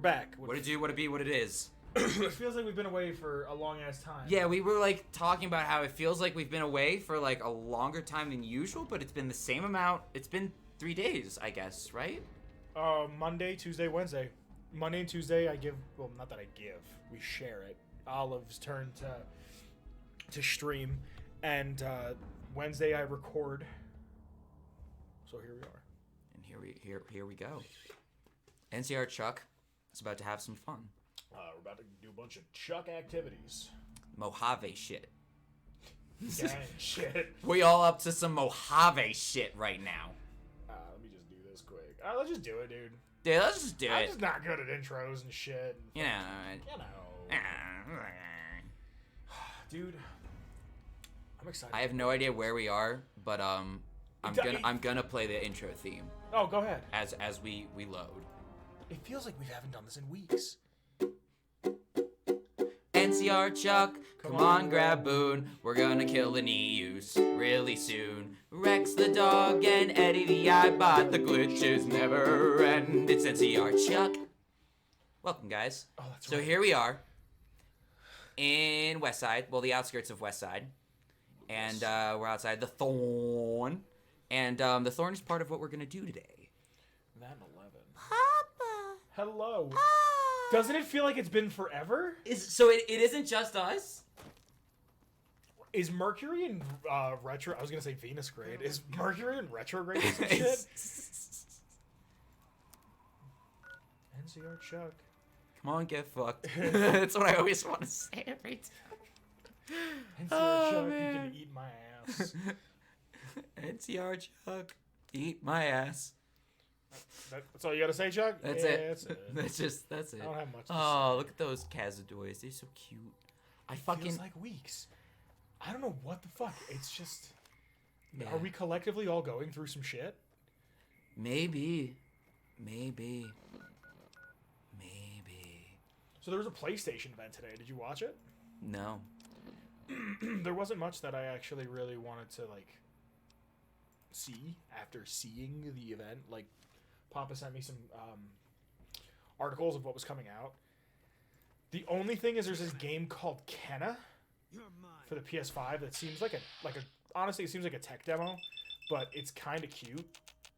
back. What it do, what it be, what it is. It feels like we've been away for a long ass time. Yeah, we were like talking about how it feels like we've been away for like a longer time than usual, but it's been the same amount. It's been 3 days, I guess, right? Monday, Tuesday, Wednesday. Monday and Tuesday I give, well, not that I give, we share it. Olive's turn to stream, and Wednesday I record. So here we are. And here we go. NCR Chuck is about to have some fun. We're about to do a bunch of Chuck activities. Mojave shit. Gang shit. We all up to some Mojave shit right now. Let me just do this quick. Let's just do it, dude. Dude, let's just do I'm it. just not good at intros and shit. You know. Dude, I'm excited. I have no idea where we are, but I'm gonna play the intro theme. Oh, go ahead. As we load. It feels like we haven't done this in weeks. NCR Chuck, come on, grab Boone. We're gonna kill an EUs really soon. Rex the dog and Eddie the iBot. The glitches never end. It's NCR Chuck. Welcome, guys. Oh, that's so right. Here we are in Westside, well, the outskirts of Westside, and we're outside the Thorn, and the Thorn is part of what we're gonna do today. That 11. Papa. Hello. Ah. Doesn't it feel like it's been forever? So it isn't just us? Is Mercury in retro? I was gonna say Venus grade. Is Mercury in retrograde or some shit? NCR Chuck. Come on, get fucked. That's what I always want to say every time. NCR Chuck, you can eat my ass. NCR Chuck, eat my ass. That's all you gotta say, Chuck? That's yeah, it. That's it. That's it. I don't have much to Oh, look at those Cazadoys. They're so cute. Feels like weeks. I don't know what the fuck. It's just... Yeah. Are we collectively all going through some shit? Maybe. So there was a PlayStation event today. Did you watch it? No. There wasn't much that I actually really wanted to, like, see after seeing the event. Like, Papa sent me some articles of what was coming out. The only thing is there's this game called Kenna for the PS5 that seems like a honestly, it seems like a tech demo, but it's kind of cute.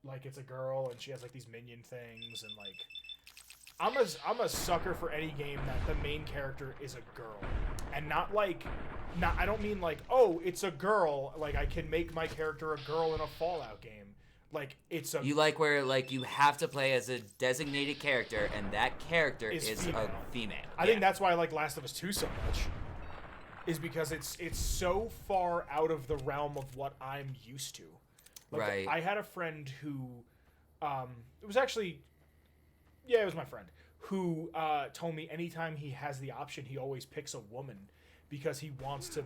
Like, it's a girl and she has like these minion things, and like I'm a sucker for any game that the main character is a girl, and not I don't mean like, oh, it's a girl, like I can make my character a girl in a Fallout game. Like, it's a... You like where, like, you have to play as a designated character, and that character is female. a female. I think that's why I like Last of Us 2 so much. Is because it's so far out of the realm of what I'm used to. Like, right. I had a friend who... it was actually... Yeah, it was my friend. Who told me anytime he has the option, he always picks a woman. Because he wants to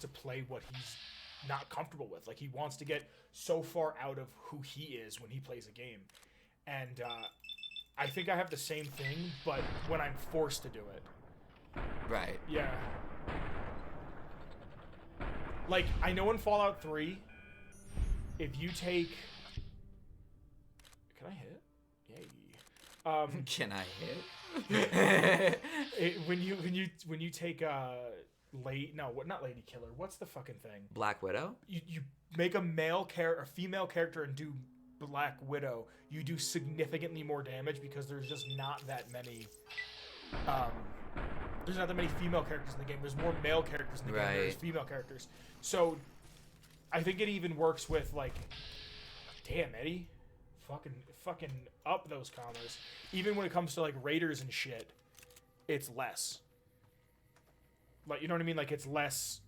play what he's not comfortable with. Like, he wants to get so far out of who he is when he plays a game. And I think I have the same thing, but when I'm forced to do it. Right. Yeah. Like, I know in Fallout 3, if you take... Can I hit? Yay. Can I hit? When you take not Lady Killer. What's the fucking thing? Black Widow? You make a female character and do Black Widow. You do significantly more damage because there's just not that many. There's not that many female characters in the game. There's more male characters in the game than there's female characters. So, I think it even works with like, damn Eddie, fucking up those commas. Even when it comes to like raiders and shit, it's less. Like, you know what I mean? Like, it's less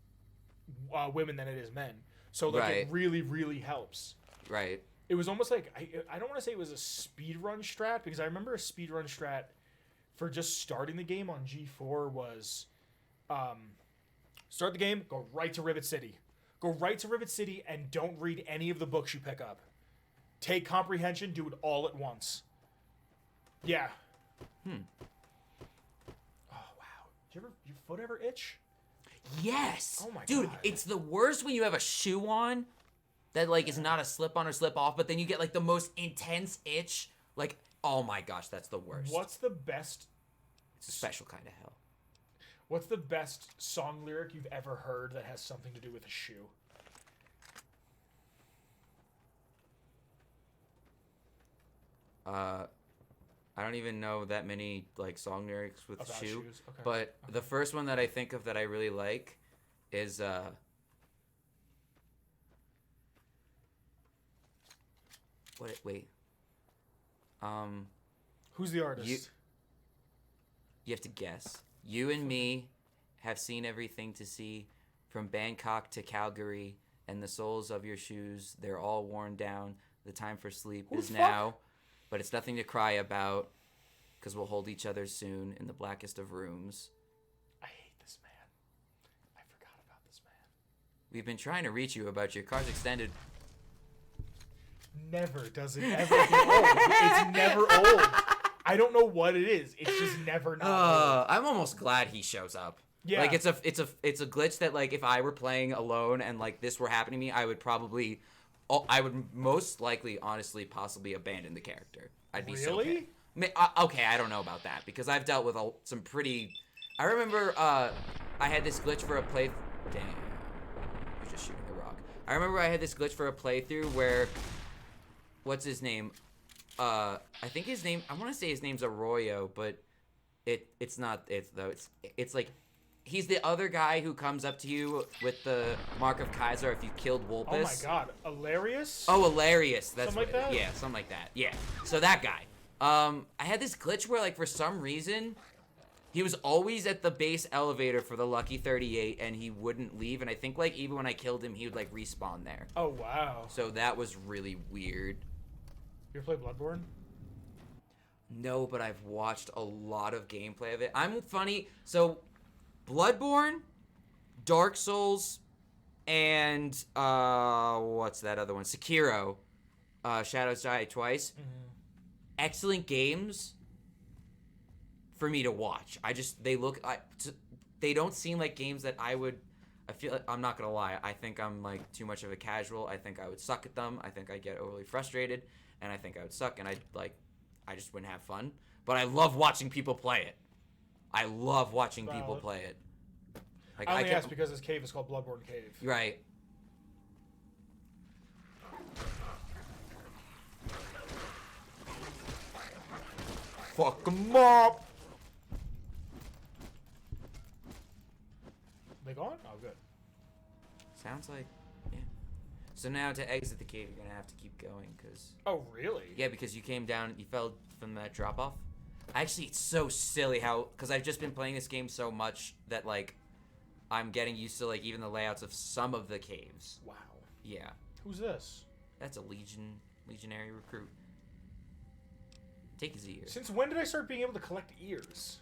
women than it is men. So, like, it really, really helps. Right. It was almost like, I don't want to say it was a speedrun strat, because I remember a speedrun strat for just starting the game on G4 was start the game, go right to Rivet City. Go right to Rivet City and don't read any of the books you pick up. Take comprehension, do it all at once. Yeah. Did your foot ever itch? Yes. Oh my Dude, God. it's the worst when you have a shoe on that like is not a slip on or slip off, but then you get like the most intense itch like Oh my gosh, that's the worst. What's the best? It's a special kind of hell. What's the best song lyric you've ever heard that has something to do with a shoe? I don't even know that many like song lyrics with About shoe, shoes? Okay. but the first one that I think of that I really like is wait. Who's the artist? You have to guess. You and me have seen everything to see, from Bangkok to Calgary, and the soles of your shoes, they're all worn down. The time for sleep is now, but it's nothing to cry about, because we'll hold each other soon in the blackest of rooms. I hate this man. I forgot about this man. We've been trying to reach you about your car's extended. Never does it ever be old. It's never old. I don't know what it is. It's just never not old. I'm almost glad he shows up. Yeah. Like it's a glitch that like if I were playing alone and like this were happening to me, I would most likely honestly possibly abandon the character. I'd be Really? so okay, I don't know about that because I've dealt with some pretty. I remember I had this glitch for a play. Damn, you're just shooting the rock. I remember I had this glitch for a playthrough where, what's his name? I think his name. I want to say his name's Arroyo, but it's not. It's like. He's the other guy who comes up to you with the Mark of Kaiser if you killed Wolpus. Oh my god. Hilarious? Oh, hilarious. That's something like that? Yeah, something like that. Yeah. So that guy. I had this glitch where, like, for some reason, he was always at the base elevator for the Lucky 38, and he wouldn't leave. And I think, like, even when I killed him, he would, like, respawn there. Oh, wow. So that was really weird. You ever play Bloodborne? No, but I've watched a lot of gameplay of it. I'm funny. So, Bloodborne, Dark Souls, and what's that other one? Sekiro, Shadows Die Twice. Mm-hmm. Excellent games for me to watch. They don't seem like games that I feel like, I'm not gonna lie, I think I'm like too much of a casual. I think I would suck at them. I think I'd get overly frustrated, and I think I would suck, and I just wouldn't have fun. But I love watching people play it. I love watching people play it. Like, I only asked because this cave is called Bloodborne Cave. Right. Fuck 'em up! They gone? Oh, good. Sounds like, yeah. So now to exit the cave, you're gonna have to keep going, because... Oh, really? Yeah, because you came down, you fell from that drop-off. Actually, it's so silly how, because I've just been playing this game so much that, like, I'm getting used to, like, even the layouts of some of the caves. Wow. Yeah. Who's this? That's a legionary recruit. Take his ears. Since when did I start being able to collect ears?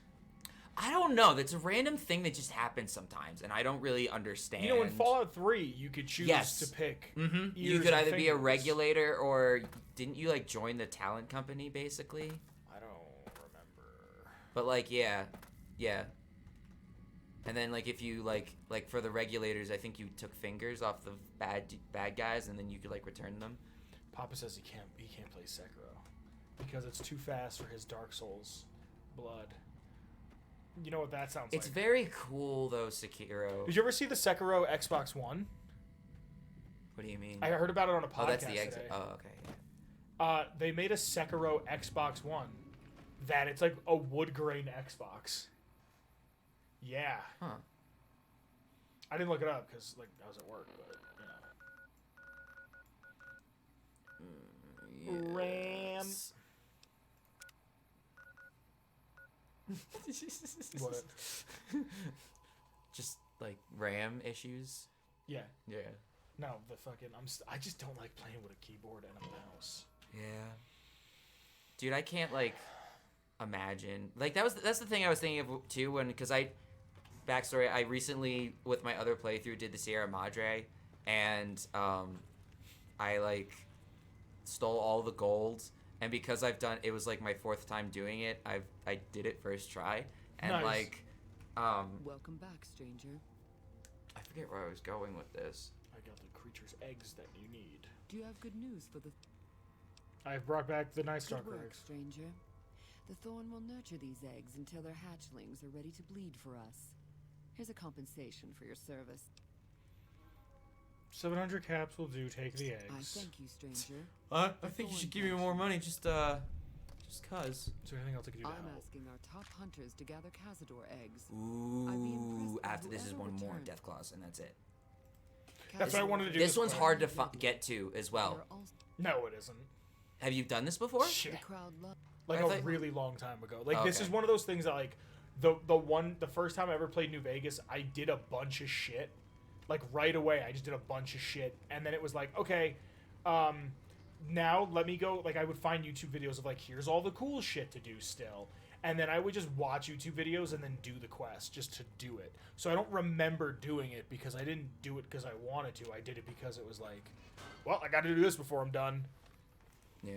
I don't know. That's a random thing that just happens sometimes, and I don't really understand. You know, in Fallout 3, you could choose to pick ears. You could either be a fingers. regulator, or didn't you, like, join the talent company, basically? I don't remember. But, like, yeah. And then, like, if you, like for the regulators, I think you took fingers off the bad guys, and then you could, like, return them. Papa says he can't play Sekiro because it's too fast for his Dark Souls blood. You know what that sounds like? It's very cool, though, Sekiro. Did you ever see the Sekiro Xbox One? What do you mean? I heard about it on a podcast. Oh, that's the exit. Today. Oh, okay. Yeah. They made a Sekiro Xbox One that it's like a wood grain Xbox. Yeah. Huh. I didn't look it up because like I was at work, but you know. RAM. What? Just like RAM issues. Yeah. Yeah. No, the fucking I just don't like playing with a keyboard and a mouse. Yeah. Dude, I can't like imagine. Like that's the thing I was thinking of too because backstory, I recently with my other playthrough did the Sierra Madre, and I like stole all the gold, and because it was like my 4th time doing it, I did it first try, and nice. like Welcome back, stranger. I forget where I was going with this. I got the creature's eggs that you need. Do you have good news for the... I've brought back the nice Good dark work, eggs. stranger. The thorn will nurture these eggs until their hatchlings are ready to bleed for us. Here's a compensation for your service. 700 caps will do. Take the I eggs. thank you, stranger. I think you should give me more money, just cuz. Is there anything else I can do now? I'm asking our top hunters to gather Cazador eggs. Ooh, by after this is whoever one more returned. Death Claws, and that's it. That's what I wanted to do. This one's way. hard to get to as well. They're also- No, it isn't. Have you done this before? The Shit. crowd loves. Like I a thought- really long time ago. Like this Okay. is one of those things that like the first time I ever played New Vegas, I did a bunch of shit. Like right away, I just did a bunch of shit, and then it was like, okay, now let me go. Like I would find YouTube videos of like, here's all the cool shit to do still, and then I would just watch YouTube videos and then do the quest just to do it. So I don't remember doing it because I didn't do it because I wanted to. I did it because it was like, well, I got to do this before I'm done. Yeah.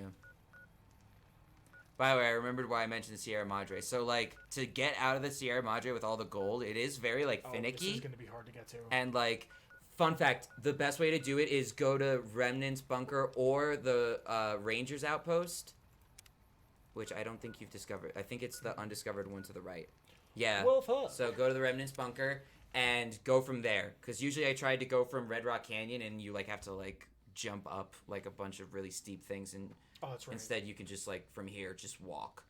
By the way, I remembered why I mentioned the Sierra Madre. So, like, to get out of the Sierra Madre with all the gold, it is very, like, This finicky. is gonna be hard to get to. And, like, fun fact, the best way to do it is go to Remnant's Bunker or the Ranger's Outpost, which I don't think you've discovered. I think it's the undiscovered one to the right. Yeah. Well, fuck. So go to the Remnant's Bunker and go from there. Because usually I tried to go from Red Rock Canyon and you, like, have to, like, jump up, like, a bunch of really steep things. And Oh, that's right. instead you can just, like, from here, just walk.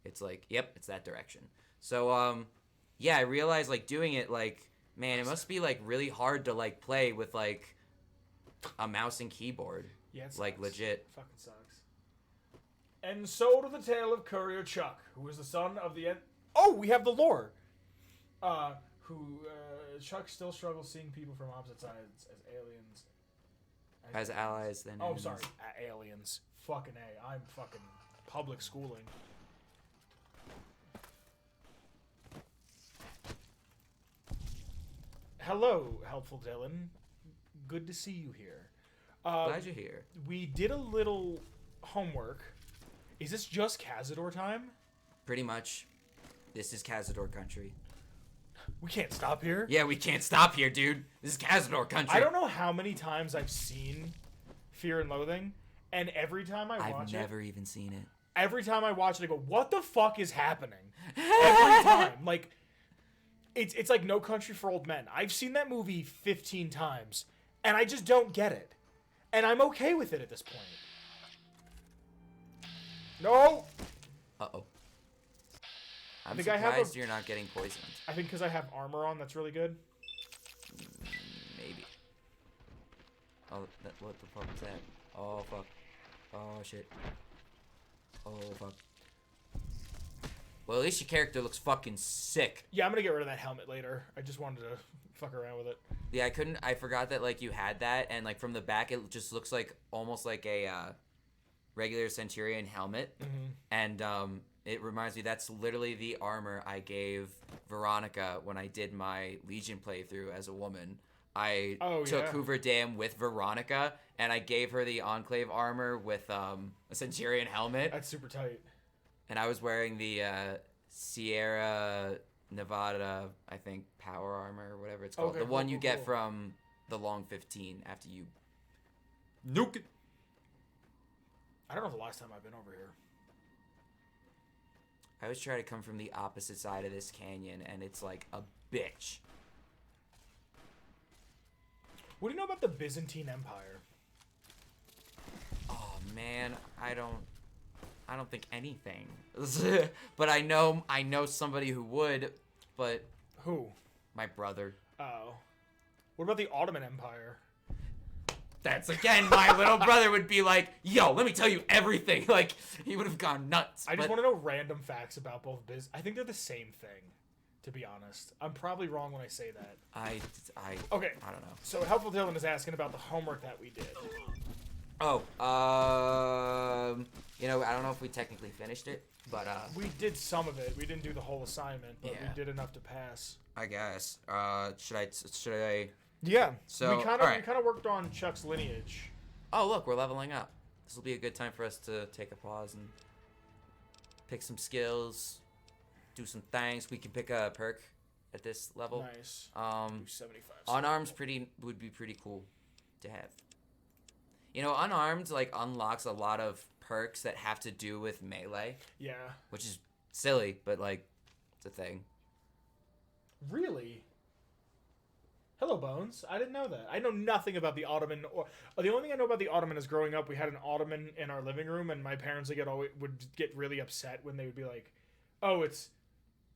It's like, yep, it's that direction. So, yeah, I realized, like, doing it, like, man, it must be, like, really hard to, like, play with, like, a mouse and keyboard. Yeah, it Like, sucks. legit. Fucking sucks. And so to the tale of Courier Chuck, who is the son of the... Oh, we have the lore! Chuck still struggles seeing people from opposite sides as aliens. As allies, then. Oh, enemies. sorry. Aliens. Fucking A. I'm fucking public schooling. Hello, helpful Dylan. Good to see you here. Glad you're here. We did a little homework. Is this just Cazador time? Pretty much. This is Cazador country. We can't stop here. Yeah, we can't stop here, dude. This is Cazador country. I don't know how many times I've seen Fear and Loathing, and every time I watch I've never even seen it. every time I watch it, I go, "What the fuck is happening?" Every time, like it's like No Country for Old Men. I've seen that movie 15 times, and I just don't get it, and I'm okay with it at this point. No, Uh-oh. I'm think I have surprised a- you're not getting poisoned. I think because I have armor on, that's really good. Maybe. Oh, what the fuck is that? Oh, fuck. Oh, shit. Oh, fuck. Well, at least your character looks fucking sick. Yeah, I'm gonna get rid of that helmet later. I just wanted to fuck around with it. Yeah, I forgot that, like, you had that, and, like, from the back, it just looks like, almost like a, regular Centurion helmet. Mm-hmm. And, it reminds me, that's literally the armor I gave Veronica when I did my Legion playthrough as a woman. I took yeah. Hoover Dam with Veronica, and I gave her the Enclave armor with, a Centurion helmet. That's super tight. And I was wearing the, Sierra Nevada, I think, power armor or whatever it's called. Okay, the one you get cool. from the Long 15 after you nuke it. I don't know the last time I've been over here. I always try to come from the opposite side of this canyon, and it's like a bitch. What do you know about the Byzantine Empire? Oh man, I don't think anything. But I know somebody who would, but Who? my brother. Oh. What about the Ottoman Empire? That's again, my little brother would be like, yo, let me tell you everything. Like, he would have gone nuts. I just but- want to know random facts about both I think they're the same thing, to be honest. I'm probably wrong when I say that. Okay. I don't know. So Helpful Dylan is asking about the homework that we did. Oh, you know, I don't know if we technically finished it, but, We did some of it. We didn't do the whole assignment, but Yeah. we did enough to pass. I guess, should I, Yeah. So, we kind alright. of worked on Chuck's lineage. oh, look, we're leveling up. This will be a good time for us to take a pause and pick some skills, do some things. We can pick a perk at this level. Nice. Do 75. Unarmed would be pretty cool to have. You know, unarmed, like, unlocks a lot of perks that have to do with melee, Yeah. which is silly, but like it's a thing. Really? Hello, Bones. I didn't know that. I know nothing about the Ottoman. Or the only thing I know about the Ottoman is growing up, we had an Ottoman in our living room, and my parents would get really upset when they would be like, "Oh, it's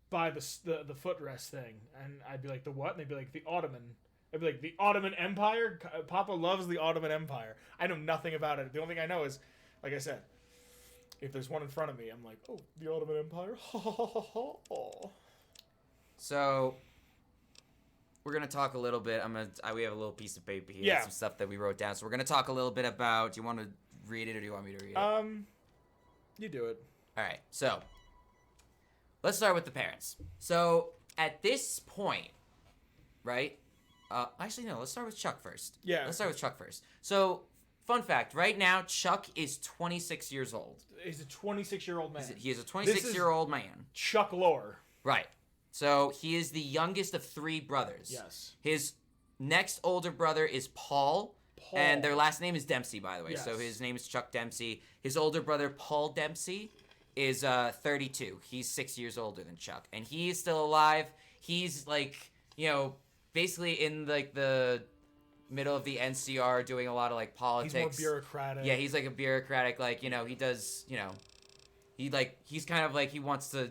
by the footrest thing," and I'd be like, "The what?" And they'd be like, "The Ottoman." I'd be like, "The Ottoman Empire." Papa loves the Ottoman Empire. I know nothing about it. The only thing I know is, like I said, if there's one in front of me, I'm like, "Oh, the Ottoman Empire." So we're gonna talk a little bit. We have a little piece of paper here, Yeah. some stuff that we wrote down. So we're gonna talk a little bit about. Do you want to read it or do you want me to read it? You do it. All right. So let's start with the parents. So at this point, right? Actually, no. Let's start with Chuck first. Yeah. Let's start with Chuck first. So, fun fact: right now, Chuck is 26 years old. He's a 26-year-old man. He is a 26-year-old man. Chuck lore. Right. So he is the youngest of 3 brothers. Yes. His next older brother is Paul, and their last name is Dempsey, by the way. Yes. So his name is Chuck Dempsey. His older brother, Paul Dempsey, is 32. He's 6 years older than Chuck, and he is still alive. He's like, basically in like the middle of the NCR doing a lot of like politics. He's more bureaucratic. Yeah, he's like a bureaucratic, like, he does, he's kind of like, he wants to,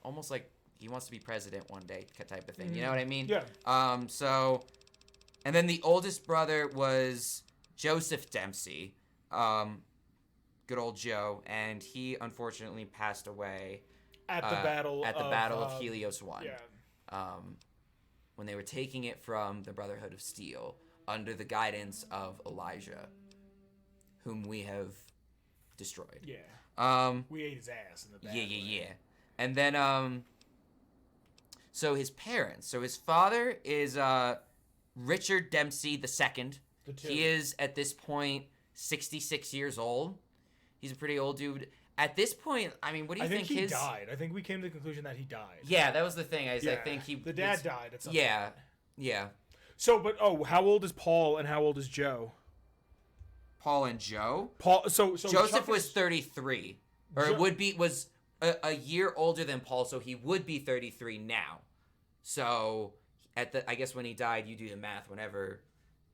almost like he wants to be president one day type of thing. You know what I mean? Yeah. And then the oldest brother was Joseph Dempsey, good old Joe, and he unfortunately passed away At the battle of Helios 1. Yeah. When they were taking it from the Brotherhood of Steel under the guidance of Elijah, whom we have destroyed. Yeah. We ate his ass in the battle. Yeah. And then, so his parents. So his father is Richard Dempsey II. He is, at this point, 66 years old. He's a pretty old dude. At this point, I mean, what do you think he died. I think we came to the conclusion that he died. Yeah, that was the thing. I think the dad died at some point. point. Yeah. So, but how old is Paul and how old is Joe? Paul and Joe? So Joseph was 33. Or was a year older than Paul, so he would be 33 now. So I guess when he died, you do the math whenever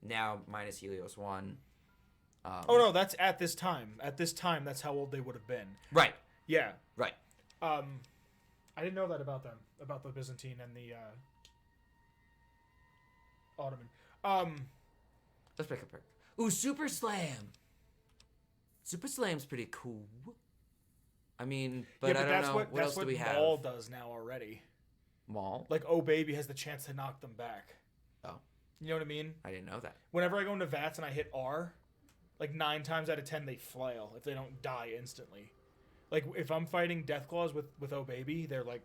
now minus Helios 1. No, that's at this time. At this time, that's how old they would have been. Right. Yeah. Right. I didn't know that about them, about the Byzantine and the Ottoman. Let's pick a perk. Ooh, Super Slam. Super Slam's pretty cool. I mean, but I don't know. What else do we have? Maul does now already. Maul? Like, oh baby has the chance to knock them back. Oh. You know what I mean? I didn't know that. Whenever I go into VATS and I hit R, like 9 times out of 10 they flail if they don't die instantly. Like, if I'm fighting Deathclaws with oh baby, they're like...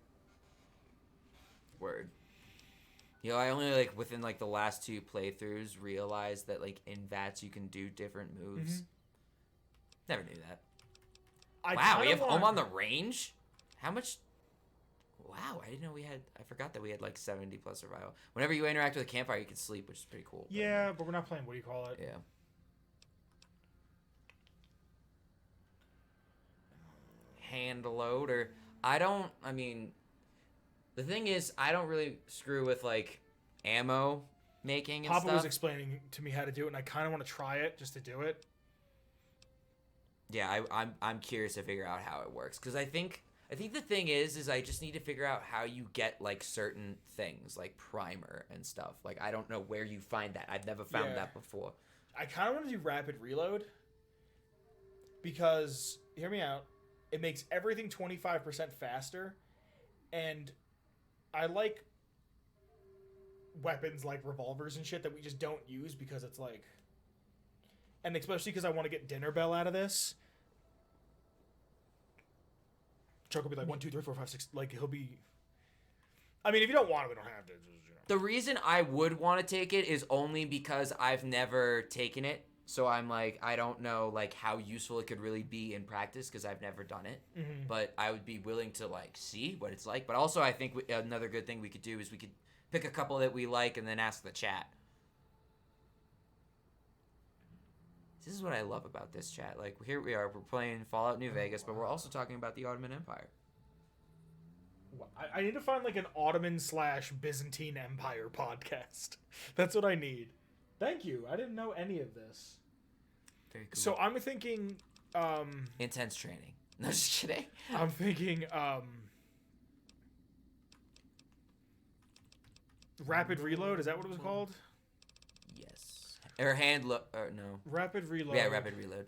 Word. I only, like, within, like, the last 2 playthroughs realized that, like, in VATS you can do different moves. Mm-hmm. Never knew that. Wow, we have Home on the Range? How much... Wow, I didn't know I forgot that we had, like, 70 plus survival. Whenever you interact with a campfire, you can sleep, which is pretty cool. Yeah, but we're not playing, what do you call it? Yeah. Hand load, or... The thing is, I don't really screw with, like, ammo making and Papa stuff. was explaining to me how to do it, and I kind of want to try it just to do it. Yeah, I'm curious to figure out how it works, because I think the thing is I just need to figure out how you get, like, certain things, like primer and stuff. Like, I don't know where you find that. I've never found that before. I kind of want to do rapid reload, because, hear me out, it makes everything 25% faster, and I like weapons like revolvers and shit that we just don't use because it's like... And especially because I want to get Dinner Bell out of this. Chuck will be like, 1, 2, 3, 4, 5, 6. Like, he'll be... I mean, if you don't want it, we don't have to. The reason I would want to take it is only because I've never taken it. So I'm like, I don't know, like, how useful it could really be in practice because I've never done it. Mm-hmm. But I would be willing to, like, see what it's like. But also I think another good thing we could do is we could pick a couple that we like and then ask the chat. This is what I love about this chat. Like, here we are. We're playing Fallout New Vegas, but we're also talking about the Ottoman Empire. I need to find like an Ottoman/Byzantine Empire podcast. That's what I need. Thank you. I didn't know any of this. Very cool. So I'm thinking intense training. No, just kidding. I'm thinking rapid reload, is that what it was called? Yes. Or no. Rapid reload. Yeah, rapid reload.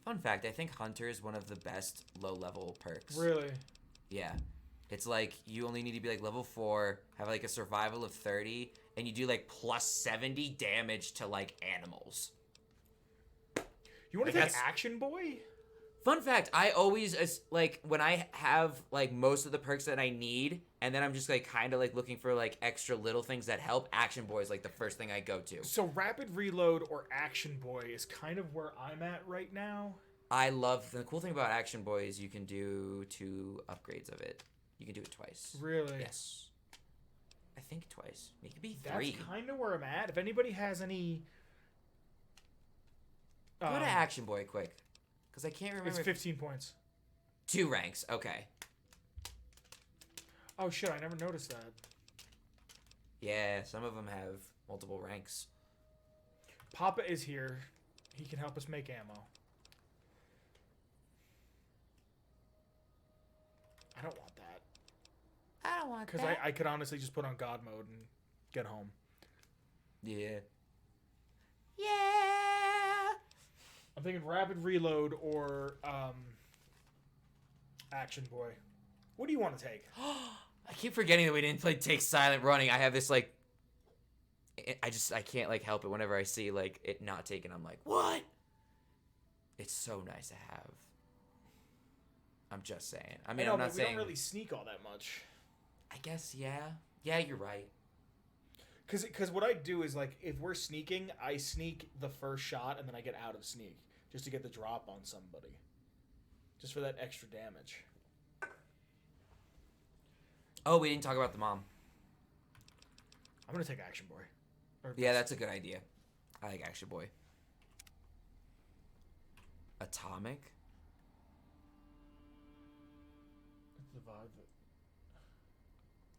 Fun fact, I think Hunter is one of the best low-level perks. Really? Yeah. It's like, you only need to be like level 4, have like a survival of 30, and you do like plus 70 damage to like animals. You want to take Action Boy? Fun fact, I always, like, when I have like most of the perks that I need, and then I'm just like kind of like looking for like extra little things that help, Action Boy is like the first thing I go to. So Rapid Reload or Action Boy is kind of where I'm at right now. I love, the cool thing about Action Boy is you can do 2 upgrades of it. You can do it twice. Really? Yes. I think twice. Maybe 3. That's kind of where I'm at. If anybody has any... Go to Action Boy quick. Because I can't remember. It's 15 points. 2 ranks. Okay. Oh, shit. I never noticed that. Yeah, some of them have multiple ranks. Papa is here. He can help us make ammo. I don't want that. I don't want that. Because I could honestly just put on God mode and get home. Yeah. Yeah. I'm thinking Rapid Reload or Action Boy. What do you want to take? I keep forgetting that we didn't take silent running. I have this like, I can't like help it whenever I see like it not taken. I'm like, what? It's so nice to have. I'm just saying. I mean, I'm not saying. We don't really sneak all that much. I guess, yeah. Yeah, you're right. Because what I do is, like, if we're sneaking, I sneak the first shot and then I get out of sneak. Just to get the drop on somebody. Just for that extra damage. Oh, we didn't talk about the mom. I'm going to take Action Boy. Yeah, that's a good idea. I like Action Boy. Atomic?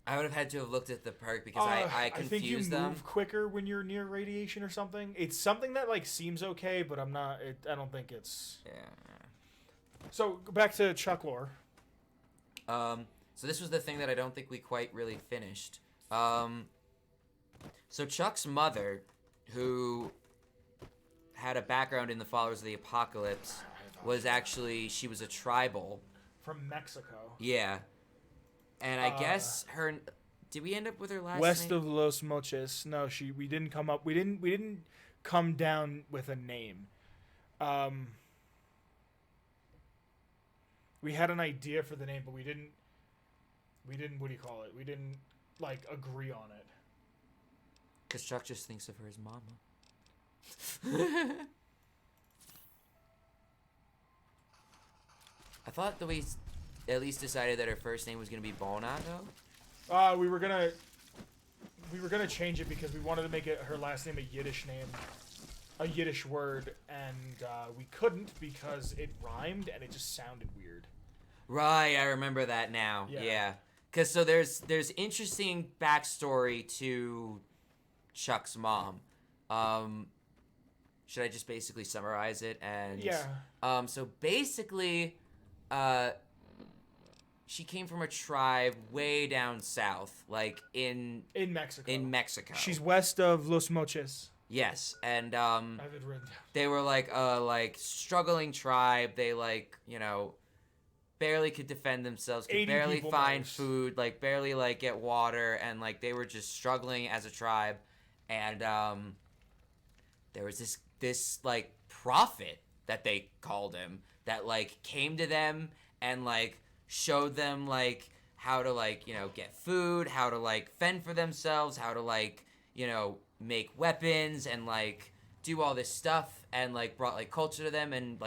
I would have had to have looked at the perk because I confused them. I think you move quicker when you're near radiation or something. It's something that like seems okay, but I'm not. I don't think it's. Yeah. So back to Chuck lore. So this was the thing that I don't think we quite really finished. So Chuck's mother, who had a background in the Followers of the Apocalypse, was actually, she was a tribal. From Mexico. Yeah. And I guess her, did we end up with her last West name? of Los Mochis. No, we didn't come up. We didn't come down with a name. We had an idea for the name, but we didn't. What do you call it? We didn't like agree on it. Because Chuck just thinks of her as Mama. I thought that we at least decided that her first name was gonna be Bonato. We were gonna change it because we wanted to make it her last name a Yiddish name, a Yiddish word, and we couldn't because it rhymed and it just sounded weird. Right, I remember that now. Yeah. Cause so there's interesting backstory to Chuck's mom. Should I just basically summarize it? And yeah. So basically, she came from a tribe way down south, like in Mexico. In Mexico. She's west of Los Mochis. Yes, and I have it written down. they were like struggling tribe. They barely could defend themselves, could barely find food, barely get water, and they were just struggling as a tribe. And there was this prophet that they called him that came to them and showed them how to get food, how to fend for themselves, how to make weapons and do all this stuff, and brought culture to them. And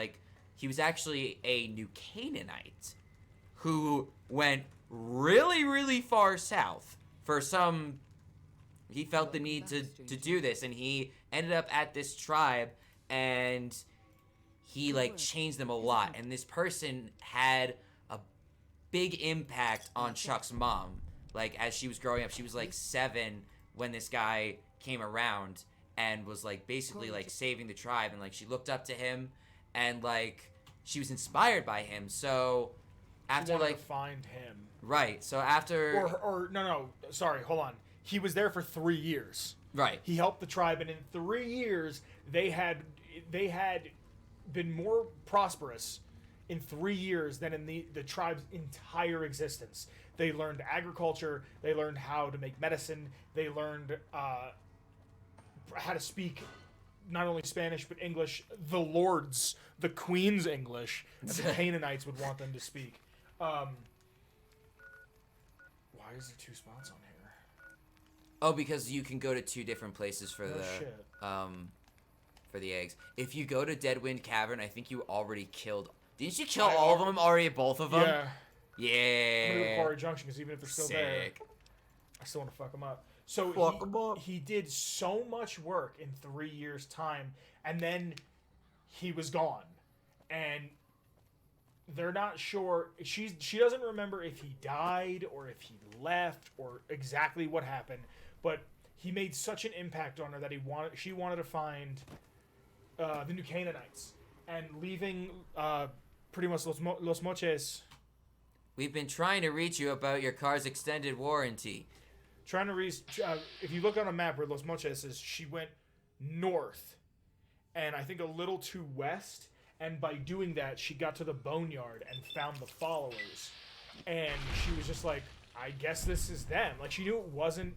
he was actually a New Canaanite who went really, really far south for some He felt the need to do this, and he ended up at this tribe, and he like changed them a lot. And this person had a big impact on Chuck's mom. Like as she was growing up, she was like 7 when this guy came around and was like basically like saving the tribe, and like she looked up to him, and like she was inspired by him. So after like to find him, right. So after or no, sorry, hold on. He was there for 3 years. right. He helped the tribe, and in 3 years, they had been more prosperous in 3 years than in the tribe's entire existence. They learned agriculture. They learned how to make medicine. They learned how to speak not only Spanish but English. The Queen's English that the Canaanites would want them to speak. Why is there 2 spots on here? Oh, because you can go to 2 different places for shit. For the eggs. If you go to Deadwind Cavern, I think you already killed. Didn't you kill all of them already? Both of them? Yeah. Yeah. I'm gonna go to Quarry Junction because even if they're still there, I still want to fuck them up. So he did so much work in 3 years' time, and then he was gone, and they're not sure. She doesn't remember if he died or if he left or exactly what happened, but he made such an impact on her that she wanted to find the new Canaanites, and leaving pretty much Los Moches. We've been trying to reach you about your car's extended warranty. Trying to reach. If you look on a map where Los Moches is, she went north, and I think a little too west. And by doing that, she got to the boneyard and found the followers. And she was just like, I guess this is them. Like, she knew it wasn't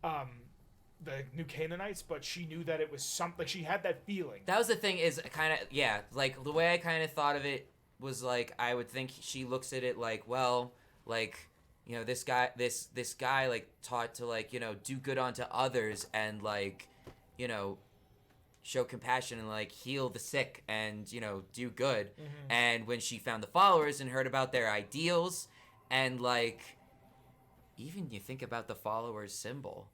the new Canaanites, but she knew that it was something. Like, she had that feeling. That was the thing is kind of, yeah, like the way I kind of thought of it was like, I would think she looks at it like, well, like, you know, this guy like taught to like, you know, do good onto others and like, you know, show compassion and like heal the sick and, you know, do good. Mm-hmm. And when she found the followers and heard about their ideals and like even you think about the followers symbol.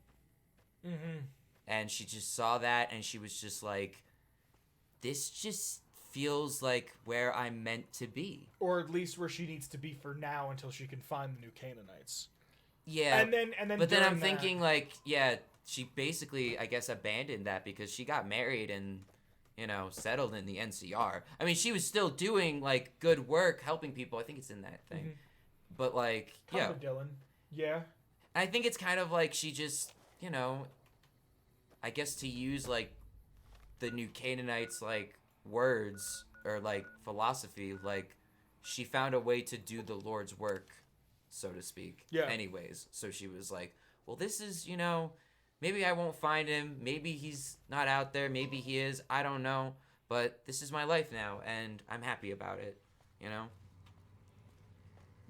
Mm-hmm. And she just saw that and she was just like, this just feels like where I'm meant to be. Or at least where she needs to be for now until she can find the new Canaanites. Yeah. And then but then I'm thinking like, yeah, she basically, I guess, abandoned that because she got married and, you know, settled in the NCR. I mean, she was still doing, like, good work, helping people. I think it's in that thing. Mm-hmm. But, like, yeah. Dylan. Yeah. I think it's kind of like she just, you know, I guess to use, like, the new Canaanites, like, words or, like, philosophy, like, she found a way to do the Lord's work, so to speak. Yeah. Anyways, so she was like, well, this is, you know... Maybe I won't find him. Maybe he's not out there. Maybe he is. I don't know. But this is my life now, and I'm happy about it. You know?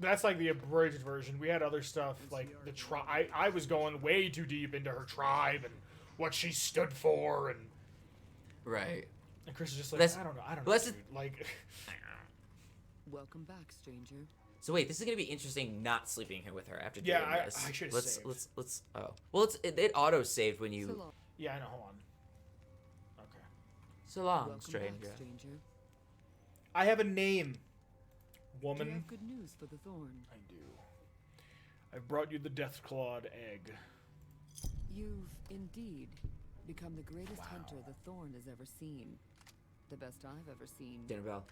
That's like the abridged version. We had other stuff like the tribe. I was going way too deep into her tribe and what she stood for, and right. And Chris is just like, I don't know. Dude. Like, welcome back, stranger. So wait, this is gonna be interesting. Not sleeping here with her after doing this. I should have saved. Let's. Oh, well, it auto saved when you. So yeah, I know. Hold on. Okay. So long, welcome stranger. Back, stranger. I have a name, woman. Do you have good news for the Thorn? I do. I've brought you the Deathclawed egg. You've indeed become the greatest hunter the Thorn has ever seen. The best I've ever seen. Dinner bell.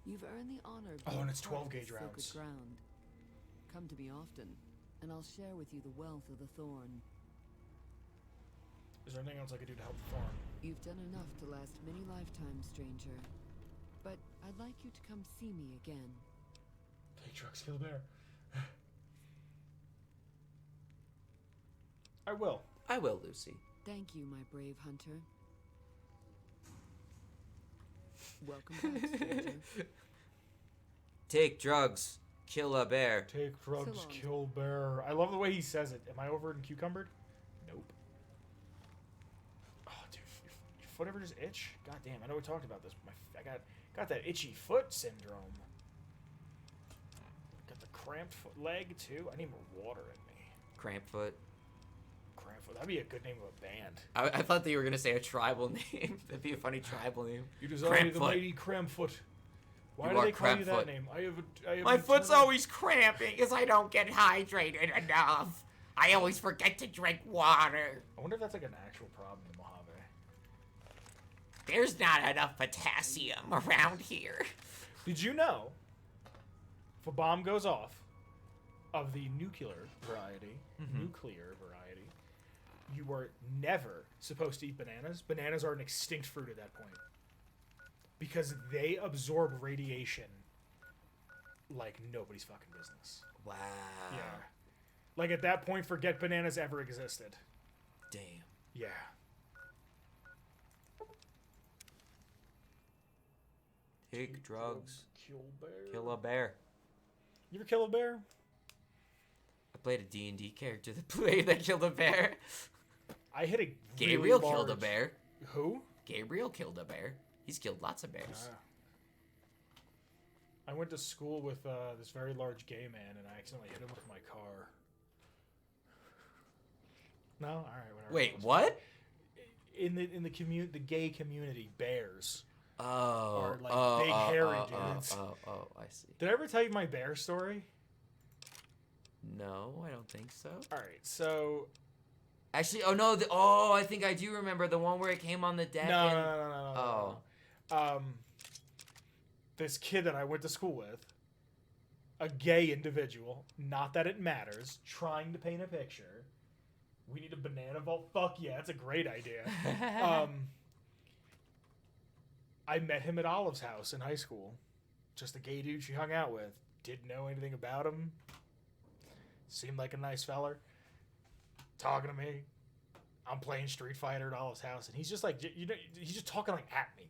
You've earned the honor of and it's being 12 gauge part of rounds. Sacred ground. Come to me often, and I'll share with you the wealth of the Thorn. Is there anything else I could do to help the Thorn? You've done enough to last many lifetimes, stranger. But I'd like you to come see me again. Take trucks, kill bear. I will. I will, Lucy. Thank you, my brave hunter. Welcome back, stranger. Take drugs, kill a bear. Take drugs, kill bear. I love the way he says it. Am I over in cucumbered? Nope. Oh, dude, your foot ever just itch? God damn, I know we talked about this, but I got that itchy foot syndrome. Got the cramped foot leg too. I need more water in me. Cramp foot. Cramfoot. That'd be a good name of a band. I thought that you were gonna say a tribal name. That'd be a funny tribal name. You desire the Crampfoot. mighty Cramfoot. Why You do are they call you that Crampfoot. name? I have My foot's eternal- always cramping because I don't get hydrated enough. I always forget to drink water. I wonder if that's like an actual problem in Mojave. There's not enough potassium around here. Did you know if a bomb goes off of the nuclear variety, you are never supposed to eat bananas. Bananas are an extinct fruit at that point. Because they absorb radiation like nobody's fucking business. Wow. Yeah. Like at that point, forget bananas ever existed. Damn. Yeah. Take drugs. Kill bear. Kill a bear. You ever kill a bear? I played a D&D character that killed a bear. I hit a really Gabriel large... killed a bear. Who? Gabriel killed a bear. He's killed lots of bears. I went to school with this very large gay man, and I accidentally hit him with my car. No, all right, whatever. Wait, what? In the gay community, bears Oh, are like big hairy dudes. Oh, I see. Did I ever tell you my bear story? No, I don't think so. All right, so Actually, I think I do remember the one where it came on the deck. no. This kid that I went to school with, a gay individual, not that it matters, trying to paint a picture. We need a banana vault. Fuck yeah, that's a great idea. I met him at Olive's house in high school. Just a gay dude she hung out with. Didn't know anything about him. Seemed like a nice feller. Talking to me. I'm playing Street Fighter at Olive's house, and he's just like, he's just talking like at me.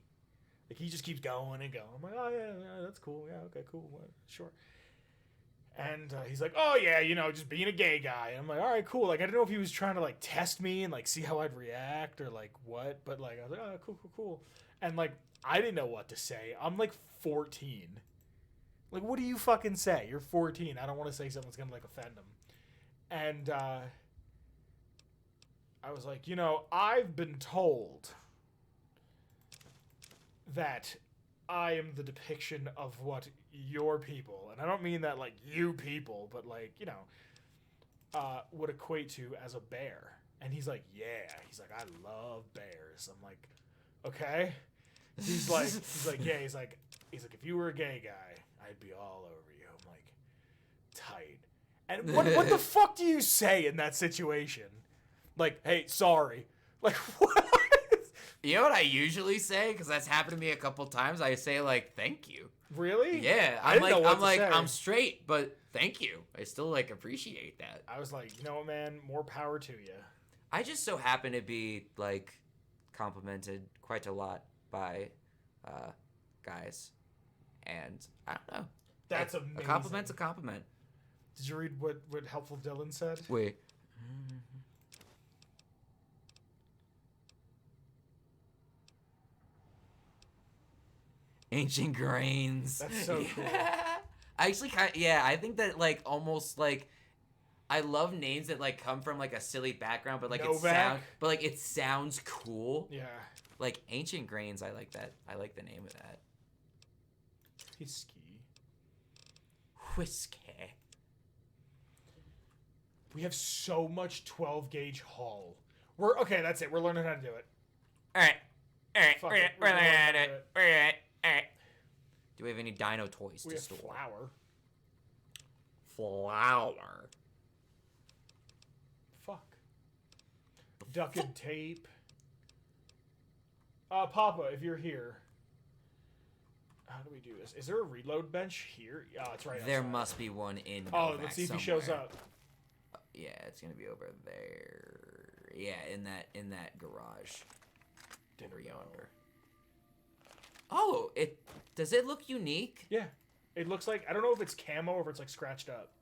Like he just keeps going and going. I'm like, oh yeah, that's cool. Yeah, okay, cool. Sure. And he's like, oh yeah, just being a gay guy. And I'm like, all right, cool. Like I didn't know if he was trying to like test me and like see how I'd react or like what, but like I was like, oh, cool. And like I didn't know what to say. I'm like 14. Like what do you fucking say? You're 14. I don't want to say something that's gonna like offend him. And I was like, I've been told that I am the depiction of what your people, and I don't mean that like you people, but like, would equate to as a bear. And he's like, yeah. He's like, I love bears. I'm like, okay. He's like, yeah. He's like, if you were a gay guy, I'd be all over you. I'm like, tight. And what the fuck do you say in that situation? Like, hey, sorry. Like, what? You know what I usually say? Because that's happened to me a couple times. I say like, "Thank you." Really? Yeah. I didn't know what to say. I'm straight, but thank you. I still like appreciate that. I was like, you know what, man? More power to you. I just so happen to be like complimented quite a lot by guys, and I don't know. That's like, amazing. A compliment's a compliment. Did you read what Helpful Dylan said? Wait. Ancient grains. That's so cool. I actually I think that like almost like I love names that like come from like a silly background, but like it sounds cool. Yeah. Like Ancient Grains, I like that. I like the name of that. Whiskey. We have so much 12 gauge hull. We're okay. That's it. We're learning how to do it. All right. Fuck We're it, we're learning how to gonna do do it. All right. Do we have any dino toys We to have store? flour. Fuck. Duct and tape. Papa, if you're here. How do we do this? Is there a reload bench here? Oh, it's right outside. There must be one in. Oh, Novak let's see if he shows somewhere. up. Yeah, it's gonna be over there. Yeah, in that garage. Over yonder. Oh, does it look unique? Yeah. It looks like, I don't know if it's camo or if it's like scratched up.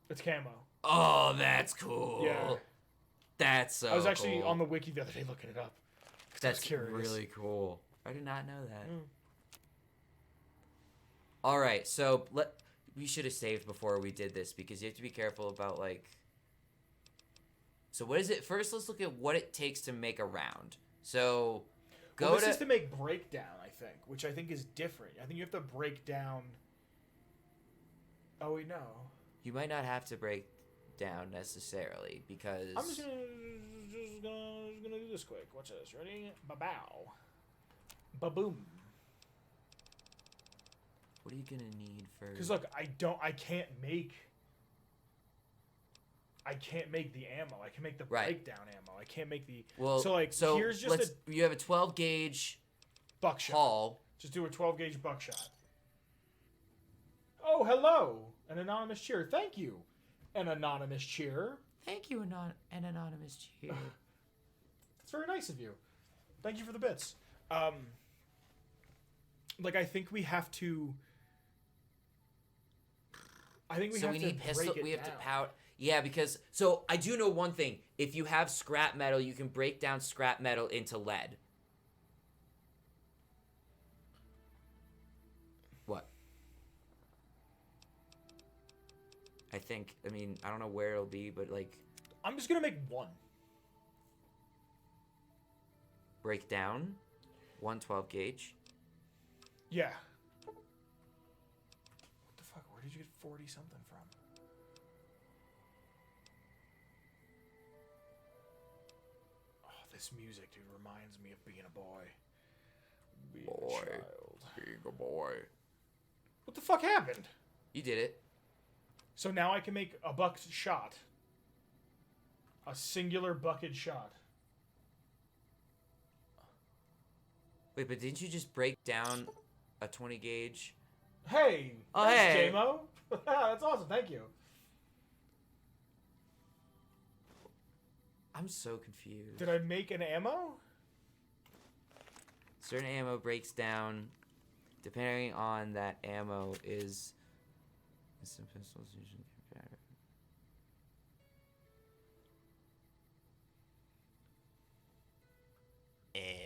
It's camo. Oh, that's cool. Yeah. That's so I was actually cool. on the wiki the other day looking it up. That's curious. really cool. I did not know that. All right, so we should have saved before we did this because you have to be careful about like So what is it? First, let's look at what it takes to make a round. So go this is to make breakdown, I think, which I think is different. I think you have to break down. Oh wait, no. You might not have to break down necessarily because I'm just gonna do this quick. Watch this. Ready? Ba-bow. Ba-boom. What are you gonna need for? Because look, I can't make the ammo. I can make the breakdown ammo. I can't make the. Well, so here's just you have a 12 gauge buckshot. haul. Just do a 12 gauge buckshot. Oh, hello, an anonymous cheer. Thank you, an anonymous cheer. Thank you, an anonymous cheer. That's very nice of you. Thank you for the bits. Like I think we have to. We need pistol. We have to pout. Yeah, because so I do know one thing. If you have scrap metal, you can break down scrap metal into lead. What? I think. I mean, I don't know where it'll be, but like. I'm just gonna make one. Break down. 112 gauge. Yeah. What the fuck? Where did you get 40 something from? Oh, this music, dude, reminds me of being a boy. Being a child. Being a boy. What the fuck happened? You did it. So now I can make a bucket shot. A singular bucket shot. Wait, but didn't you just break down a 20 gauge? Hey! Oh, thanks, hey! J-Mo. That's awesome, thank you. I'm so confused. Did I make an ammo? Certain ammo breaks down. Depending on that ammo is... Some pistols usually compare.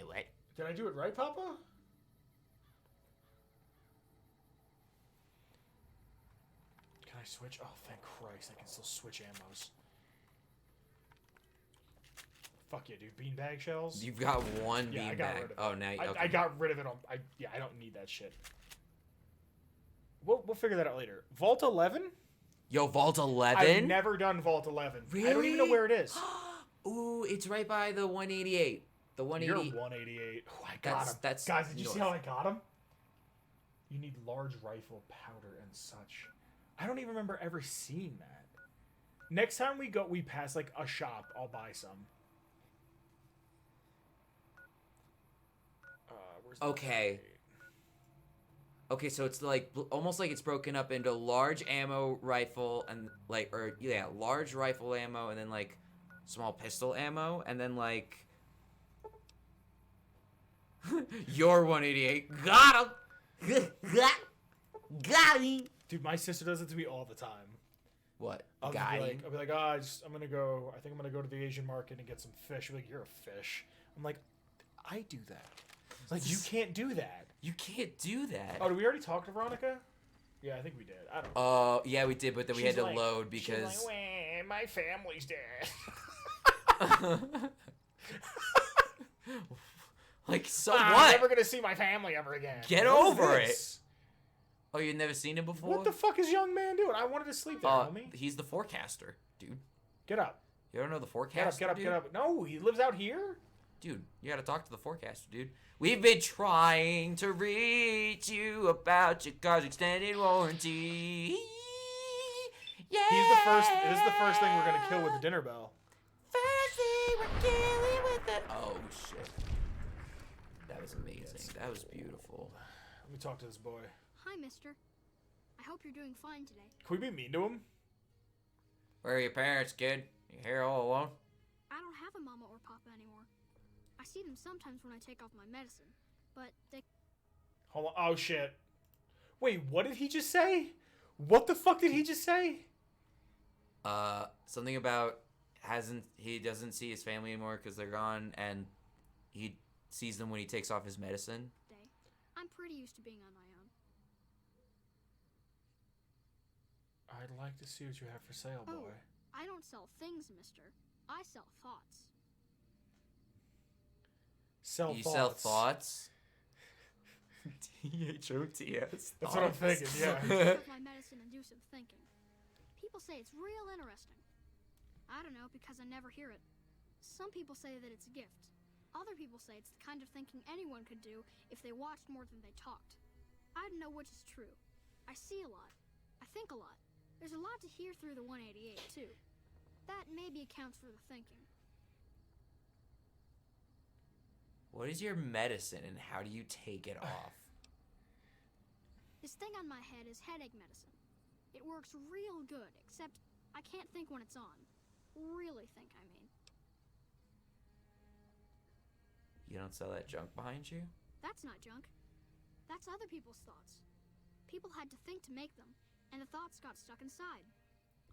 What? Did I do it right, Papa? Can I switch? Oh, thank Christ. I can still switch ammos. Fuck yeah, dude. Beanbag shells? You've got one Yeah, I beanbag. got rid of it. Oh, now you... Okay. I got rid of it on... I don't need that shit. We'll figure that out later. Vault 11? Yo, Vault 11? I've never done Vault 11. Really? I don't even know where it is. Ooh, it's right by the 188. The 180. You're 188. Oh, I got him. That's Guys, did you see north. how I got him? You need large rifle, powder, and such. I don't even remember ever seeing that. Next time we pass like a shop, I'll buy some. Where's the Okay. Okay, so it's like almost like it's broken up into large ammo rifle and like, or yeah, large rifle ammo and then like small pistol ammo and then like your 188 got him. Got him. Dude, my sister does it to me all the time. What? I'll Got him. I'll be like, oh, I'm gonna go. I think I'm gonna go to the Asian market and get some fish. She'll be like, you're a fish. I'm like, I do that. It's like you can't do that. You can't do that. Oh, did we already talk to Veronica? Yeah, I think we did. I don't know. Oh, yeah, we did, but then we had She's to like- load She's because like, "Wah, my family's dead. like so I'm what? never gonna see my family ever again. Get What is over this? Oh, you've never seen him before? What the fuck is young man doing? I wanted to sleep there, homie. He's the forecaster, dude. Get up. You don't know the Get up, forecaster? get up, dude? get up. No, he lives out here? Dude, you gotta talk to the forecaster, dude. We've been trying to reach you about your car's extended warranty. Yeah. This is the first thing we're gonna kill with the dinner bell. First thing we're killing with it. Oh, shit. That was amazing. That was beautiful. Let me talk to this boy. Hi, mister. I hope you're doing fine today. Can we be mean to him? Where are your parents, kid? You here all alone? I don't have a mama or papa anymore. I see them sometimes when I take off my medicine, but they... Hold on. Oh, shit. Wait, what did he just say? What the fuck did he just say? Something about he doesn't see his family anymore because they're gone, and he sees them when he takes off his medicine. I'm pretty used to being on my own. I'd like to see what you have for sale, boy. I don't sell things, mister. I sell thoughts. Sell You thoughts. sell thoughts? THOTS. That's what I'm thinking, yeah. Take off my medicine and do some thinking. People say it's real interesting. I don't know, because I never hear it. Some people say that it's a gift. Other people say it's the kind of thinking anyone could do if they watched more than they talked. I don't know which is true. I see a lot. I think a lot. There's a lot to hear through the 188, too. That maybe accounts for the thinking. What is your medicine and how do you take it off? This thing on my head is headache medicine. It works real good, except I can't think when it's on. Really think, I mean. You don't sell that junk behind you? That's not junk. That's other people's thoughts. People had to think to make them, and the thoughts got stuck inside.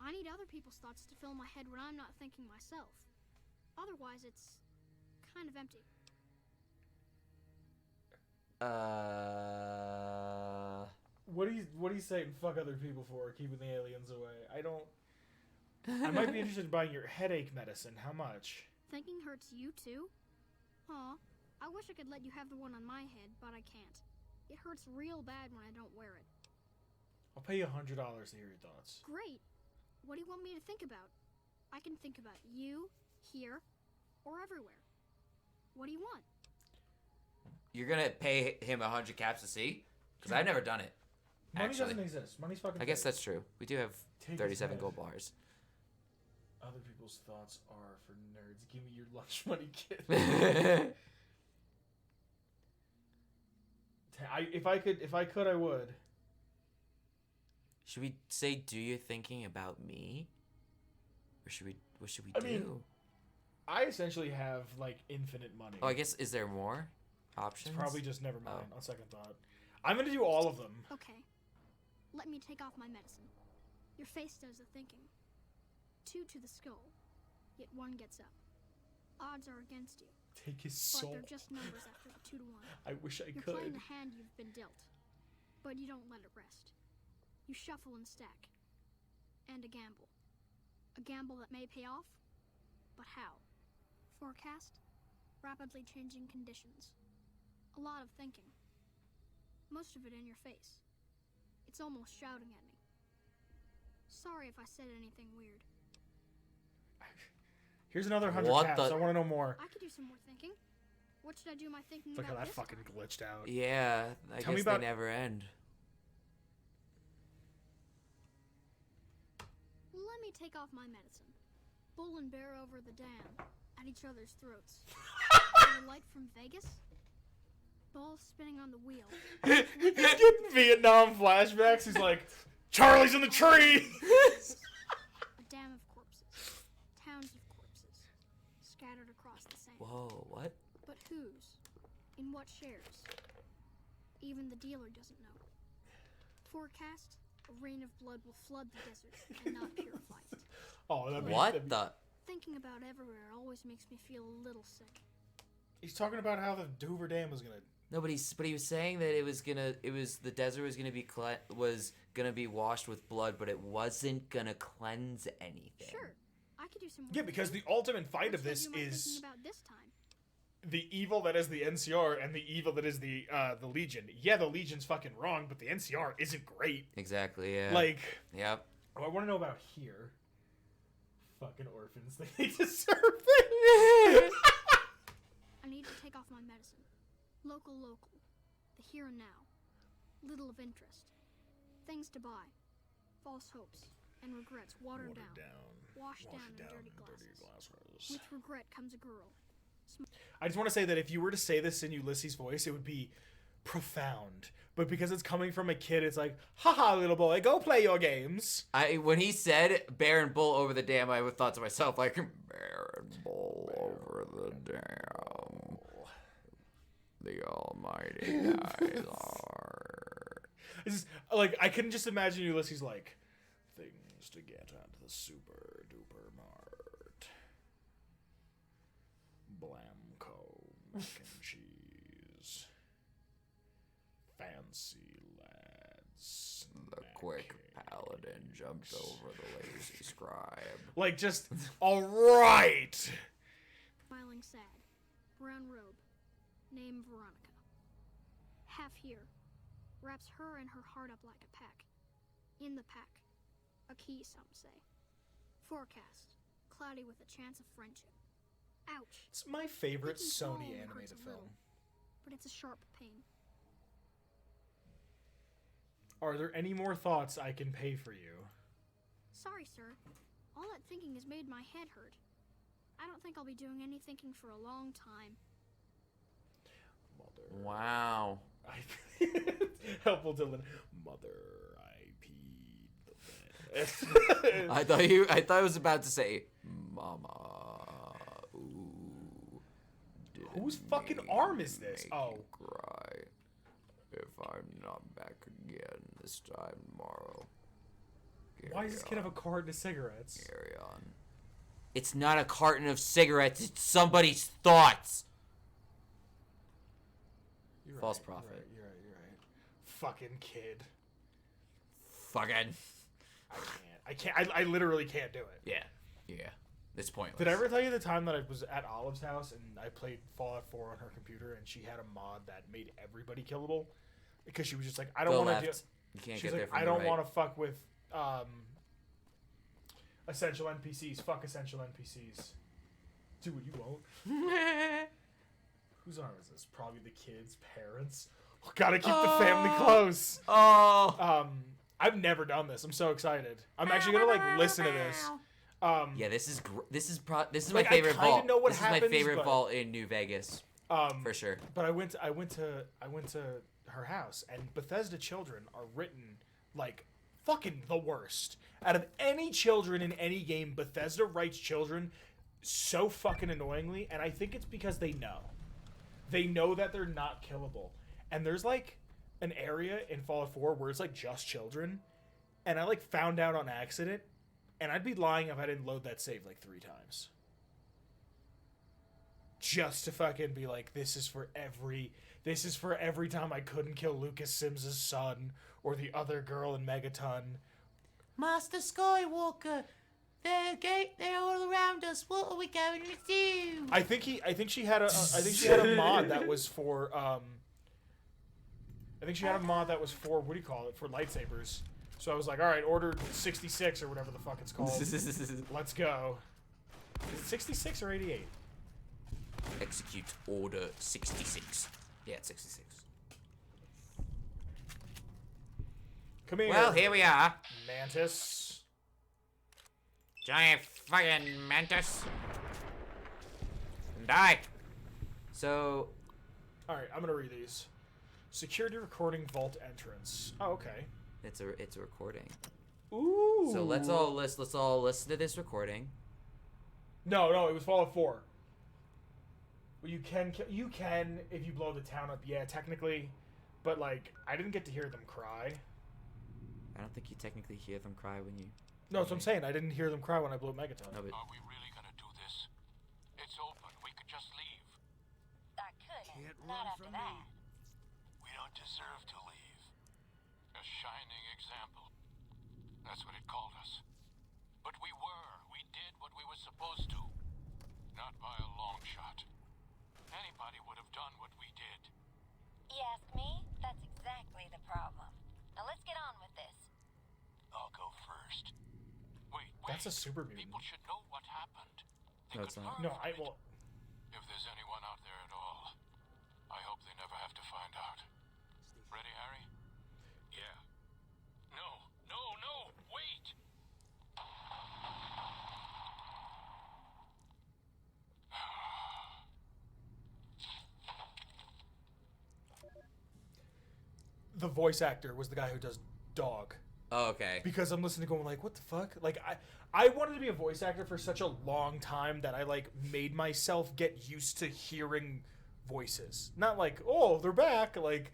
I need other people's thoughts to fill my head when I'm not thinking myself. Otherwise, it's kind of empty. What do you saying? Fuck other people for keeping the aliens away. I might be interested in buying your headache medicine. How much? Thinking hurts you too? Aw, I wish I could let you have the one on my head, but I can't. It hurts real bad when I don't wear it. I'll pay you $100 to hear your thoughts. Great. What do you want me to think about? I can think about you, here, or everywhere. What do you want? You're gonna pay him 100 caps to see? Because I've never done it. Money Actually, doesn't exist. Money's fucking I guess fake. that's true. We do have Take 37 his gold head. bars. Other people's thoughts are for nerds. Give me your lunch money, kid. If I could, I would. Should we say, do you thinking about me? Or should we, what should we I do? mean, I essentially have, like, infinite money. Oh, I guess, is there more options? It's probably just never mind, Oh. on second thought. I'm gonna do all of them. Okay. Let me take off my medicine. Your face does the thinking. 2 to the skull, yet 1 gets up. Odds are against you, Take his but soul. they're just numbers after the 2 to 1. I wish I You're could. playing the hand you've been dealt, but you don't let it rest. You shuffle and stack. And a gamble. A gamble that may pay off, but how? Forecast? Rapidly changing conditions. A lot of thinking. Most of it in your face. It's almost shouting at me. Sorry if I said anything weird. Here's another 100 What caps. the- I want to know more. I could do some more thinking. What should I do my thinking Look how about that this fucking time? glitched out. Yeah, I Tell me guess about- they never end. Let me take off my medicine. Bull and bear over the dam, at each other's throats. And a light from Vegas? Ball spinning on the wheel. He's getting Vietnam flashbacks. He's like, Charlie's in the tree! A dam of corpses. Towns of corpses. Scattered across the sand. Whoa, what? But whose? In what shares? Even the dealer doesn't know. Forecast? A rain of blood will flood the desert and not purify it. Oh, that'd be, What that'd be- the? Thinking about everywhere always makes me feel a little sick. He's talking about how the Hoover Dam was gonna. No, but he was saying that the desert was gonna be washed with blood, but it wasn't gonna cleanse anything. Sure, I could do some more Yeah, because the thinking. ultimate fight What of should I this do my is thinking about this time? the evil that is the NCR and the evil that is the Legion. Yeah, the Legion's fucking wrong, but the NCR isn't great. Exactly. Yeah. Like, Yep. oh, I want to know about here. Fucking orphans, they deserve it. I need to take off my medicine. Local. The here and now. Little of interest. Things to buy. False hopes and regrets watered down. Washed down in dirty glasses. With regret comes a girl. I just want to say that if you were to say this in Ulysses' voice, it would be profound. But because it's coming from a kid, it's like, haha, little boy, go play your games. When he said bear and bull over the dam, I thought to myself like bear and bull over the dam. The almighty eyes are. It's just, like, I can just imagine Ulysses like, things to get at the super duper mart. Blamco mac and cheese. Fancy lads. The quick snacking. Paladin jumped over the lazy scribe. Like, just, all right. Smiling sad, brown robe, named Veronica. Half here, wraps her and her heart up like a pack. In the pack, a key, some say. Forecast, cloudy with a chance of friendship. Ouch. It's my favorite Thinking Sony swallowing hurts animated a film. little, but it's a sharp pain. Are there any more thoughts I can pay for you? Sorry, sir. All that thinking has made my head hurt. I don't think I'll be doing any thinking for a long time. Mother. Wow. Helpful Dylan. Mother, I peed the bed. I thought I was about to say, Mama. Ooh. Whose didn't fucking mean arm to is this? make Oh. you cry. If I'm not back again this time tomorrow. Why does this kid have a carton of cigarettes? Carry on. It's not a carton of cigarettes. It's somebody's thoughts. You're False right, prophet. You're right. Fucking kid. Fucking. I literally can't do it. Yeah. It's pointless. Did I ever tell you the time that I was at Olive's house and I played Fallout 4 on her computer and she had a mod that made everybody killable? Because she was just like, I don't Go want to do... left. You can't She's get like, there from I the don't right. want to fuck with essential NPCs. Fuck essential NPCs. Dude, you won't. Whose arm is this? Probably the kid's parents. Gotta keep the family close. Oh. I've never done this. I'm so excited. I'm actually gonna like listen to this. Yeah, this is Like, my favorite I kinda vault. know what this happens, is my favorite but- vault in New Vegas for sure. But I went to her house, and Bethesda children are written like fucking the worst. Out of any children in any game, Bethesda writes children so fucking annoyingly, and I think it's because they know. They know that they're not killable. And there's like an area in Fallout 4 where it's like just children, and I like found out on accident, and I'd be lying if I didn't load that save like 3 times. Just to fucking be like, this is for every time I couldn't kill Lucas Sims' son or the other girl in Megaton. Master Skywalker, they're all around us. What are we going to do? I think she had a mod that was for what do you call it? For lightsabers. So I was like, all right, order 66 or whatever the fuck it's called. Let's go. Is it 66 or 88? Execute order 66. Yeah, it's 66. Come here. Well, here we are. Mantis. Giant fucking mantis. And die. So, All right, I'm gonna read these. Security recording vault entrance. Oh, okay. it's a recording. Ooh. So let's all listen to this recording. No, it was Fallout 4. Well, you can if you blow the town up. Yeah, technically, but like I didn't get to hear them cry. I don't think you technically hear them cry when you. No, that's what I'm saying. I didn't hear them cry when I blew Megaton. No, but Are we really gonna do this? It's open. We could just leave. I couldn't. Not after that. We don't deserve to leave. A shining example. That's what it called us. But we were. We did what we were supposed to. Not by a long shot. Anybody would have done what we did. You ask me? That's exactly the problem. Now let's get on with this. I'll go first. Wait. That's a super mutant. People should know what happened. They No, could it's not. learn No, from I it. will. If there's anyone out there at all, I hope they never have to find out. Ready, Harry? Yeah. No, wait! The voice actor was the guy who does Dog. oh, okay. Because I'm listening, going like, what the fuck? Like I wanted to be a voice actor for such a long time that I like made myself get used to hearing voices. Not like, oh, they're back. Like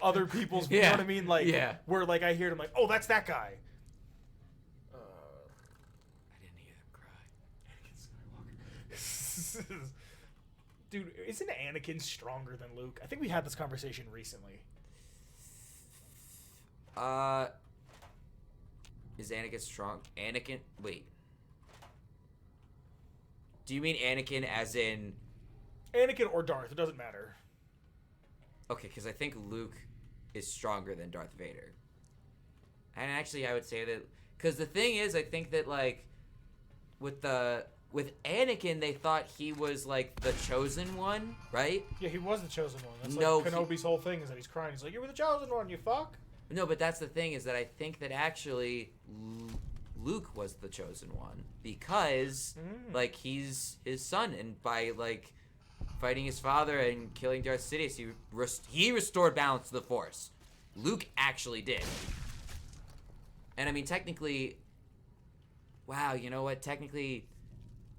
other people's. You know Yeah. what I mean? Like Yeah. where like I hear them like, oh, that's that guy. I didn't hear them cry. Dude, isn't Anakin stronger than Luke? I think we had this conversation recently. Is Anakin strong? Anakin? Wait. Do you mean Anakin as in... Anakin or Darth, it doesn't matter. Okay, because I think Luke is stronger than Darth Vader. And actually, I would say that... Because the thing is, I think that, like, with Anakin, they thought he was, like, the chosen one, right? Yeah, he was the chosen one. That's No, like Kenobi's whole thing is that he's crying. He's like, you were the chosen one, you fuck. No, but that's the thing, is that I think that actually Luke was the chosen one. Because, like, he's his son. And by, like, fighting his father and killing Darth Sidious, he restored balance to the Force. Luke actually did. And I mean, technically, wow, you know what? Technically,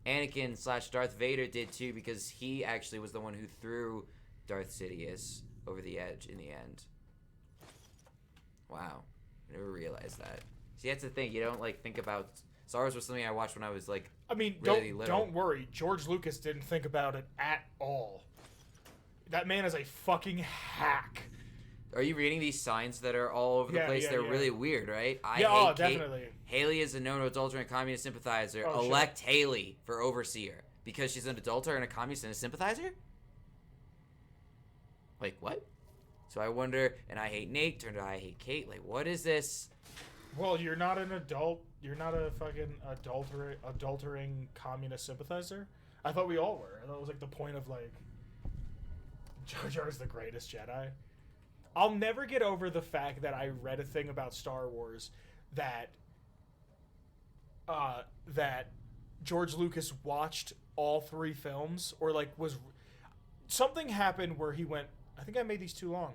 Anakin / Darth Vader did too, because he actually was the one who threw Darth Sidious over the edge in the end. Wow, I never realized that. See, that's the thing. You don't like think about Star Wars was something I watched when I was like. I mean, really little. don't worry. George Lucas didn't think about it at all. That man is a fucking hack. Are you reading these signs that are all over the place? They're really weird, right? Definitely. Haley is a known adulterer and communist sympathizer. Elect Haley for overseer because she's an adulterer and a communist and a sympathizer? Like, what? So I wonder, and I hate Nate, turned to I hate Kate. Like, what is this? Well, you're not an adult. You're not a fucking adultering communist sympathizer? I thought we all were. I thought it was like the point of like Jar Jar's the greatest Jedi. I'll never get over the fact that I read a thing about Star Wars that that George Lucas watched all 3 films, or like was something happened where he went, I think I made these too long.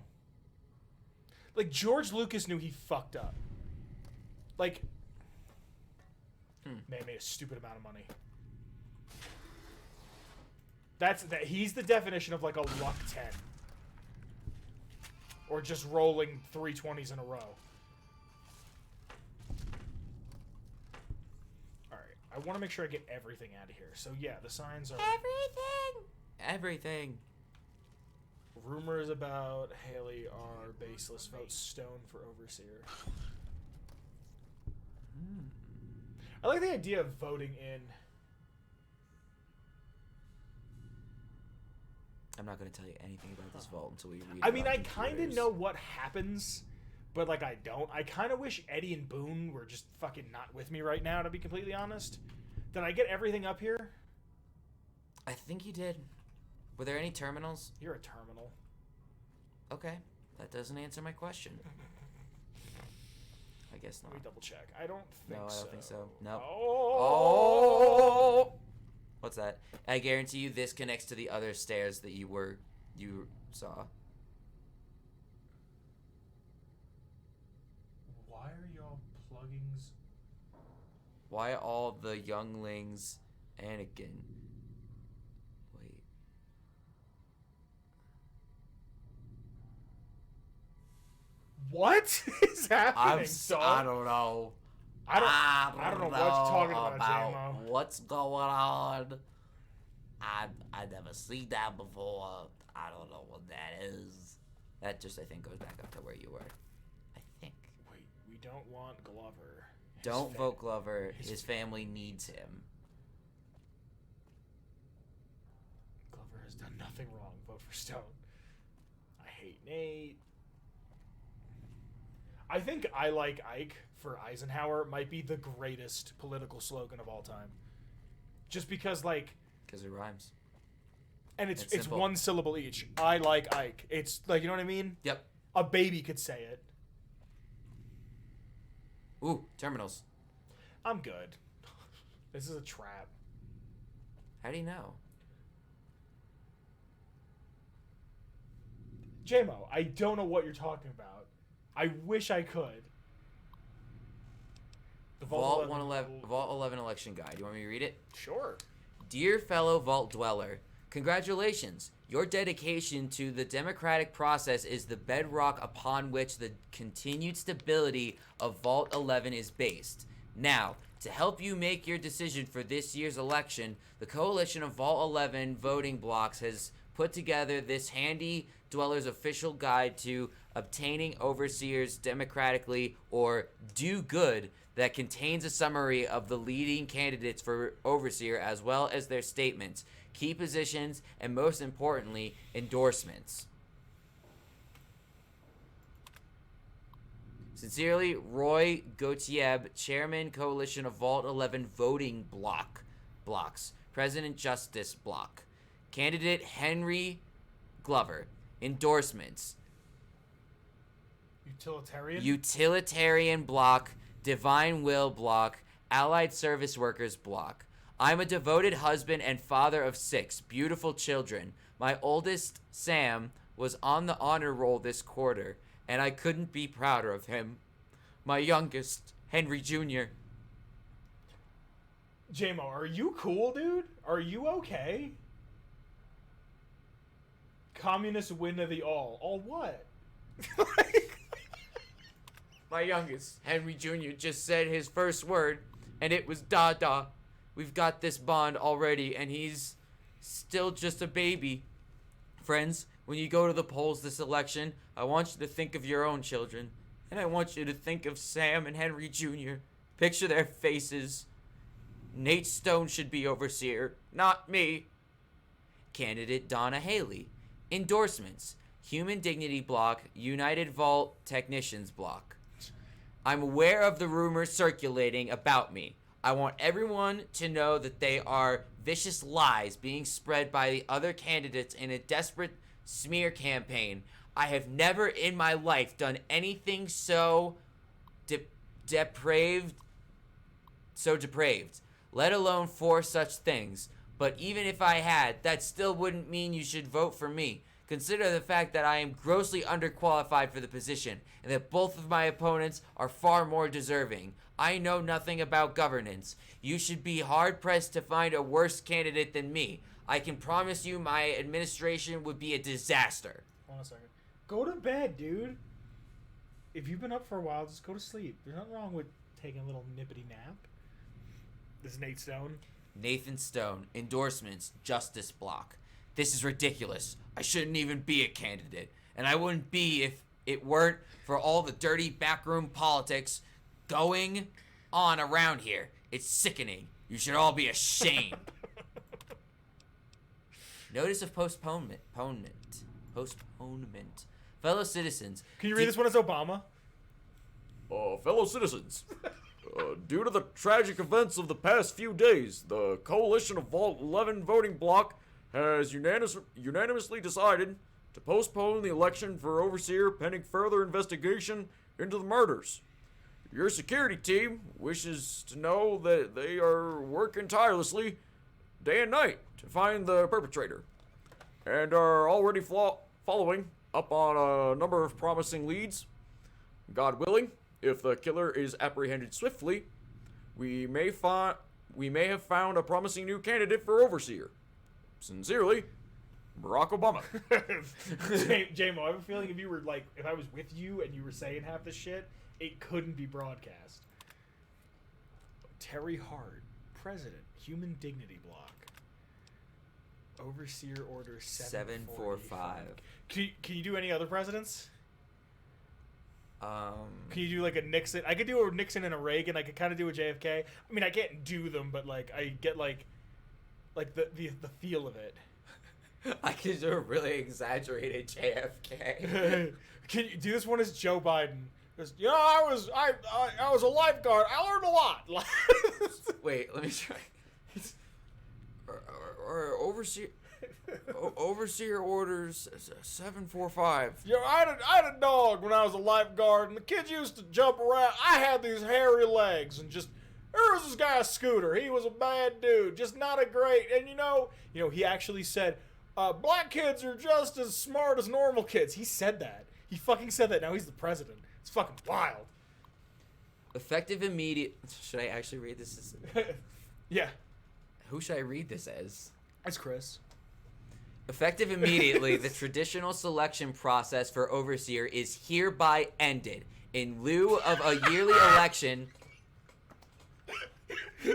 Like George Lucas knew he fucked up. Like, man made a stupid amount of money. He's the definition of like a luck 10. Or just rolling 320s in a row. Alright, I want to make sure I get everything out of here. So yeah, the signs are... Everything! Rumors about Haley are baseless. Vote Stone for Overseer. I like the idea of voting in... I'm not going to tell you anything about this vault until we read it. I mean, I kind of know what happens, but, like, I don't. I kind of wish Eddie and Boone were just fucking not with me right now, to be completely honest. Did I get everything up here? I think you did. Were there any terminals? You're a terminal. Okay. That doesn't answer my question. I guess not. Let me double check. I don't think so. No, I don't think so. No. Oh! What's that? I guarantee you this connects to the other stairs that you saw. Why are y'all pluggings? Why all the younglings Anakin? Wait. What is happening, dog? I don't know. I don't know what you're talking about, JMO. What's going on? I never seen that before. I don't know what that is. That just, I think, goes back up to where you were. I think. Wait, we don't want Glover. Don't vote Glover. His family needs him. Glover has done nothing wrong. Vote for Stone. I hate Nate. I think I like Ike for Eisenhower might be the greatest political slogan of all time. Just because, like... Because it rhymes. And it's one syllable each. I like Ike. It's, like, you know what I mean? Yep. A baby could say it. Ooh, terminals. I'm good. This is a trap. How do you know? JMO, I don't know what you're talking about. I wish I could. The Vault 11 election guide. You want me to read it? Sure. Dear fellow Vault dweller, congratulations. Your dedication to the democratic process is the bedrock upon which the continued stability of Vault 11 is based. Now, to help you make your decision for this year's election, the coalition of Vault 11 voting blocks has put together this handy dweller's official guide to obtaining overseers democratically or do good that contains a summary of the leading candidates for overseer as well as their statements, key positions, and most importantly, endorsements. Sincerely, Roy Gautier, Chairman, Coalition of Vault 11 Voting Blocks, President Justice Block. Candidate Henry Glover. Endorsements. Utilitarian Block, Divine Will Block, Allied Service Workers Block. I'm a devoted husband and father of 6 beautiful children. My oldest, Sam, was on the honor roll this quarter, and I couldn't be prouder of him. My youngest, Henry Jr. JMO, are you cool, dude? Are you okay? Communists win of the all. All what? My youngest, Henry Jr., just said his first word, and it was da-da. We've got this bond already, and he's still just a baby. Friends, when you go to the polls this election, I want you to think of your own children, and I want you to think of Sam and Henry Jr. Picture their faces. Nate Stone should be overseer, not me. Candidate Donna Haley. Endorsements. Human Dignity Block, United Vault Technicians Block. I'm aware of the rumors circulating about me. I want everyone to know that they are vicious lies being spread by the other candidates in a desperate smear campaign. I have never in my life done anything so depraved, let alone 4 such things. But even if I had, that still wouldn't mean you should vote for me. Consider the fact that I am grossly underqualified for the position, and that both of my opponents are far more deserving. I know nothing about governance. You should be hard-pressed to find a worse candidate than me. I can promise you my administration would be a disaster. Hold on a second. Go to bed, dude. If you've been up for a while, just go to sleep. There's nothing wrong with taking a little nippity nap. This is Nate Stone. Nathan Stone. Endorsements. Justice Block. This is ridiculous. I shouldn't even be a candidate. And I wouldn't be if it weren't for all the dirty backroom politics going on around here. It's sickening. You should all be ashamed. Notice of postponement. Fellow citizens. Can you read this one as Obama? Fellow citizens, due to the tragic events of the past few days, the Coalition of Vault 11 Voting Block has unanimously decided to postpone the election for overseer pending further investigation into the murders. Your security team wishes to know that they are working tirelessly day and night to find the perpetrator and are already following up on a number of promising leads. God willing, if the killer is apprehended swiftly, we may have found a promising new candidate for overseer. Sincerely, Barack Obama. JMO, I have a feeling if I was with you and you were saying half the shit, it couldn't be broadcast. Terry Hart, President, Human Dignity Block. Overseer Order 745. Can you do any other presidents? Can you do like a Nixon? I could do a Nixon and a Reagan. I could kind of do a JFK. I mean, I can't do them, but I get like the feel of it. I could do a really exaggerated JFK. Can you do this one as Joe Biden? Because, I was a lifeguard. I learned a lot. Wait, let me try. Overseer orders 745. I had a dog when I was a lifeguard, and the kids used to jump around. I had these hairy legs, and there was this guy, Scooter. He was a bad dude, just not a great. And he actually said, black kids are just as smart as normal kids. He said that. He fucking said that. Now he's the president. It's fucking wild. Effective immediate. Should I actually read this? Yeah. Who should I read this as? It's Chris. Effective immediately, the traditional selection process for overseer is hereby ended. In lieu of a yearly election.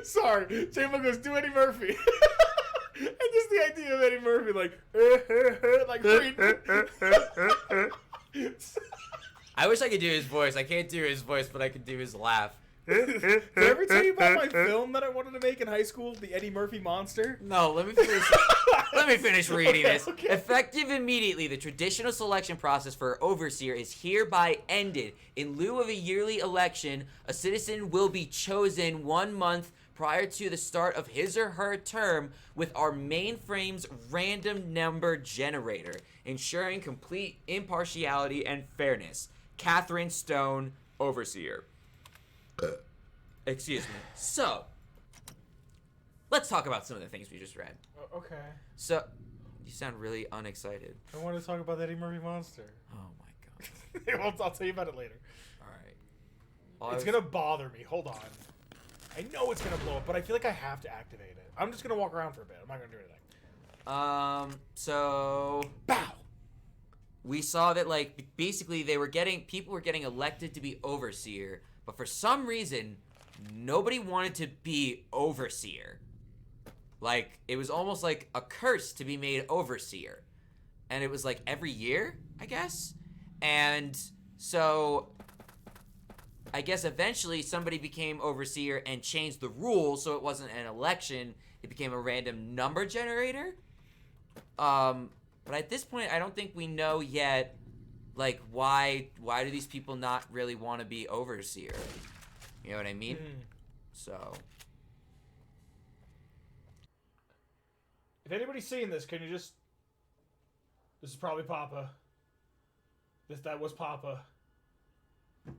Sorry, J-Mo goes, do Eddie Murphy. And just the idea of Eddie Murphy, I wish I could do his voice. I can't do his voice, but I can do his laugh. Did I ever tell you about my film that I wanted to make in high school, the Eddie Murphy Monster? No, let me finish. Let me finish reading Okay, this. okay. Effective immediately, the traditional selection process for overseer is hereby ended. In lieu of a yearly election, a citizen will be chosen 1 month prior to the start of his or her term with our mainframe's random number generator, ensuring complete impartiality and fairness. Catherine Stone, Overseer. Excuse me. So, let's talk about some of the things we just read. Okay. So, you sound really unexcited. I want to talk about the Eddie Murphy Monster. Oh my god. I'll tell you about it later. Alright. It's gonna bother me. Hold on. I know it's gonna blow up, but I feel like I have to activate it. I'm just gonna walk around for a bit. I'm not gonna do anything. So Bow! we saw that, like, basically people were getting elected to be overseer, but for some reason, nobody wanted to be overseer. Like, it was almost like a curse to be made overseer. And it was like every year, I guess. And so I guess eventually somebody became overseer and changed the rules so it wasn't an election, it became a random number generator. But at this point I don't think we know yet, like, why do these people not really want to be overseer? You know what I mean? So If anybody's seeing this, can you just... This is probably Papa. That was Papa. Can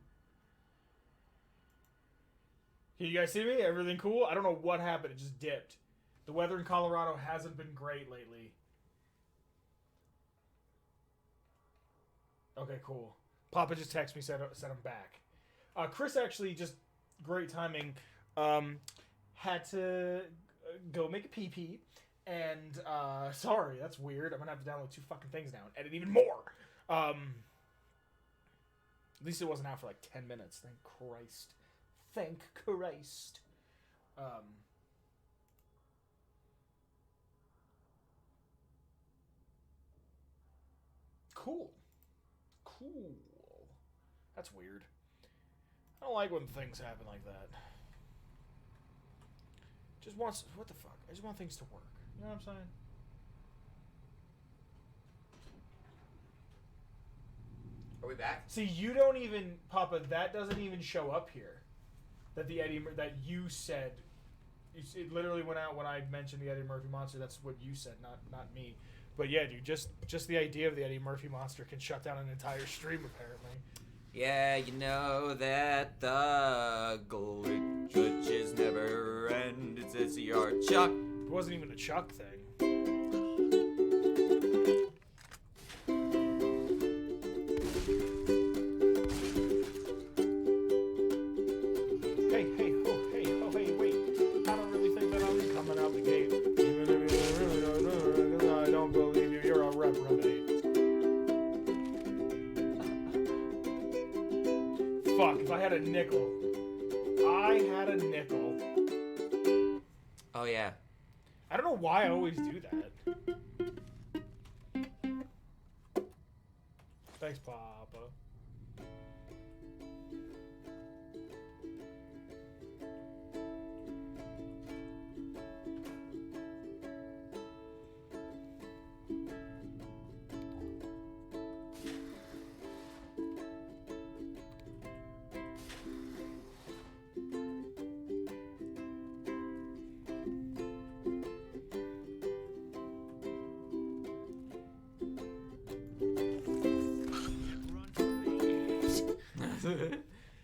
you guys see me? Everything cool? I don't know what happened. It just dipped. The weather in Colorado hasn't been great lately. Okay, cool. Papa just texted me, said I'm back. Chris actually, just great timing, had to go make a pee-pee. And, sorry, that's weird. I'm gonna have to download 2 fucking things now and edit even more. At least it wasn't out for like 10 minutes. Thank Christ. Thank Christ. Cool. Cool. That's weird. I don't like when things happen like that. Just wants... What the fuck? I just want things to work. You know what I'm saying? are we back? See, you don't even... Papa, that doesn't even show up here. That the Eddie... That you said... It literally went out when I mentioned the Eddie Murphy Monster. That's what you said, not me. But yeah, dude, just the idea of the Eddie Murphy Monster can shut down an entire stream, apparently. Yeah, you know that the glitches never end. It's NCR Chuck. It wasn't even a Chuck thing. Hey, wait. I don't really think that I'm coming out the gate. Even if you really don't know, I don't believe you. You're a reprobate. Fuck, if I had a nickel. Oh yeah. I don't know why I always do that. Thanks, Papa.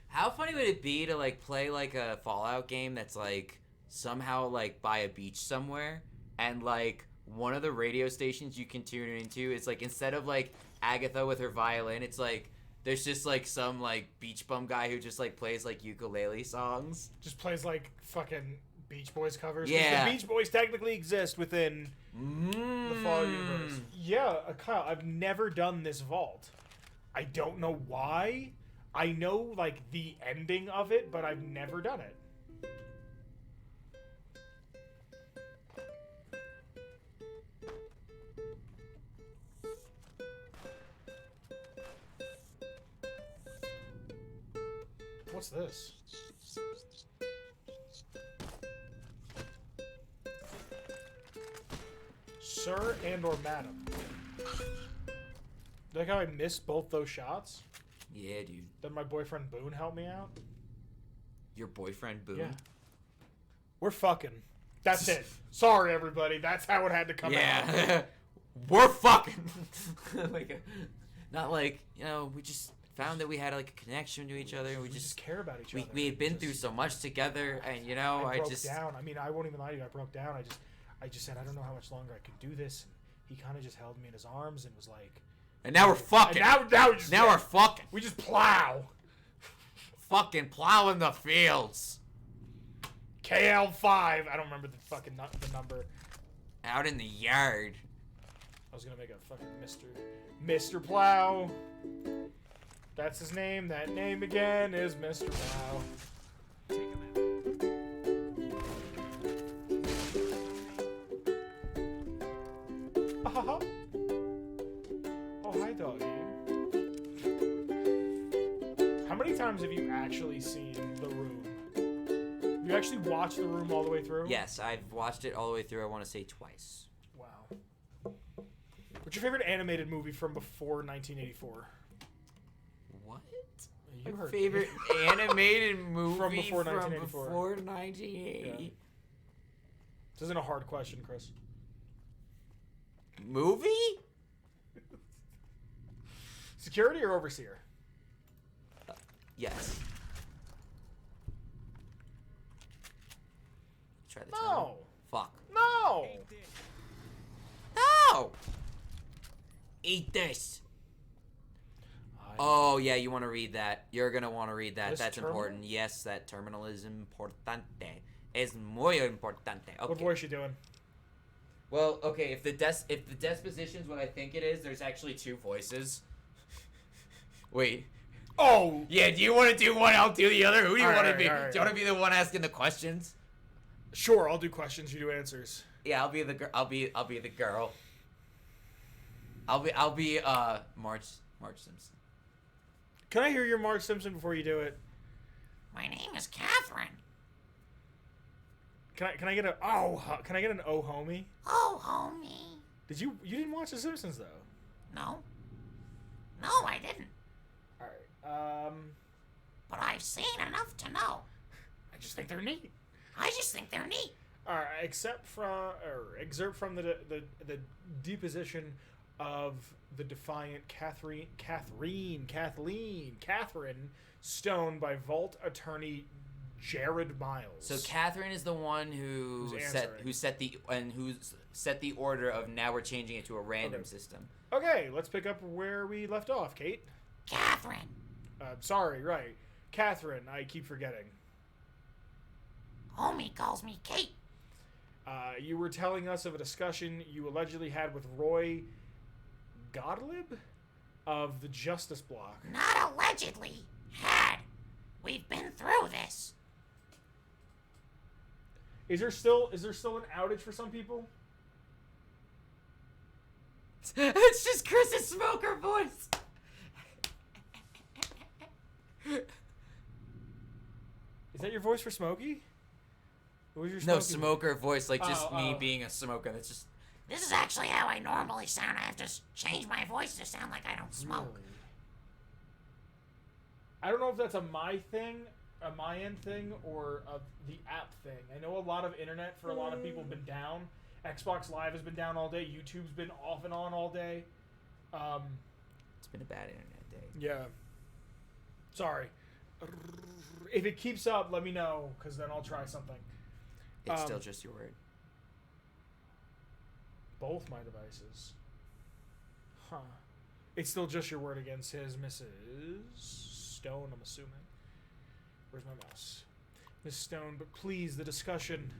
How funny would it be to, like, play like a Fallout game that's like somehow like by a beach somewhere, and like one of the radio stations you can tune into is like, instead of like Agatha with her violin, it's like there's just like some like beach bum guy who just like plays like ukulele songs. Just plays like fucking Beach Boys covers. 'Cause Yeah. the Beach Boys technically exist within the Fallout universe. Yeah, Kyle, I've never done this vault. I don't know why. I know, like, the ending of it, but I've never done it. What's this? sir and or madam. Like how I missed both those shots? Yeah, dude. Then my boyfriend Boone helped me out? Your boyfriend Boone? Yeah. We're fucking. That's it. Sorry, everybody. That's how it had to come out. Yeah. We're fucking. Like, not like, you know, we just found that we had like a connection to each other. And we just care about each other. We had been through so much together, and you know, I broke just down. I mean, I won't even lie to you. I broke down. I just said I don't know how much longer I could do this. And he kind of just held me in his arms and was like. And now we're fucking. And now we're fucking. We just plow. Fucking plowing the fields. KL5. I don't remember the fucking the number. Out in the yard. I was gonna make a fucking Mr. Plow. That's his name. That name again is Mr. Plow. Oh, hi, doggy. How many times have you actually seen The Room? Have you actually watched The Room all the way through? Yes, I've watched it all the way through. I want to say twice. Wow. What's your favorite animated movie from before 1984? What? You My heard favorite me. animated movie From before 1984. Before 1980. Yeah. This isn't a hard question, Chris. Movie? Security or overseer? Yes. Try the No. terminal. Fuck. No. No. Eat this. Oh yeah, you want to read that? You're gonna want to read that. This That's terminal? important. Yes, that terminal is importante. Es muy importante. Okay. What voice you doing? Well, okay. If the disposition is what I think it is, there's actually two voices. Wait. Oh. Yeah. Do you want to do one? I'll do the other. Who do you want to be? all right, Do you want to be the one asking the questions? Sure, I'll do questions. You do answers. Yeah, I'll be the girl. I'll be the girl. I'll be Marge Simpson. Can I hear your Marge Simpson before you do it? My name is Catherine. Can I get a can I get an oh homie? Oh, homie. You didn't watch The Simpsons though? No. No, I didn't. All right. But I've seen enough to know. I just think they're neat. I just think they're neat. All right. Excerpt from the deposition of the defiant Catherine Stone by Vault Attorney Jared Miles. So Catherine is the one who set the order of now we're changing it to a random system. Okay, let's pick up where we left off, Kate. Catherine. Sorry, right. Catherine, I keep forgetting. Homie calls me Kate. You were telling us of a discussion you allegedly had with Roy Gottlieb of the Justice Block. Not allegedly. Had. We've been through this. Is there still an outage for some people? It's just Chris's smoker voice. Is that your voice for Smokey? What was your No, Smokey smoker voice, like just me oh. being a smoker. That's just. This is actually how I normally sound. I have to change my voice to sound like I don't smoke. Really? I don't know if that's a my end thing, or the app thing. I know a lot of internet for a lot of people have been down. Xbox Live has been down all day. YouTube's been off and on all day. It's been a bad internet day. Yeah. Sorry. If it keeps up, let me know, because then I'll try something. It's still just your word. Both my devices. Huh. It's still just your word against his Mrs. Stone, I'm assuming. Where's my mouse? Miss Stone, but please, the discussion.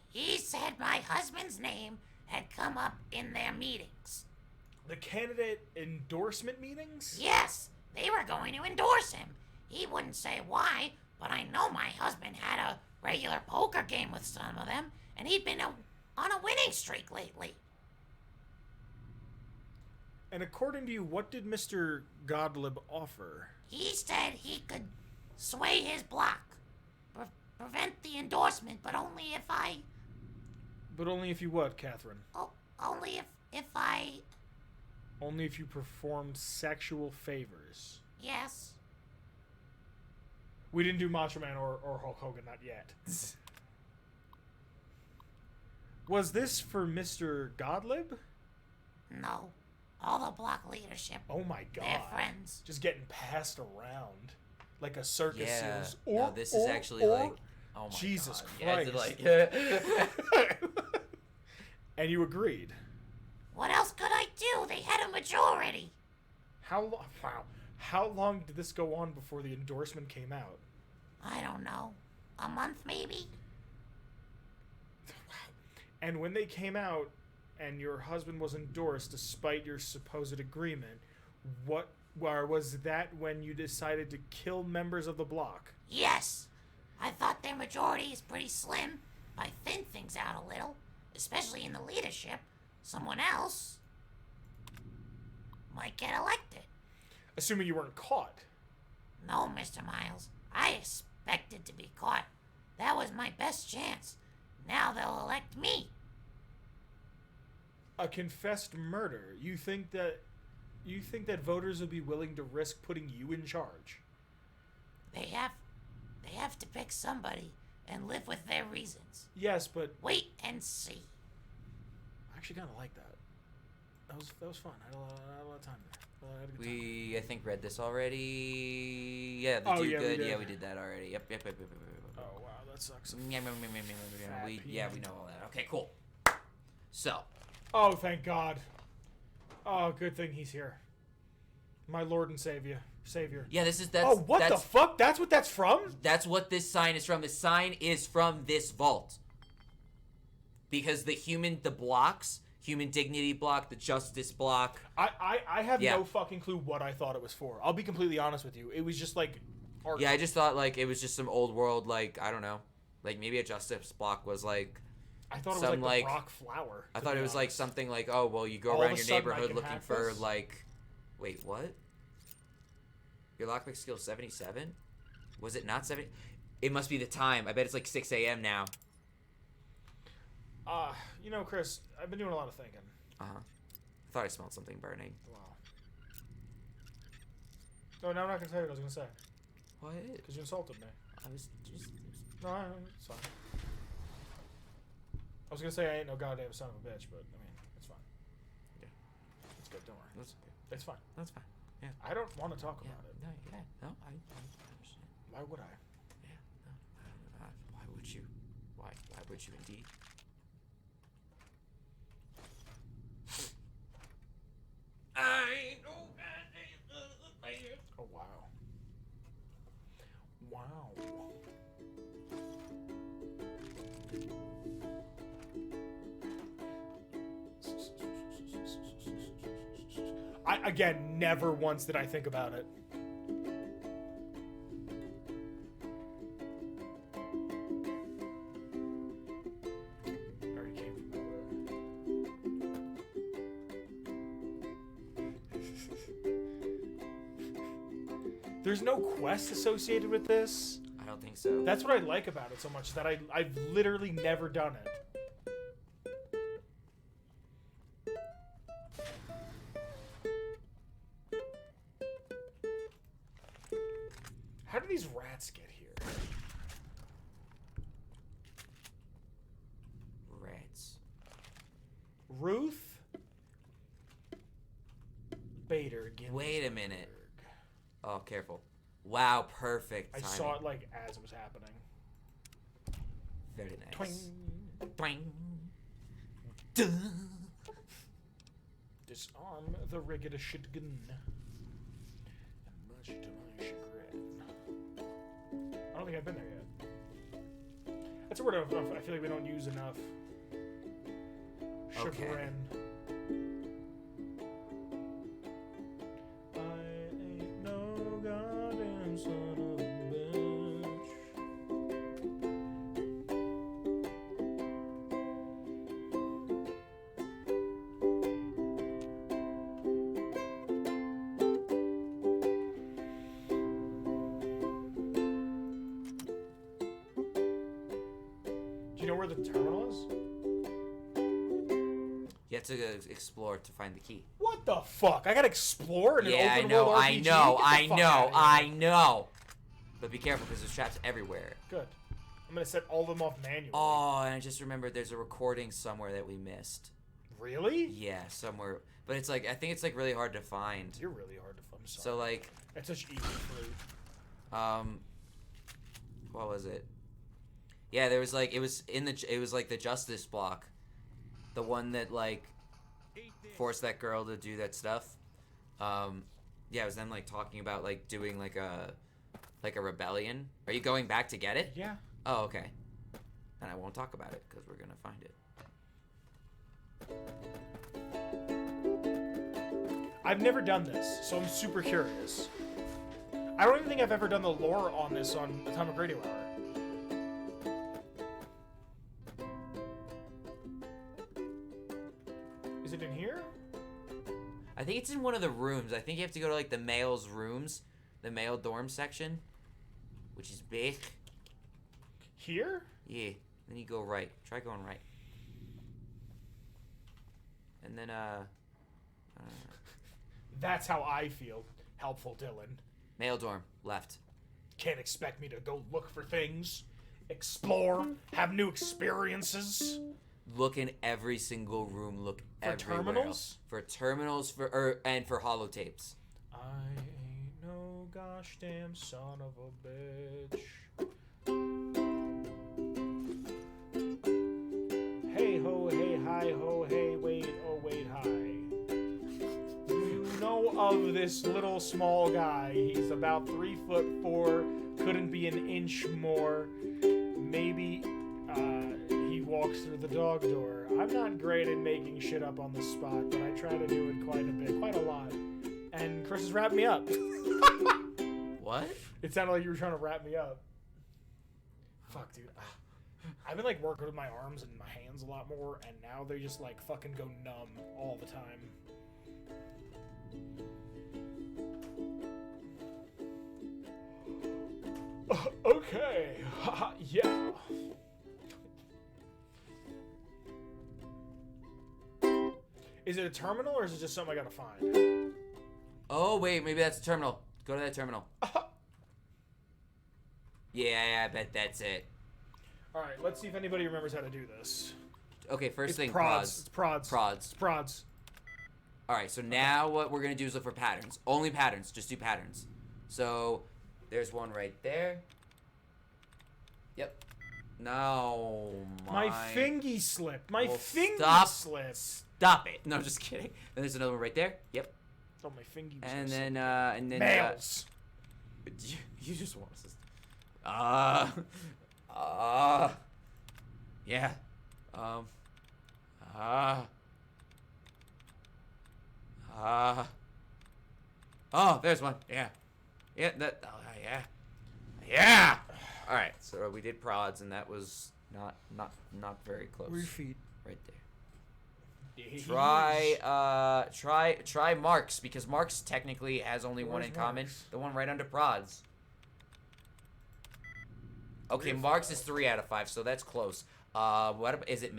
He said my husband's name had come up in their meetings. The candidate endorsement meetings? Yes, they were going to endorse him. He wouldn't say why, but I know my husband had a regular poker game with some of them, and he'd been on a winning streak lately. And according to you, what did Mr. Gottlieb offer? He said he could sway his block, prevent the endorsement, but only if I But only if you what, Catherine? Oh, only if I... Only if you performed sexual favors. Yes. We didn't do Macho Man or Hulk Hogan, not yet. Was this for Mr. Godlib? No. All the block leadership. Oh my god. They're friends. Just getting passed around like a circus Yeah. is. No, this is actually like... Oh my Jesus god. Christ. Yeah, like... And you agreed. What else could I do? They had a majority. How long did this go on before the endorsement came out? I don't know. A month, maybe? And when they came out and your husband was endorsed despite your supposed agreement, was that when you decided to kill members of the block? Yes. I thought their majority is pretty slim. I thin things out a little, especially in the leadership. Someone else might get elected. Assuming you weren't caught. No, Mr. Miles. I expected to be caught. That was my best chance. Now they'll elect me. A confessed murder. You think that voters would be willing to risk putting you in charge? They have to pick somebody and live with their reasons. Yes, but Wait and see. I actually kind of like that. That was fun. I had a lot of time there. I had a good time. We, I think, read this already. Yeah, the Oh, do yeah, we good. did. Yeah, we did that already. Yep. Oh wow, that sucks. We know all that. Okay, cool. So, Oh, thank God. Oh, good thing he's here. My Lord and Savior. yeah, that's Oh, what the that's, fuck? That's what that's from? That's what this sign is from. The sign is from this vault. Because the blocks, human dignity block, the justice block. I have Yeah. no fucking clue what I thought it was for. I'll be completely honest with you. It was just like art. Yeah, I just thought like it was just some old world, like, I don't know. Like maybe a justice block was like I thought it was some, like the like- Brock flower. I to thought be it was like honest. something like, oh, well, you go All of around a your sudden I neighborhood can looking hack for, this? like... Wait, what? Your lockpick skill 77? Was it not 70? It must be the time. I bet it's like 6 a.m. now. You know, Chris, I've been doing a lot of thinking. Uh-huh. I thought I smelled something burning. Wow. No, now I'm not gonna tell you what I was gonna say What? because you insulted me. I was just... No, it's fine. I was gonna say I ain't no goddamn son of a bitch, but I mean, it's fine. Yeah. It's good. Don't worry. That's okay. It's fine. That's fine. Yeah. I don't want to talk Yeah. about it. No, yeah. No, I understand. Why would I? Yeah. No. Why would you? Why would you indeed? Oh wow. Wow. Again, never once did I think about it. I already came from nowhere. There's no quest associated with this. I don't think so. That's what I like about it so much, that I've literally never done it. How do these rats get here? Rats. Ruth Bader Ginsburg. Wait a minute. Oh, careful. Wow, perfect I timing. saw it like as it was happening. Very Twing. nice. Twing. Duh. Disarm the rigged shotgun. And much to my chagrin. I don't think I've been there yet. That's a word I feel like we don't use enough. Okay. Chagrin. I ain't no goddamn son of a bitch. Do you know where the terminal is? have to explore to find the key. What the fuck? I gotta explore in an Yeah, I open know, world I RPG? know, Get the I fuck know, outta here. I know. But be careful because there's traps everywhere. Good. I'm gonna set all of them off manually. Oh, and I just remembered there's a recording somewhere that we missed. Really? Yeah, somewhere. But it's like, I think it's like really hard to find. You're really hard to find. I'm sorry. So like, That's such easy fruit. what was it? Yeah, there was like, it was like the Justice block. The one that like forced that girl to do that stuff. Yeah, it was them like talking about like doing like a rebellion. Are you going back to get it? Yeah. Oh, okay. Then I won't talk about it because we're gonna find it. I've never done this, so I'm super curious. I don't even think I've ever done the lore on this on Atomic Radio Hour. Is it in here? I think it's in one of the rooms. I think you have to go to like the male's rooms, the male dorm section, which is big. Here? Yeah. Then you go right. Try going right. And then That's how I feel. Helpful, Dylan. male dorm left. Can't expect me to go look for things, explore, have new experiences. Look in every single room. Look For everywhere terminals? else. For terminals, and for holotapes. I ain't no gosh damn son of a bitch. Hey ho, hey hi ho, hey wait, oh wait, hi. Do you know of this little small guy? He's about 3'4", couldn't be an inch more. Maybe he walks through the dog door. I'm not great at making shit up on the spot, but I try to do it quite a bit, quite a lot. And Chris has wrapped me up. What? It sounded like you were trying to wrap me up. Fuck, dude. I've been like working with my arms and my hands a lot more, and now they just like fucking go numb all the time. Okay. Yeah. Is it a terminal or is it just something I gotta find? Oh wait, maybe that's the terminal. Go to that terminal. Yeah, I bet that's it. Alright, let's see if anybody remembers how to do this. Okay, first It's thing, prods. It's prods. Prods. It's prods. Alright, so now what we're gonna do is look for patterns. Only patterns. Just do patterns. So, there's one right there. Yep. No, My fingy slipped. My Well, fingy stop. slipped. Stop it. No, I'm just kidding. Then there's another one right there. Yep. Oh, my fingy And slipped. then Males. You just want us. Yeah. Oh, there's one. Yeah. Yeah, that. Oh, yeah. Yeah. All right. So we did prods, and that was not very close. Where are your feet? Right there. Days. Try Marks, because Marks technically has only one Where's in common. Marks? The one right under prods. Okay, 3 or Marks 5. is 3 out of 5, so that's close. What about, is it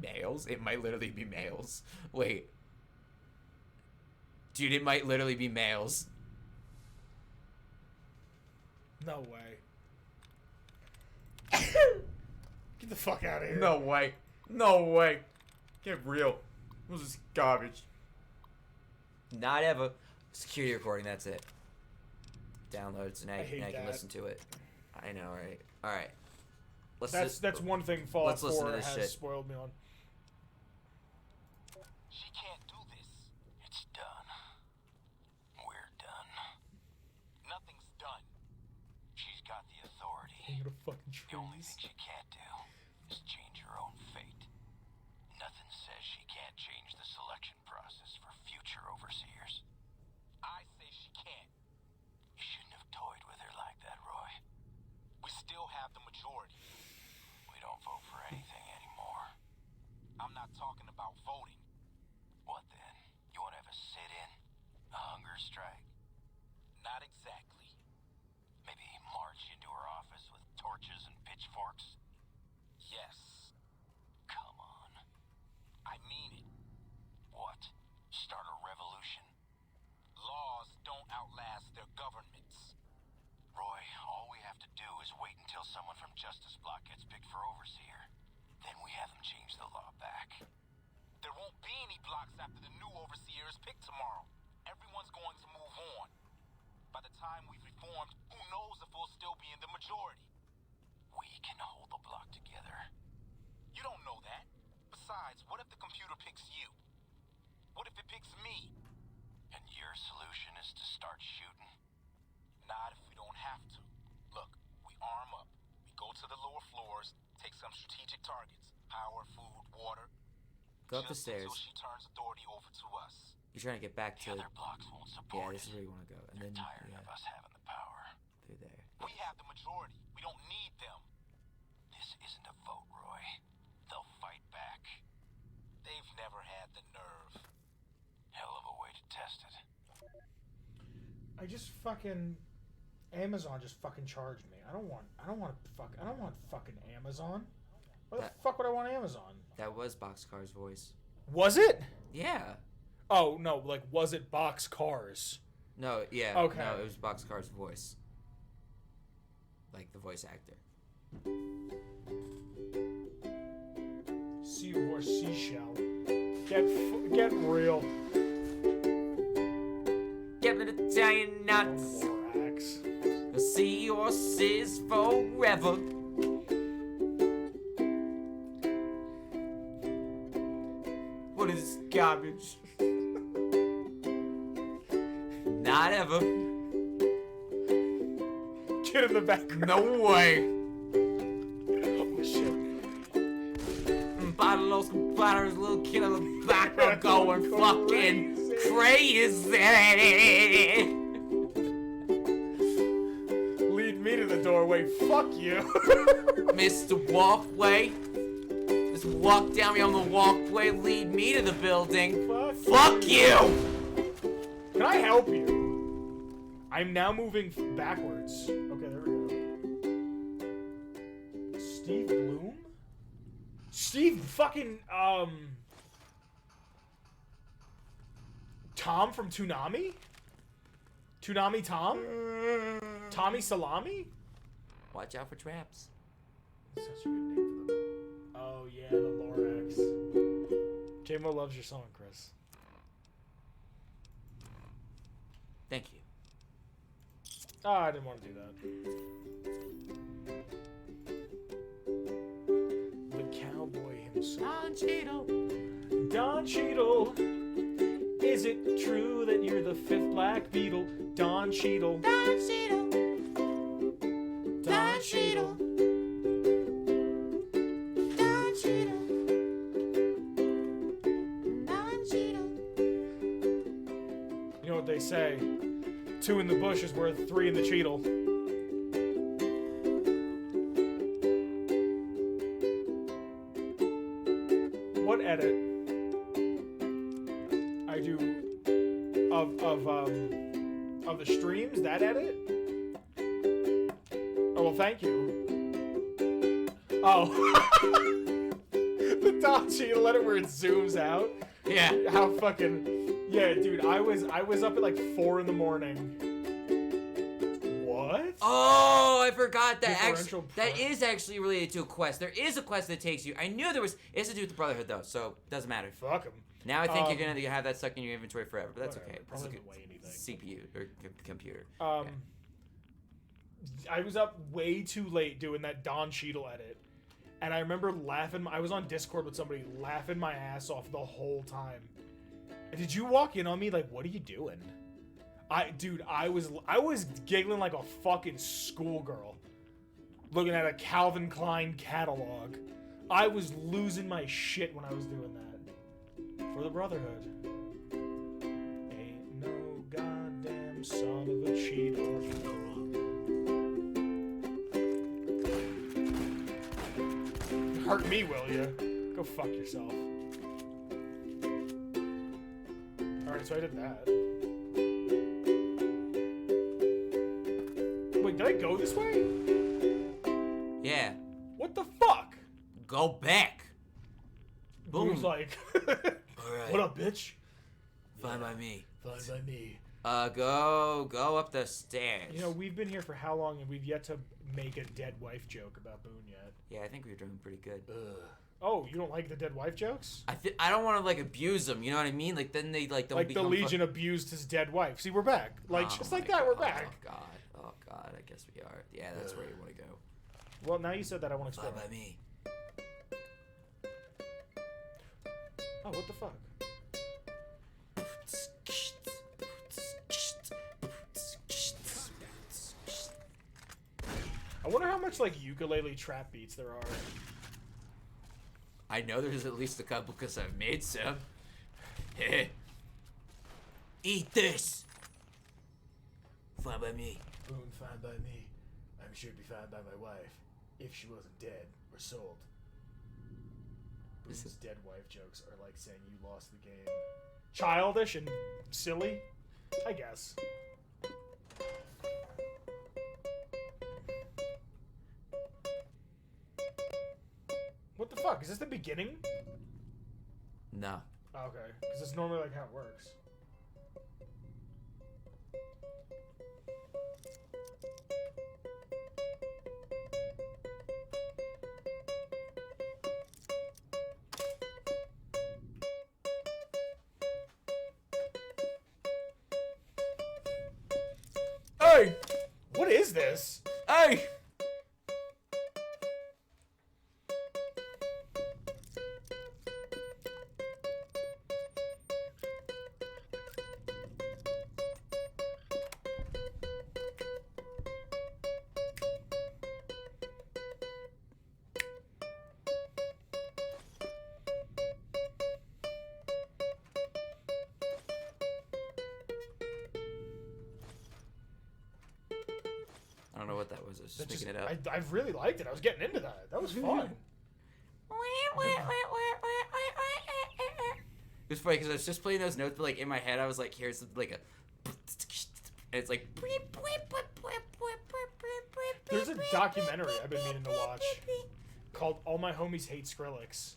males? It might literally be males. Wait. Dude, it might literally be males. No way. Get the fuck out of here. No way. No way. Get real. This is garbage. Not ever. Security recording, that's it. Download, so now I hate you can that. listen to it. I know, right? Alright. That's one thing Fallout let's listen 4 to this has shit. spoiled me on. She can't do this. It's done. We're done. Nothing's done. She's got the authority. King of the fucking The only trees. thing she can't do is change her own fate. Nothing says she can't change the selection process for future overseers. I say she can't. You shouldn't have toyed with her like that, Roy. We still have the majority. We don't vote for anything anymore. I'm not talking about voting. What then? You want to have a sit-in? A hunger strike? Not exactly. Maybe march into her office with torches and pitchforks? picked for overseer. Then we have them change the law back. There won't be any blocks after the new overseer is picked tomorrow. Everyone's going to move on. By the time we've reformed, who knows if we'll still be in the majority. We can hold the block together. You don't know that. Besides, what if the computer picks you? What if it picks me? And your solution is to start shooting? Not if we don't have to. Look, we arm up. We go to the lower floors, take some strategic targets. Power, food, water. Go up the Just stairs. until she turns authority over to us. You're trying to get back The to. other blocks won't Yeah, support this is it. where you want to go, and They're then tired yeah, of us having the power. through there. We have the majority. We don't need them. This isn't a vote, Roy. They'll fight back. They've never had the nerve. Hell of a way to test it. I just fucking Amazon just fucking charged me. I don't want fucking Amazon. Why the That- fuck would I want Amazon? That was Boxcar's voice. Was it? Yeah. Oh no, like was it Boxcars? No, yeah. Okay. No, it was Boxcar's voice. Like the voice actor. Seahorse, seashell. Get real. Get me the Italian nuts. Lorax. The seahorses forever. What is this garbage? Not ever. Get in the background. No way. Oh shit. Bottle of compadres, little kid on the back row going fucking crazy. Lead me to the doorway. Fuck you. Mr. Walkway. Just walk down me on the walkway, lead me to the building. Fuck you! Can I help you? I'm now moving backwards. Okay, there we go. Steve Bloom? Steve fucking, Tom from Toonami? Toonami Tom? Tommy Salami? Watch out for traps. Such a good name for them. Oh yeah, the Lorax. J-Mo loves your song, Chris. Thank you. Oh, I didn't want to do that. The cowboy himself. Don Cheadle. Don Cheadle. Is it true that you're the fifth Black Beetle? Don Cheadle. Don Cheadle. Don Cheadle. Don Cheadle. Don Cheadle. You know what they say? 2 in the bush is worth 3 in the Cheadle. What edit I do of the streams? That edit? Oh well, thank you. Oh, the Don Cheadle edit where it zooms out. Yeah. How fucking yeah, dude. I was up at like 4 in the morning. What? Oh, I forgot that. Differential That price. is actually related to a quest. There is a quest that takes you. I knew there was. It has to do with the Brotherhood though, so it doesn't matter. Fuck him. Now I think you're gonna have that stuck in your inventory forever, but that's Whatever, okay. probably This is doesn't weigh anything. CPU or computer. I was up way too late doing that Don Cheadle edit, and I remember laughing. I was on Discord with somebody laughing my ass off the whole time. And did you walk in on me like, what are you doing? I was giggling like a fucking schoolgirl, looking at a Calvin Klein catalog. I was losing my shit when I was doing that. For the Brotherhood. Ain't no goddamn son of a Cheetle. Hurt me, will ya? Go fuck yourself. Alright, so I did that. Wait, did I go this way? Yeah. What the fuck? Go back. Boom. He was like, All right. what up, bitch? Fine by me. Fine by me. Go up the stairs. You know, we've been here for how long, and we've yet to make a dead wife joke about Boone yet. Yeah, I think we were doing pretty good. Ugh. Oh, you don't like the dead wife jokes? I don't want to like abuse them. You know what I mean? Like then they like don't Like the become Legion abused his dead wife. See, we're back. Like Oh just like my that, we're God. back. Oh god. I guess we are. Yeah, that's where you want to go. Well, now you said that, I want to Fine explore. by me. Oh, what the fuck? I wonder how much like ukulele trap beats there are. I know there's at least a couple because I've made some. Hey, eat this. Fine by me. Boone, fine by me. I'm sure it'd be fine by my wife if she wasn't dead or sold. Boone's dead wife jokes are like saying you lost the game. Childish and silly, I guess. What the fuck? Is this the beginning? No. Oh, okay, because it's normally like how it works. Hey! What is this? Hey! I don't know what that was. I was just That making it up. I really liked it. I was getting into that. That was fun. It was funny because I was just playing those notes, but like in my head, I was like, "Here's like a," and it's like. There's a documentary I've been meaning to watch called "All My Homies Hate Skrillex."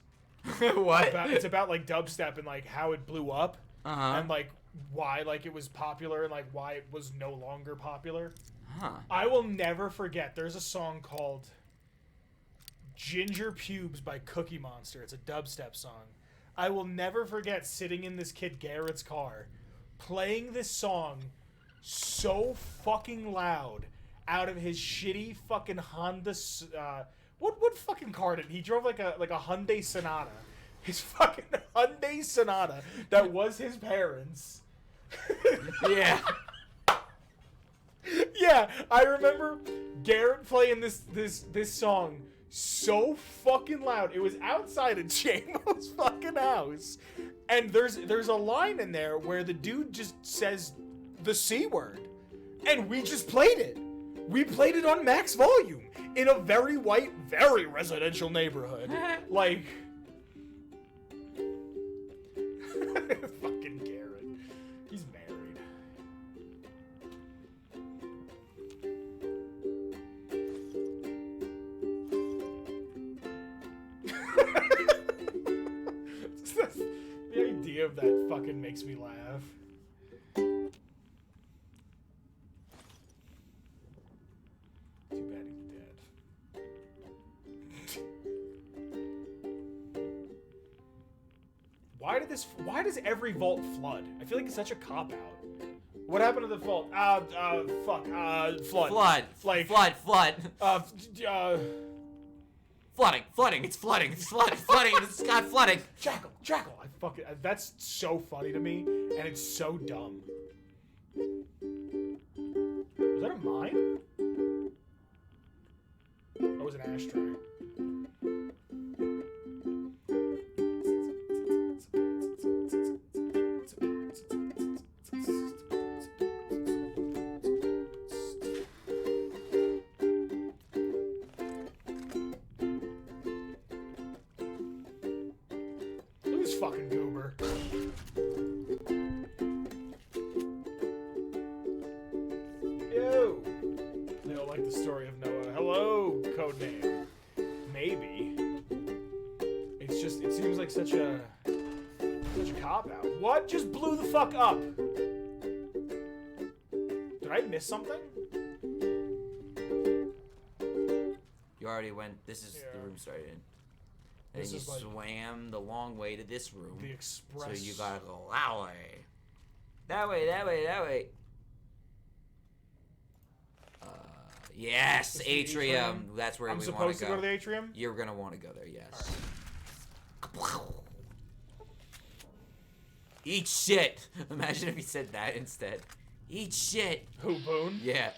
What? It's about like dubstep and like how it blew up Uh-huh. and like why like it was popular and like why it was no longer popular. Huh. I will never forget. There's a song called "Ginger Pubes" by Cookie Monster. It's a dubstep song. I will never forget sitting in this kid Garrett's car, playing this song so fucking loud out of his shitty fucking Honda. What fucking car did he drove? Like a Hyundai Sonata. His fucking Hyundai Sonata that was his parents'. Yeah. Yeah, I remember Garrett playing this song so fucking loud. It was outside of J-Mo's fucking house. And there's a line in there where the dude just says the C word. And we just played it. We played it on max volume in a very white, very residential neighborhood. Like fucking Garrett. He's married. The idea of that fucking makes me laugh. Too bad he's dead. Why does every vault flood? I feel like it's such a cop out. What happened to the vault? Flood. Like Flood. Flooding. It's flooding. It's flooding. Jackal. I fucking. That's so funny to me, and it's so dumb. Was that a mine? Or was it an ashtray? Look at this fucking goober. Ew. They don't like the story of Noah. Hello, codename. Maybe. It's just, it seems like such a cop out. What just blew the fuck up? I miss something? You already went. This is the Yeah. room started in. And This then you is like swam the long way to this room. the express. So you gotta go that way. That way, that way, that way. Yes, Is the atrium. That's where I'm we want supposed to to go. go to the atrium? You're gonna want to go there, yes. Eat shit. Imagine if he said that instead. Eat shit. Who, Boone? Yeah.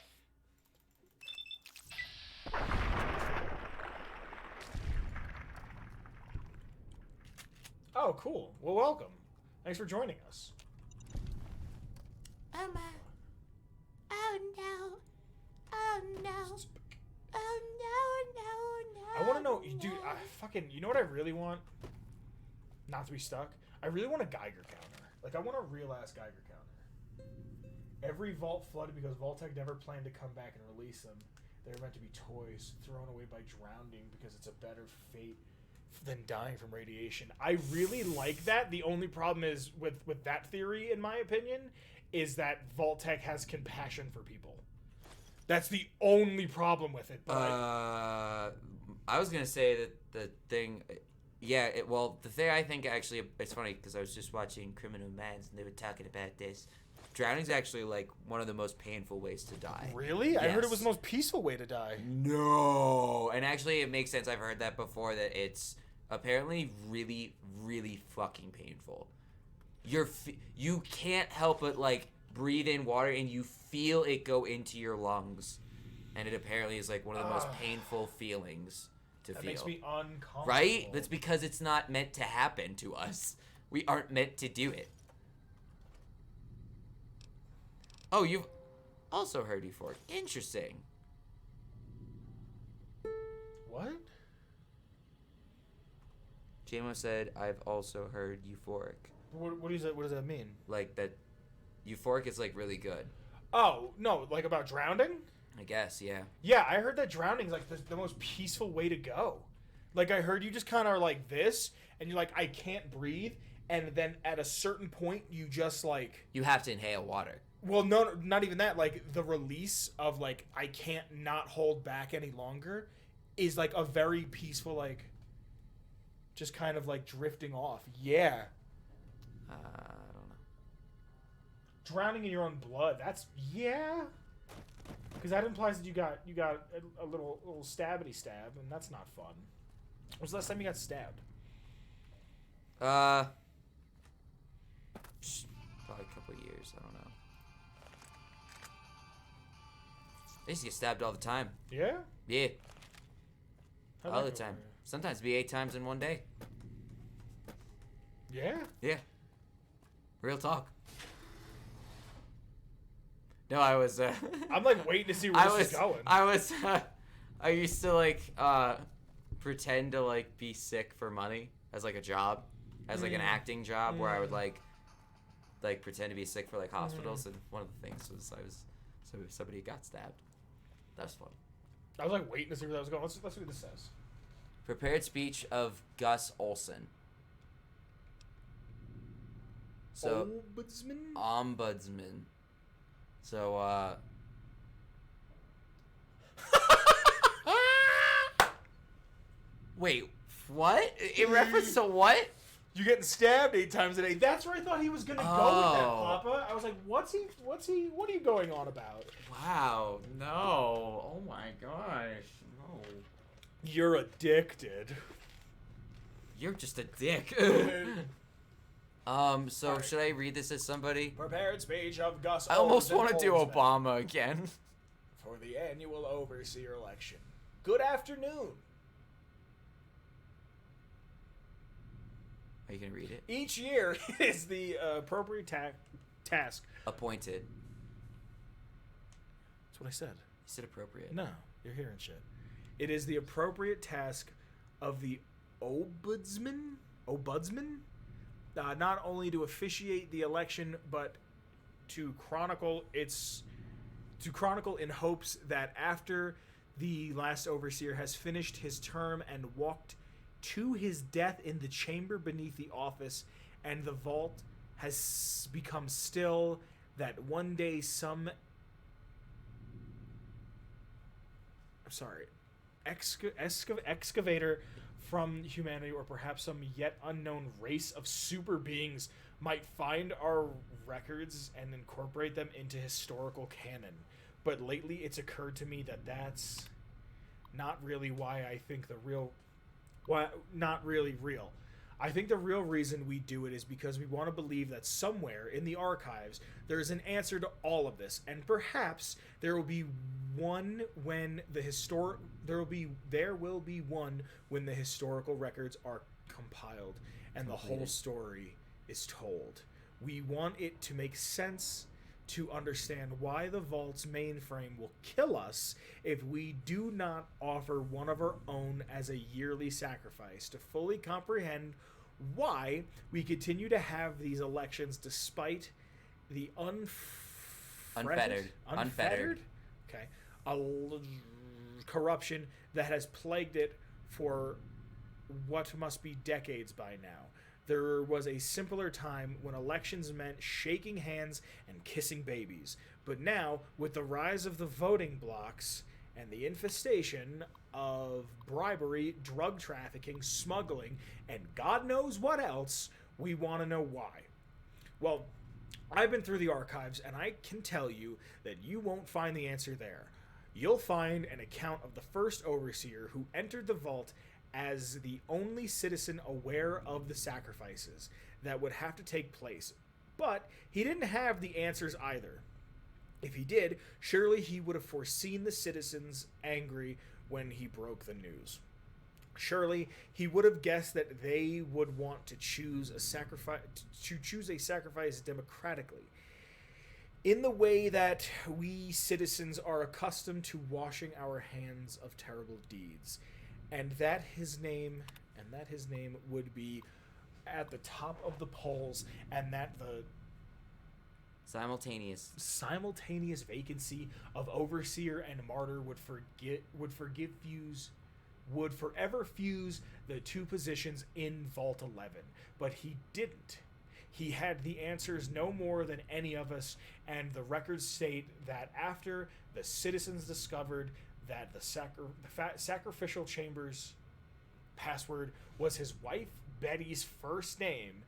Oh, cool. Well, welcome. Thanks for joining us. Oh no. Oh no. Oh no. Oh no, no, no. I want to know, dude, you know what I really want? Not to be stuck. I really want a Geiger counter. Like, I want a real-ass Geiger counter. Every vault flooded because Vault-Tec never planned to come back and release them. They were meant to be toys, thrown away by drowning because it's a better fate than dying from radiation. I really like that. The only problem is with that theory, in my opinion, is that Vault-Tec has compassion for people. That's the only problem with it. But I was gonna say that the thing, yeah. The thing I think actually, it's funny because I was just watching Criminal Minds and they were talking about this. Drowning's actually like one of the most painful ways to die. Really? I heard it Yes. was the most peaceful way to die. No, and actually it makes sense. I've heard that before. That it's apparently really, really fucking painful. You can't help but like breathe in water and you feel it go into your lungs, and it apparently is like one of the most painful feelings to That feel. makes me uncomfortable. Right? That's because it's not meant to happen to us. We aren't meant to do it. Oh, you've also heard Euphoric. Interesting. What? JMO said, I've also heard Euphoric. What does that mean? Like that Euphoric is like really good. Oh, no, like about drowning? I guess, yeah. Yeah, I heard that drowning is like the most peaceful way to go. Like, I heard you just kind of are like this, and you're like, I can't breathe, and then at a certain point, you just like... You have to inhale water. Well, no, not even that. Like, the release of, like, I can't not hold back any longer is, like, a very peaceful, like, just kind of, like, drifting off. Yeah. I don't know. Drowning in your own blood. That's... Yeah. Because that implies that you got a little stabbity stab, and that's not fun. When was the last time you got stabbed? Probably a couple of years. I don't know. I used to get stabbed all the time. Yeah? Yeah, How'd all that the go time. for Sometimes be 8 times in one day. you? Yeah? Yeah. Real talk. No, I was. I'm like waiting to see where this is going. I used to like pretend to like be sick for money as like a job, as like an acting job where I would like pretend to be sick for like hospitals, and one of the things was somebody got stabbed. That was fun. I was like waiting to see where that was going. Let's see what this says. Prepared speech of Gus Olson. So Ombudsman? ombudsman. So wait, what? In reference to what? You getting stabbed 8 times a day. That's where I thought he was gonna go with that, Papa. I was like, what are you going on about? Wow, no. Oh my gosh, no. You're addicted. You're just a dick. So Alright. should I read this as somebody? Prepared speech of Gus I almost Olson want to do Oldsman Obama again. for the annual overseer election. Good afternoon. Are you gonna read it? Each year is the appropriate task. Appointed. That's what I said. You said appropriate. No, you're hearing shit. It is the appropriate task of the ombudsman, not only to officiate the election, but to chronicle in hopes that after the last overseer has finished his term and walked to his death in the chamber beneath the office, and the vault has become still, that one day some excavator from humanity, or perhaps some yet unknown race of super beings might find our records and incorporate them into historical canon. But lately it's occurred to me that that's not really why I think not really real. I think the real reason we do it is because we want to believe that somewhere in the archives there is an answer to all of this, and perhaps there will be one when the historical records are compiled and the whole story is told. We want it to make sense, to understand why the Vault's mainframe will kill us if we do not offer one of our own as a yearly sacrifice, to fully comprehend why we continue to have these elections despite the unfettered corruption that has plagued it for what must be decades by now. There was a simpler time when elections meant shaking hands and kissing babies. But now, with the rise of the voting blocks and the infestation of bribery, drug trafficking, smuggling, and God knows what else, we want to know why. Well, I've been through the archives, and I can tell you that you won't find the answer there. You'll find an account of the first overseer who entered the vault as the only citizen aware of the sacrifices that would have to take place. But he didn't have the answers either. If he did, surely he would have foreseen the citizens angry when he broke the news. Surely he would have guessed that they would want to choose a sacrifice democratically, in the way that we citizens are accustomed to washing our hands of terrible deeds. And that his name would be at the top of the polls, and that the simultaneous vacancy of overseer and martyr would forever fuse the two positions in Vault 11. But he didn't. He had the answers no more than any of us, and the records state that after the citizens discovered that the sacrificial chamber's password was his wife Betty's first name,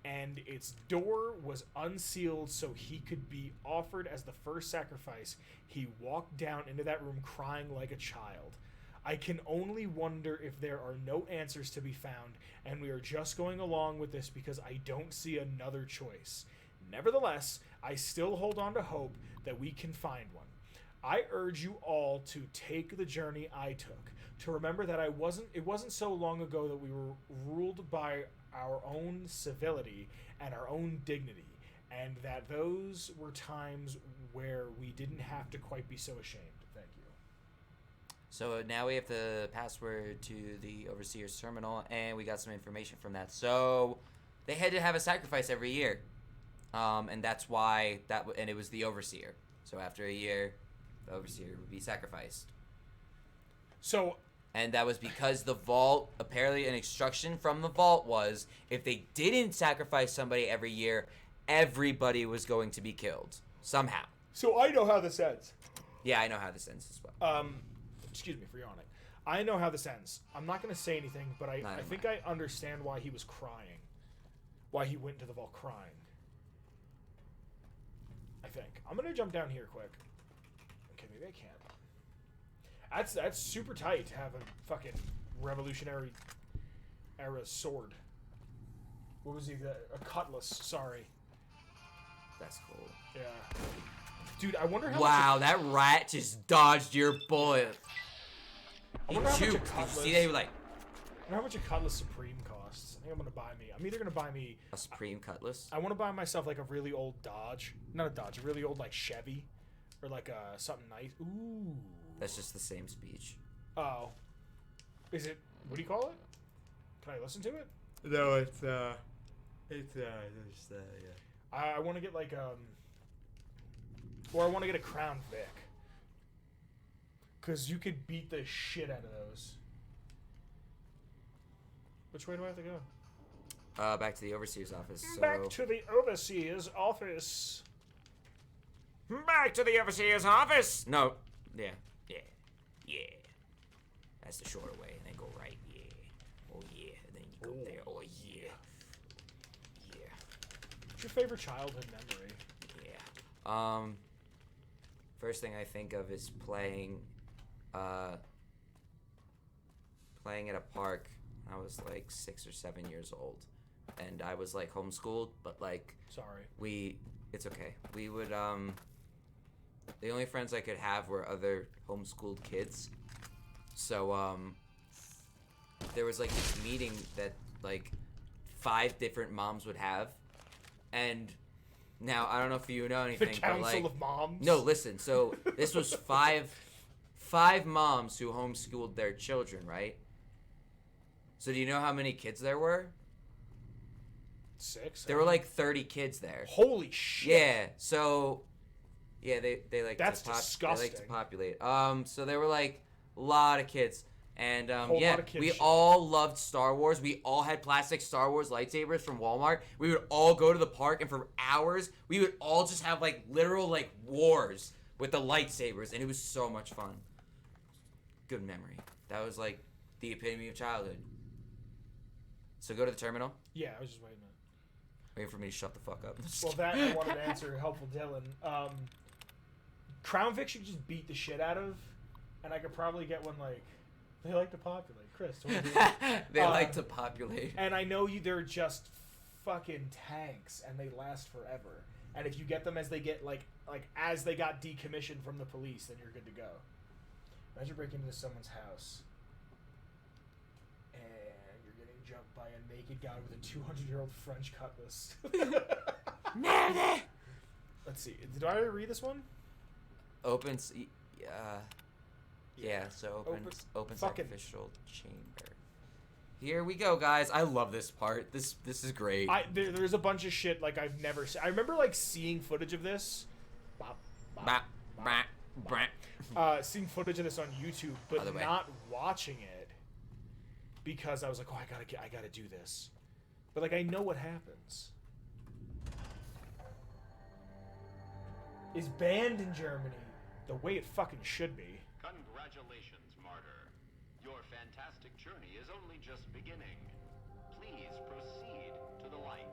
and its door was unsealed so he could be offered as the first sacrifice, he walked down into that room crying like a child. I can only wonder if there are no answers to be found, and we are just going along with this because I don't see another choice. Nevertheless, I still hold on to hope that we can find one. I urge you all to take the journey I took, to remember that it wasn't so long ago that we were ruled by our own civility and our own dignity, and that those were times where we didn't have to quite be so ashamed. Thank you. So now we have the password to the Overseer's terminal, and we got some information from that. So they had to have a sacrifice every year, and that's why and it was the Overseer. So after a year, the Overseer would be sacrificed. And that was because the Vault, apparently an instruction from the Vault was, if they didn't sacrifice somebody every year, everybody was going to be killed. Somehow. So I know how this ends. Yeah, I know how this ends as well. Excuse me for yawning. I know how this ends. I'm not going to say anything, but I think I understand why he was crying. Why he went to the Vault crying. I think. I'm going to jump down here quick. Okay, maybe I can't. That's super tight to have a fucking Revolutionary era sword. What was he? A cutlass. Sorry. That's cool. Yeah. Dude, I wonder how Wow, that rat just dodged your bullet. I He wonder how much a juked. Did you cutlass... see that? He was like... I wonder how much a Cutlass Supreme costs. I think I'm going to buy me... I'm either going to buy me... A Supreme Cutlass? I want to buy myself like a really old Dodge. Not a Dodge, a really old like Chevy. Or like something nice. Ooh. That's just the same speech. Oh. Is it... What do you call it? Can I listen to it? No, it's yeah. I want to get like or I want to get a Crown Vic. Because you could beat the shit out of those. Which way do I have to go? Back to the Overseer's office. So... Back to the Overseer's office. Back to the Overseer's office! No. Yeah. That's the shorter way, and then go right. Yeah. Oh yeah. And then you go there. Oh yeah. Yeah. What's your favorite childhood memory? Yeah. First thing I think of is playing at a park. I was like 6 or 7 years old, and I was like homeschooled, but like Sorry. it's okay. We would the only friends I could have were other homeschooled kids. So there was like this meeting that like 5 different moms would have, and now I don't know if you know anything, The but Council like of Moms. no, listen. So this was five moms who homeschooled their children, right? So do you know how many kids there were? 6. There were like 30 kids there. Holy shit. Yeah. So yeah, they like That's they like disgusting. to populate. So there were like a lot of kids. And Whole yeah, lot of kid we shit. all loved Star Wars. We all had plastic Star Wars lightsabers from Walmart. We would all go to the park, and for hours, we would all just have like literal like wars with the lightsabers, and it was so much fun. Good memory. That was like the epitome of childhood. So go to the terminal. Yeah, I was just waiting For me to shut the fuck up. Well, that I wanted to answer helpful Dylan. Crown Vic should just beat the shit out of, and I could probably get one like they like to populate. Chris, what are you doing? They like to populate. And I know they're just fucking tanks, and they last forever. And if you get them as they get like as they got decommissioned from the police, then you're good to go. Imagine breaking into someone's house, and you're getting jumped by a naked guy with a 200-year-old French cutlass. Merde! Let's see. Did I already read this one? Opens. Yeah, so opens fucking- sacrificial chamber. Here we go, guys. I love this part. This is great. There's a bunch of shit like I've never seen. I remember like seeing footage of this. Bop, bop, Bah, bop, bah, bop. bah. Seeing footage of this on YouTube, By the but way. not watching it because I was like, oh, I gotta do this. But like I know what happens. Is banned in Germany the way it fucking should be. Congratulations, Martyr. Your fantastic journey is only just beginning. Please proceed to the light.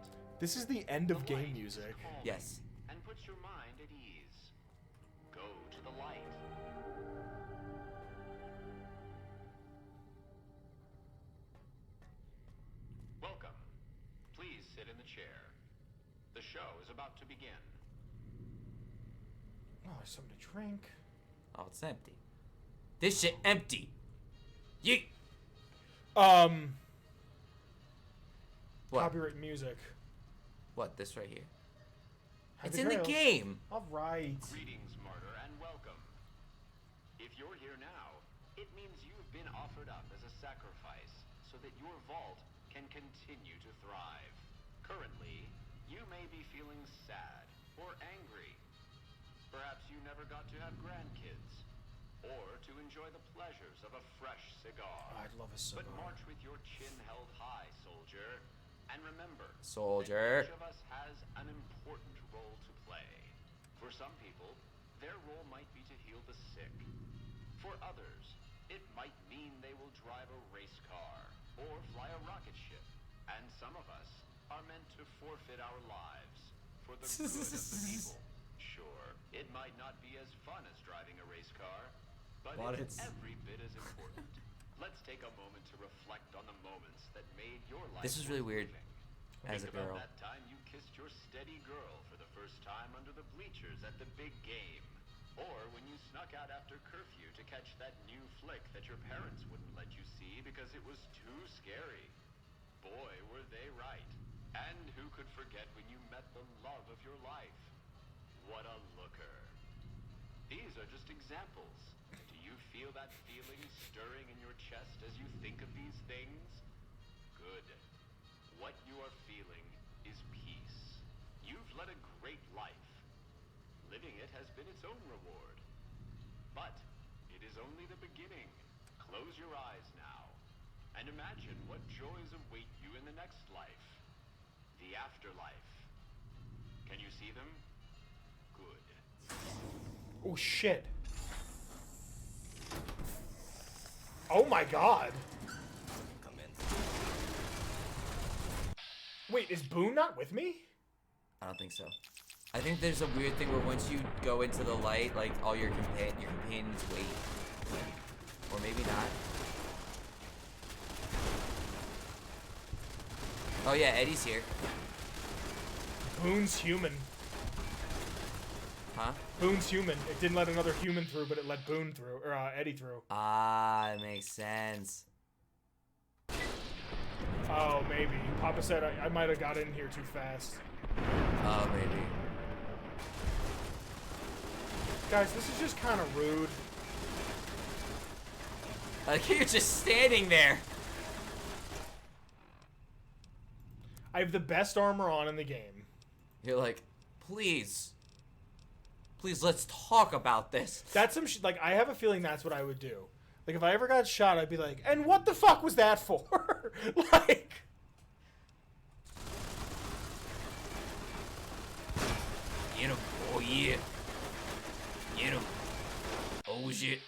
This is the end of The game light is music. calming Yes. And puts your mind at ease. Go to the light. Welcome. Please sit in the chair. The show is about to begin. Oh, there's something to drink. Oh, it's empty. This shit empty. Yeet. What? Copyright music. What? This right here. Happy It's in the trails. game. All right. Greetings, Martyr, and welcome. If you're here now, it means you've been offered up as a sacrifice so that your vault can continue to thrive. Currently, you may be feeling sad or angry. Perhaps you never got to have grandkids, or to enjoy the pleasures of a fresh cigar. I'd love a cigar. But march with your chin held high, soldier. And remember, Soldier. that each of us has an important role to play. For some people, their role might be to heal the sick. For others, it might mean they will drive a race car or fly a rocket ship. And some of us are meant to forfeit our lives for the good of the people. Sure, it might not be as fun as driving a race car, but it's every bit as important. Let's take a moment to reflect on the moments that made your life. This is really weird living. as a Think about girl. that time you kissed your steady girl for the first time under the bleachers at the big game. Or when you snuck out after curfew to catch that new flick that your parents wouldn't let you see because it was too scary. Boy, were they right. And who could forget when you met the love of your life? What a looker. These are just examples. Do you feel that feeling stirring in your chest as you think of these things? Good. What you are feeling is peace. You've led a great life. Living it has been its own reward. But it is only the beginning. Close your eyes now and imagine what joys await you in the next life. The afterlife. Can you see them? Good. Oh shit. Oh my god. Wait, is Boone not with me? I don't think so. I think there's a weird thing where once you go into the light, like all your companions wait. Or maybe not. Oh yeah, Eddie's here. Boone's human. Huh? Boone's human. It didn't let another human through, but it let Boone through, or Eddie through. Ah, that makes sense. Oh, maybe. Papa said I might have got in here too fast. Oh, maybe. Guys, this is just kind of rude. Like, you're just standing there. I have the best armor on in the game. You're like, please. Please, let's talk about this. That's some like, I have a feeling that's what I would do. Like, if I ever got shot, I'd be like, and what the fuck was that for? Like... Get him. Oh, yeah. Get him. Oh, shit.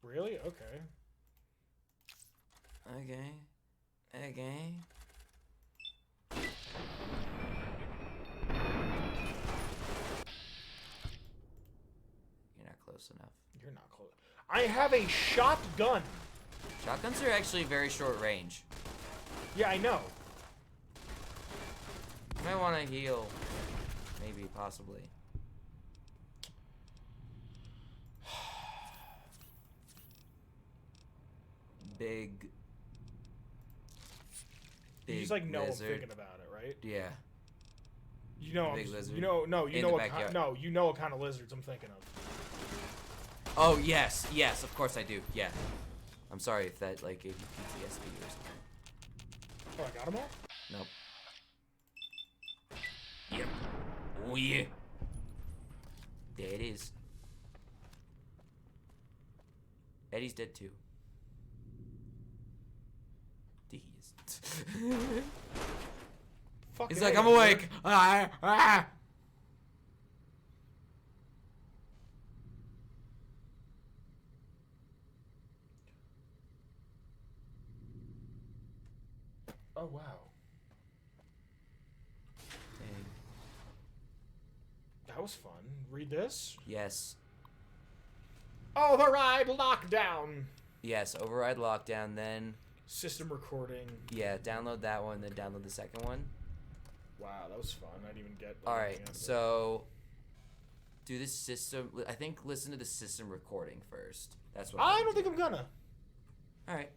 Really? Okay. Okay. Okay. You're not close enough. You're not close. I have a shotgun. Shotguns are actually very short range. Yeah, I know. You might want to heal. Maybe, possibly. Big You just like know lizard. I'm thinking about it, right? Yeah. You know, Big lizard you know, no, you in know the what kind, backyard. no, you know what kind of lizards I'm thinking of. Oh, yes. Yes, of course I do. Yeah. I'm sorry if that, like, gave you PTSD or something. Oh, I got them all? Nope. Yep. Oh, yeah. There it is. Eddie's dead, too. He isn't. Fucking He's like, A, I'm awake. Ah, ah. Oh, wow. Dang. That was fun. Read this. Yes. Override lockdown. Yes, override lockdown, then, System recording. yeah, download that one, then download the second one. Wow, that was fun. I didn't even get. Alright, anything else. so, do this system, I think listen to the system recording first. That's what I don't think I'm gonna. Alright.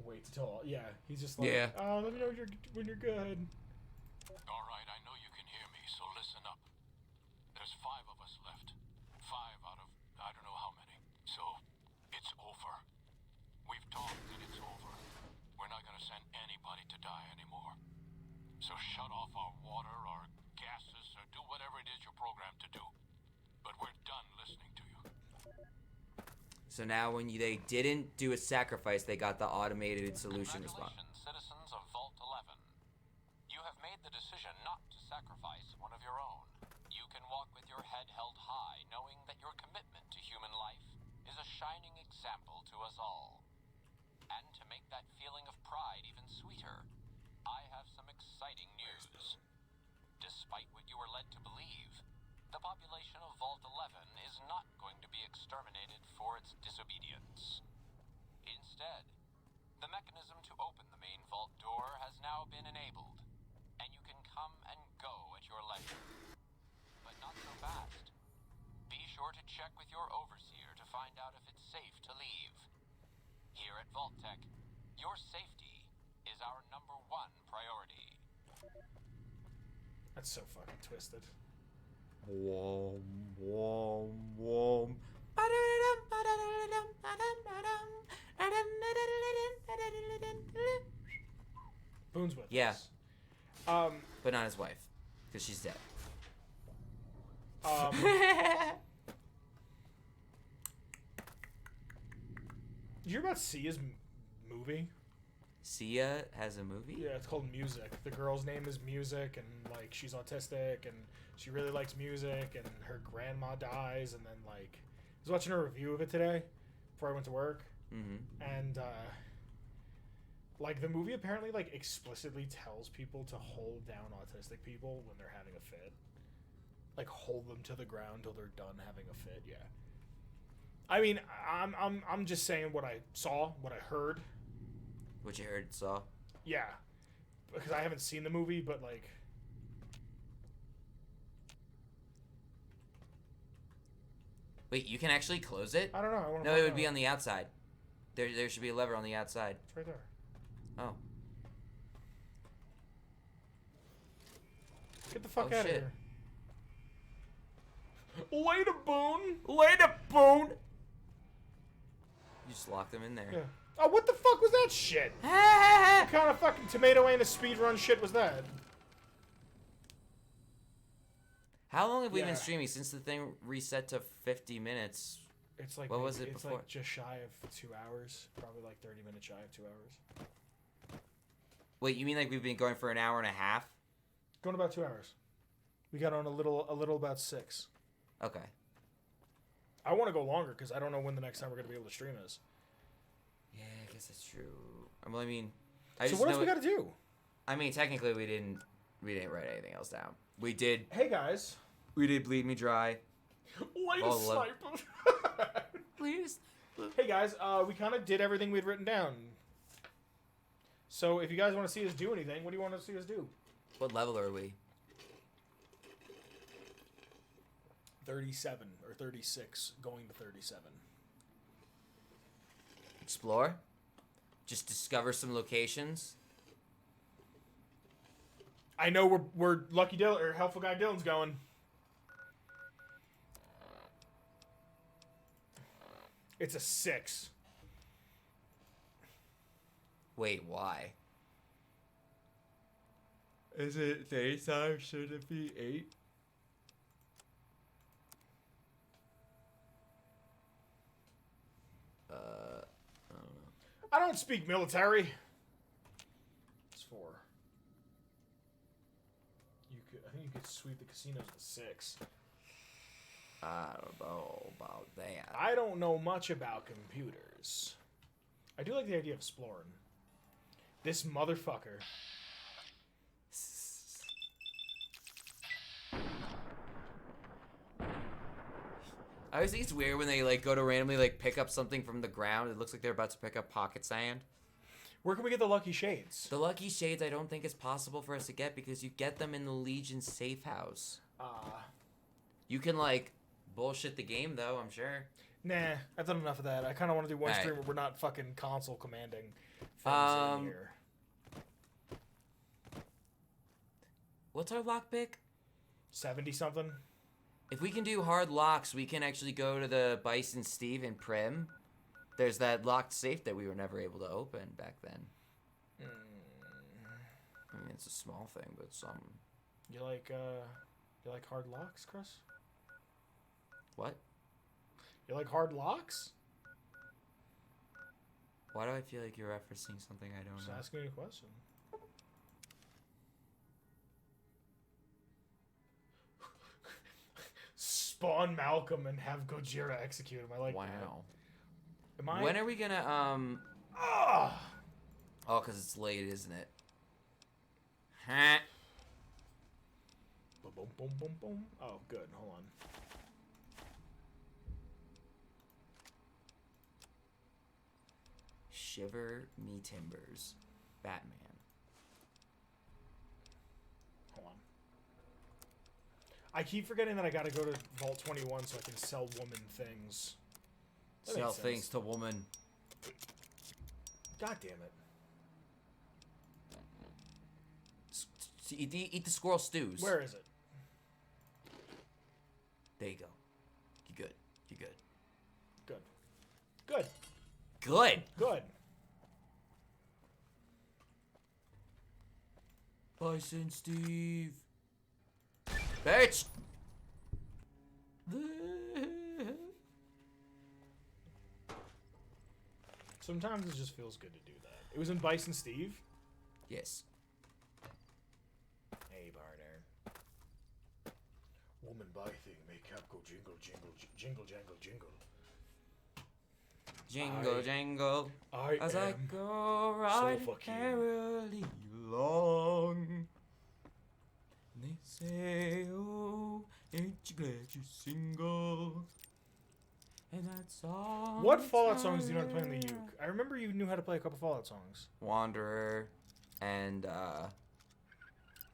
Wait till yeah. He's just like, Yeah. oh, let me know when you're good. All right, I know you can hear me, so listen up. There's 5 of us left. 5 out of I don't know how many. So, it's over. We've talked and it's over. We're not gonna send anybody to die anymore. So shut off our water, our gases, or do whatever it is you're programmed to do. But we're done listening to you. So now when they didn't do a sacrifice, they got the automated solution response. Congratulations, citizens of Vault 11. You have made the decision not to sacrifice one of your own. You can walk with your head held high, knowing that your commitment to human life is a shining example to us all. And to make that feeling of pride even sweeter, I have some exciting news. Despite what you were led to believe, the population of Vault 11 is not going to be exterminated for its disobedience. Instead, the mechanism to open the main vault door has now been enabled, and you can come and go at your leisure. But not so fast. Be sure to check with your overseer to find out if it's safe to leave. Here at Vault Tech, your safety is our #1 priority. That's so fucking twisted. Wom, wom, wom. Boone's with Yeah. us. But not his wife, because she's dead. Did you hear about Sia's movie? Sia has a movie? Yeah, it's called Music. The girl's name is Music, and like she's autistic, and she really likes music, and her grandma dies, and then like I was watching a review of it today before I went to work, and like the movie apparently like explicitly tells people to hold down autistic people when they're having a fit, like hold them to the ground till they're done having a fit. Yeah. I mean, I'm just saying what I saw, what I heard. What you heard, saw? Yeah, because I haven't seen the movie, but like, Wait, you can actually close it? I don't know. I want to. No, it would be on the outside. There should be a lever on the outside. It's right there. Oh. Get the fuck Oh, out shit. of here. Later, Boone. Later, Boone! You just locked them in there. Yeah. Oh, what the fuck was that shit? What kind of fucking tomato ain't a speedrun shit was that? How long have we Yeah. been streaming since the thing reset to 50 minutes? It's like What was it it's before? like just shy of 2 hours, probably like 30 minutes shy of 2 hours. Wait, you mean like we've been going for an hour and a half? Going about 2 hours. We got on a little about 6. Okay. I want to go longer because I don't know when the next time we're gonna be able to stream is. Yeah, I guess that's true. Well, I mean, So what else we got to do? I mean, technically, we didn't write anything else down. We did Hey guys. Bleed Me Dry. Latest Oh, love- sniper. Please. Hey guys, we kind of did everything we'd written down. So if you guys want to see us do anything, what do you want to see us do? What level are we? 37 or 36, going to 37. Explore? Just discover some locations? I know we're Lucky Dylan or Helpful Guy Dylan's going. It's a 6. Wait, why? Is it daytime? Should it be 8? I don't know. I don't speak military. It's 4. I think you could sweep the casinos to 6. I don't know about that. I don't know much about computers. I do like the idea of exploring. This motherfucker. I always think it's weird when they like go to randomly like pick up something from the ground. It looks like they're about to pick up pocket sand. Where can we get the lucky shades? The lucky shades I don't think is possible for us to get because you get them in the Legion safe house. You can like bullshit the game though, I'm sure. Nah, I've done enough of that. I kind of want to do one Alright. stream where we're not fucking console commanding things in here. What's our lockpick? 70 something. If we can do hard locks, we can actually go to the Bison Steve and Prim. There's that locked safe that we were never able to open back then. I mean, it's a small thing, but some. You like hard locks, Chris? What? You like hard locks? Why do I feel like you're referencing something I don't Just know? asking you a question. Spawn Malcolm and have Gojira execute him. I like that. Wow. Am I? When are we gonna Ah! Oh, cause it's late, isn't it? Huh? Boom, boom, boom, boom, boom. Oh, good. Hold on. Shiver me timbers, Batman. Hold on. I keep forgetting that I gotta go to Vault 21 so I can sell woman things. That Sell makes sense. things to woman. God damn it. Eat the squirrel stews. Where is it? There you go. You good. You good. Good. Good. Good. Good. Bison Steve. Bitch. Sometimes it just feels good to do that. It was in Bison Steve. Yes. Hey, partner. Woman buy thing, make cap go jingle, jingle, jingle, jangle, jingle. Jingle, jangle. As I am go right fucking- merrily along. They say, oh, ain't you glad you're single? And that song. What Fallout songs do you know how to play on the uke? I remember you knew how to play a couple Fallout songs. Wanderer and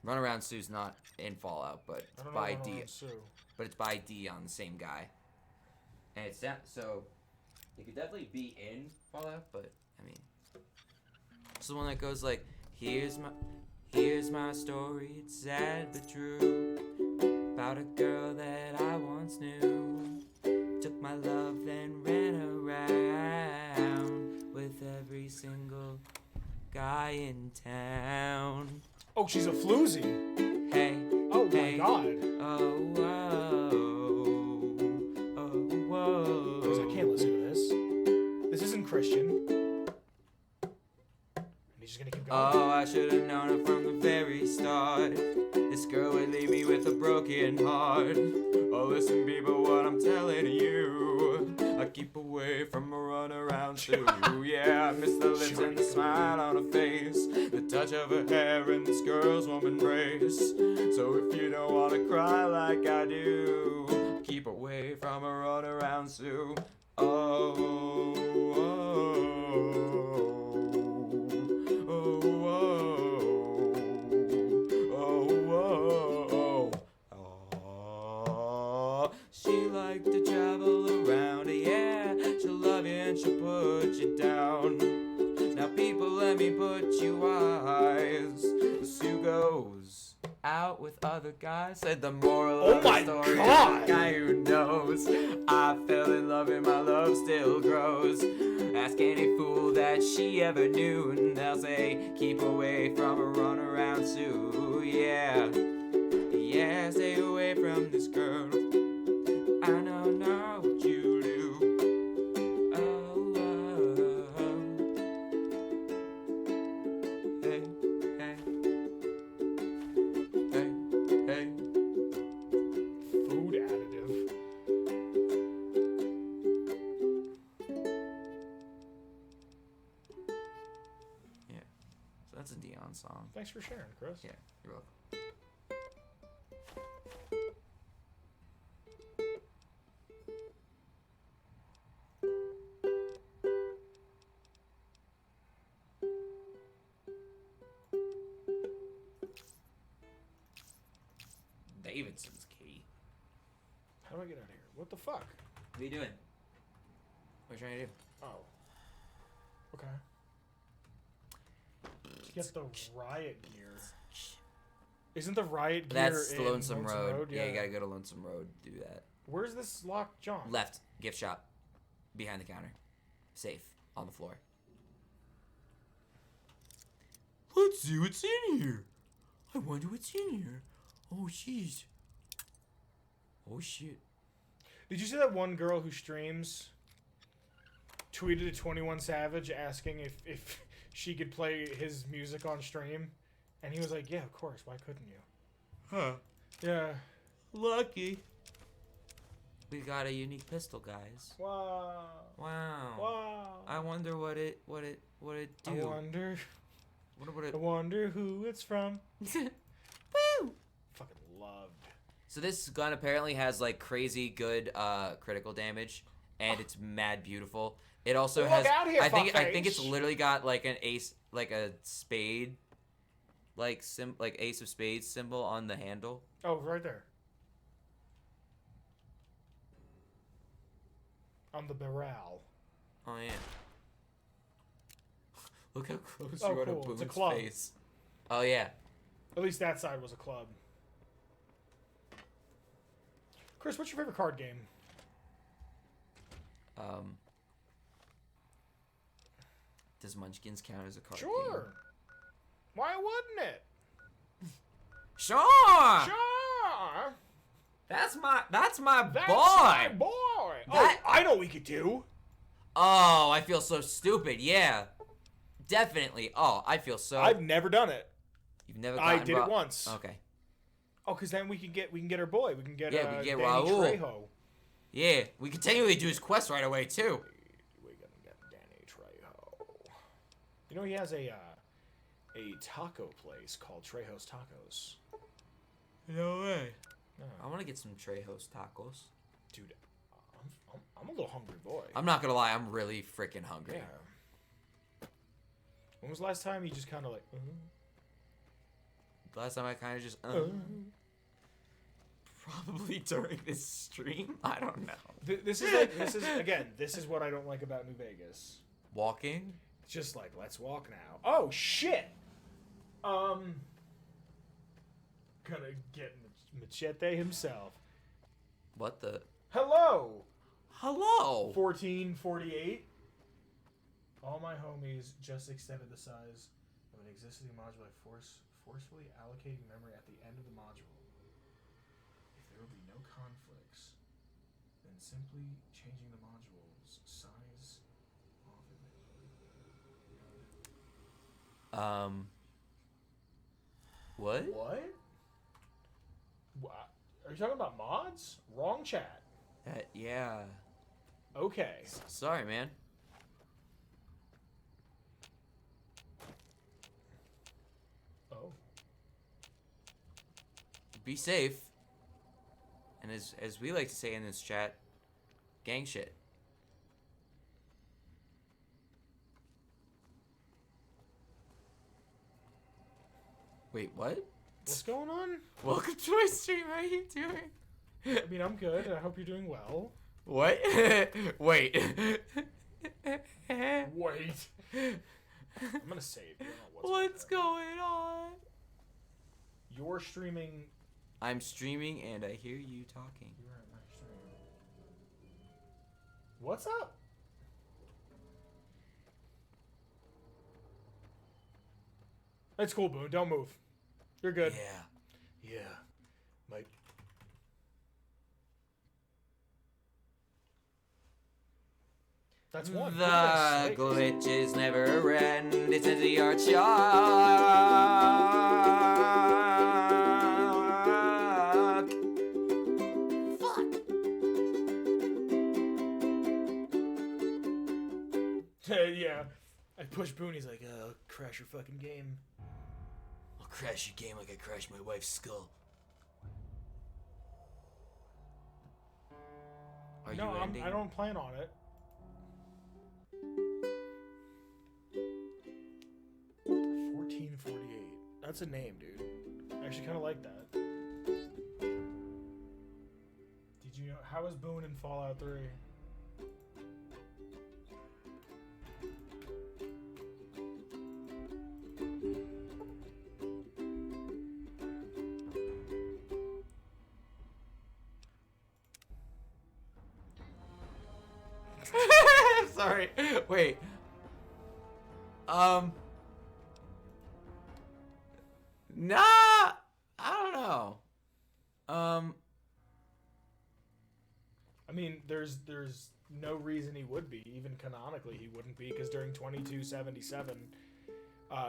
Runaround Sue's not in Fallout, but I don't by know D. Sue. But it's by D on the same guy. And it's that, so it could definitely be in Fallout, but I mean, it's the one that goes like, here's my story, it's sad but true, about a girl that I once knew, took my love then ran around with every single guy in town. Oh, she's a floozy. Hey, Oh hey, my god. oh, whoa, oh, whoa. Because I can't listen to this. This isn't Christian. And he's just gonna keep going. Oh, I should have known it from the very start. This girl would leave me with a broken heart. Oh, listen, people, what I'm telling you. I keep away from a runaround too. Yeah, I miss the lips and the smile on her face, the touch of her hair and this girl's warm embrace. So if you don't want to cry like I do, keep away from a runaround Sue. Oh, oh, oh, oh, oh, oh. She liked to travel around, yeah. She'll love you and she'll put you down. Now people, let me put you wise. Sue goes out with other guys. Said the moral Oh of the my story God. is the guy who knows. I fell in love and my love still grows. Ask any fool that she ever knew, and they'll say, keep away from a runaround Sue. Yeah, yeah, stay away from this girl. I don't know what you do. Oh, oh, oh. Hey, hey, hey, hey. Food additive. Yeah, so that's a Dion song. Thanks for sharing, Chris. Yeah, you're welcome. Davidson's key. How do I get out of here? What the fuck? What are you doing? What are you trying to do? Oh. Okay. To get the riot gear. Isn't the riot gear That's in Lonesome Road. Yeah, Yeah. you gotta go to Lonesome Road to do that. Where's this locked John? Left, gift shop, behind the counter, safe, on the floor. Let's see what's in here. I wonder what's in here. Oh, jeez. Oh, shit. Did you see that one girl who streams tweeted at 21 Savage asking if she could play his music on stream? And he was like, yeah, of course. Why couldn't you? Huh. Yeah. Lucky. We got a unique pistol, guys. Wow. Wow. Wow. I wonder what it do. I wonder What it I wonder who it's from. Woo! Fucking loved. So this gun apparently has like crazy good critical damage, and it's mad beautiful. It also Look has. out here, I think it's fuckface. literally got like an ace, like a spade, like ace of spades symbol on the handle. Oh, right there. On the barrel. Oh yeah. Look how close Oh, you are to cool. It's a Boone's club. face. Oh yeah. At least that side was a club. Chris, what's your favorite card game? Does Munchkins count as a card game? Sure. Why wouldn't it? Sure. Sure. That's my That's boy. my boy. That- Oh, I know what we could do. Oh, I feel so stupid. Yeah. definitely. Oh, I feel so. I've never done it. You've never. I gotten did it once. Okay. Oh, because then we can get our boy. We can get Yeah, we can get Danny Raul. Trejo. Yeah, we can technically do his quest right away too. We're gonna get Danny Trejo. You know he has a taco place called Trejo's Tacos. No way. No. I want to get some Trejo's tacos. Dude, I'm a little hungry boy. I'm not gonna lie, I'm really freaking hungry. Yeah. When was the last time you just kind of like? Last time I kind of just. Probably during this stream. I don't know. This is what I don't like about New Vegas. Walking. It's just like, let's walk now. Oh shit. Gonna get Machete himself. What the? Hello. Hello. 1448. All my homies just extended the size of an existing module by forcefully allocating memory at the end of the module. If there will be no conflicts, then simply changing the module's size off of it. What? What? Are you talking about mods? Wrong chat. Yeah. Okay. Sorry, man. Oh. Be safe. And as we like to say in this chat, gang shit. Wait, what? What's going on? Welcome to my stream. How are you doing? I mean, I'm good. I hope you're doing well. What? Wait. Wait. I'm gonna save. I don't know What's going on? You're streaming. I'm streaming and I hear you talking. You're at my stream. What's up? It's cool, Boone. Don't move. You're good. Yeah. Mike. That's one. The Goodness glitches never end. It's NCR Chuck. Yeah. I push Boone. He's like, I'll crash your fucking game. I'll crash your game like I crashed my wife's skull. Are you ending? I don't plan on it. 1448. That's a name, dude. I actually kind of like that. Did you know? How is Boone in Fallout 3? Sorry. Wait. Nah. I don't know. I mean, there's no reason he would be. Even canonically, he wouldn't be, because during 2277,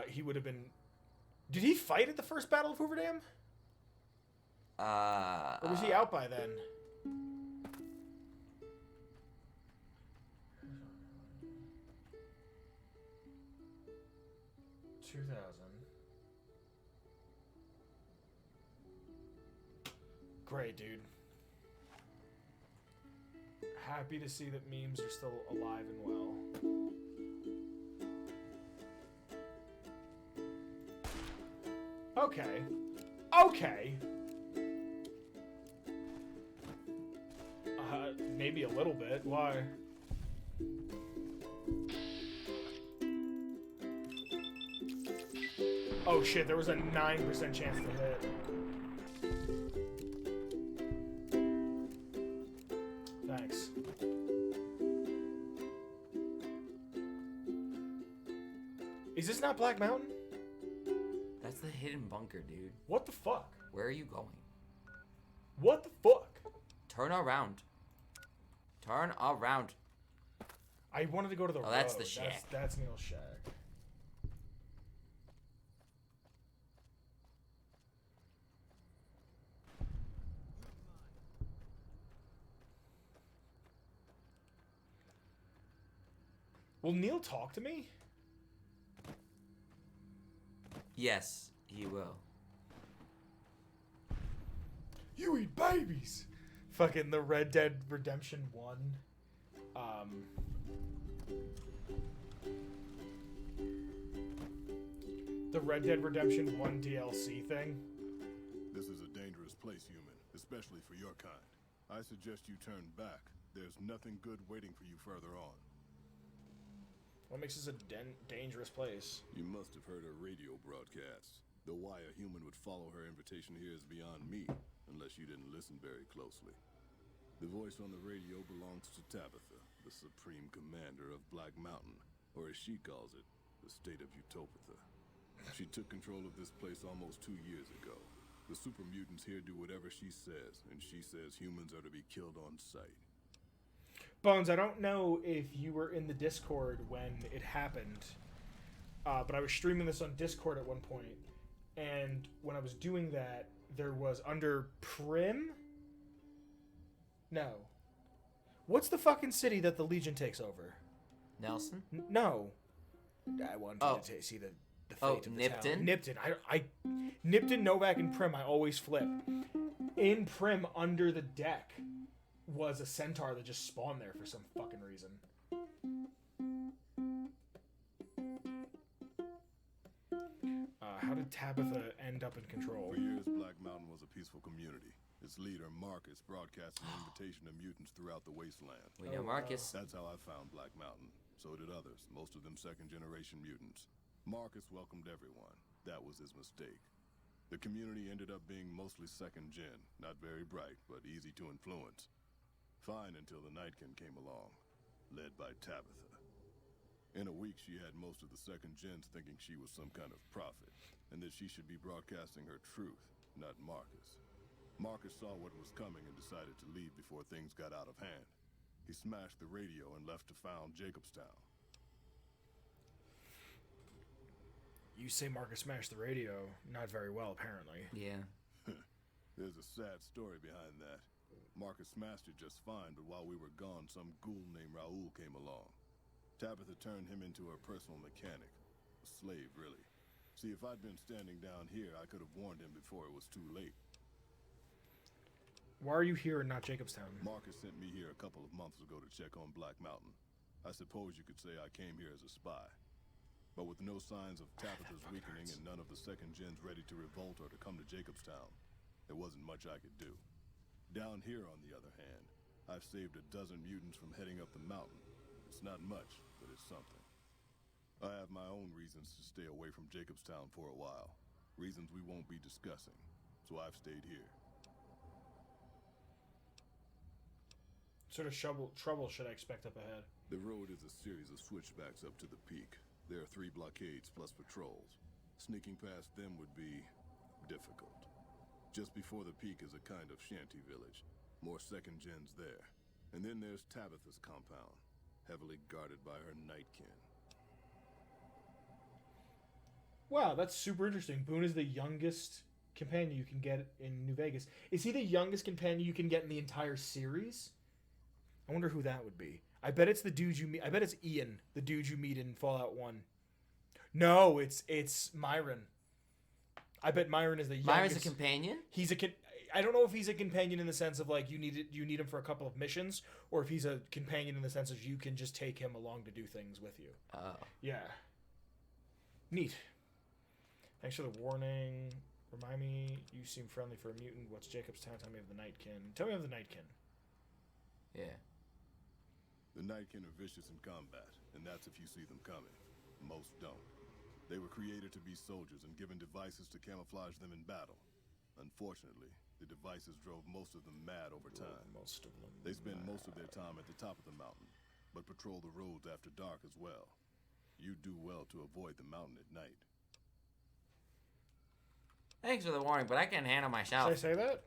he would have been. Did he fight at the first Battle of Hoover Dam? Or was he out by then? Great, dude. Happy to see that memes are still alive and well. Okay. Maybe a little bit. Why? Oh shit, there was a 9% chance to hit. Thanks. Is this not Black Mountain? That's the hidden bunker, dude. What the fuck? Where are you going? What the fuck? Turn around. Turn around. I wanted to go to the road. That's the shack. That's Neil's shack. Will Neil talk to me? Yes, he will. You eat babies. Fucking the Red Dead Redemption 1. The Red Dead Redemption 1 DLC thing. This is a dangerous place, human, especially for your kind. I suggest you turn back. There's nothing good waiting for you further on. What makes this a dangerous place? You must have heard her radio broadcasts. Though why a human would follow her invitation here is beyond me, unless you didn't listen very closely. The voice on the radio belongs to Tabitha, the supreme commander of Black Mountain, or as she calls it, the state of Utopia. She took control of this place almost 2 years ago. The super mutants here do whatever she says, and she says humans are to be killed on sight. Bones, I don't know if you were in the Discord when it happened, but I was streaming this on Discord at one point, and when I was doing that, there was under Prim? No. What's the fucking city that the Legion takes over? Nelson? No. I wanted to see the fate of the Nipton? town. Nipton. I Nipton, Novak, and Prim, I always flip. In Prim, under the deck, was a centaur that just spawned there for some fucking reason. How did Tabitha end up in control? For years, Black Mountain was a peaceful community. Its leader, Marcus, broadcast an invitation to mutants throughout the wasteland. We know Marcus. That's how I found Black Mountain. So did others, most of them second-generation mutants. Marcus welcomed everyone. That was his mistake. The community ended up being mostly second-gen, not very bright, but easy to influence. Fine until the Nightkin came along, led by Tabitha. In a week, she had most of the second-gens thinking she was some kind of prophet, and that she should be broadcasting her truth, not Marcus. Marcus saw what was coming and decided to leave before things got out of hand. He smashed the radio and left to found Jacobstown. You say Marcus smashed the radio. Not very well, apparently. Yeah. There's a sad story behind that. Marcus smashed it just fine, but while we were gone, some ghoul named Raoul came along. Tabitha turned him into her personal mechanic. A slave, really. See, if I'd been standing down here, I could have warned him before it was too late. Why are you here and not Jacobstown? Marcus sent me here a couple of months ago to check on Black Mountain. I suppose you could say I came here as a spy. But with no signs of Tabitha's weakening and none of the second gens ready to revolt or to come to Jacobstown, there wasn't much I could do. Down here, on the other hand, I've saved a dozen mutants from heading up the mountain. It's not much, but it's something. I have my own reasons to stay away from Jacobstown for a while. Reasons we won't be discussing. So I've stayed here. What sort of trouble should I expect up ahead? The road is a series of switchbacks up to the peak. There are 3 blockades plus patrols. Sneaking past them would be difficult. Just before the peak is a kind of shanty village. More second gens there. And then there's Tabitha's compound, heavily guarded by her Nightkin. Wow, that's super interesting. Boone is the youngest companion you can get in New Vegas. Is he the youngest companion you can get in the entire series? I wonder who that would be. I bet it's the dude you meet. I bet it's Ian, the dude you meet in Fallout 1. No, it's Myron. I bet Myron is the youngest. Myron's a companion? He's I don't know if he's a companion in the sense of like you need him for a couple of missions, or if he's a companion in the sense of you can just take him along to do things with you. Oh. Yeah. Neat. Thanks for the warning. Remind me, you seem friendly for a mutant. What's Jacobstown? Tell me of the Nightkin. Tell me of the Nightkin. Yeah. The Nightkin are vicious in combat, and that's if you see them coming. Most don't. They were created to be soldiers and given devices to camouflage them in battle. Unfortunately, the devices drove most of them mad over time. Most of them. They spend most of their time at the top of the mountain, but patrol the roads after dark as well. You do well to avoid the mountain at night. Thanks for the warning, but I can handle Did myself. I say that?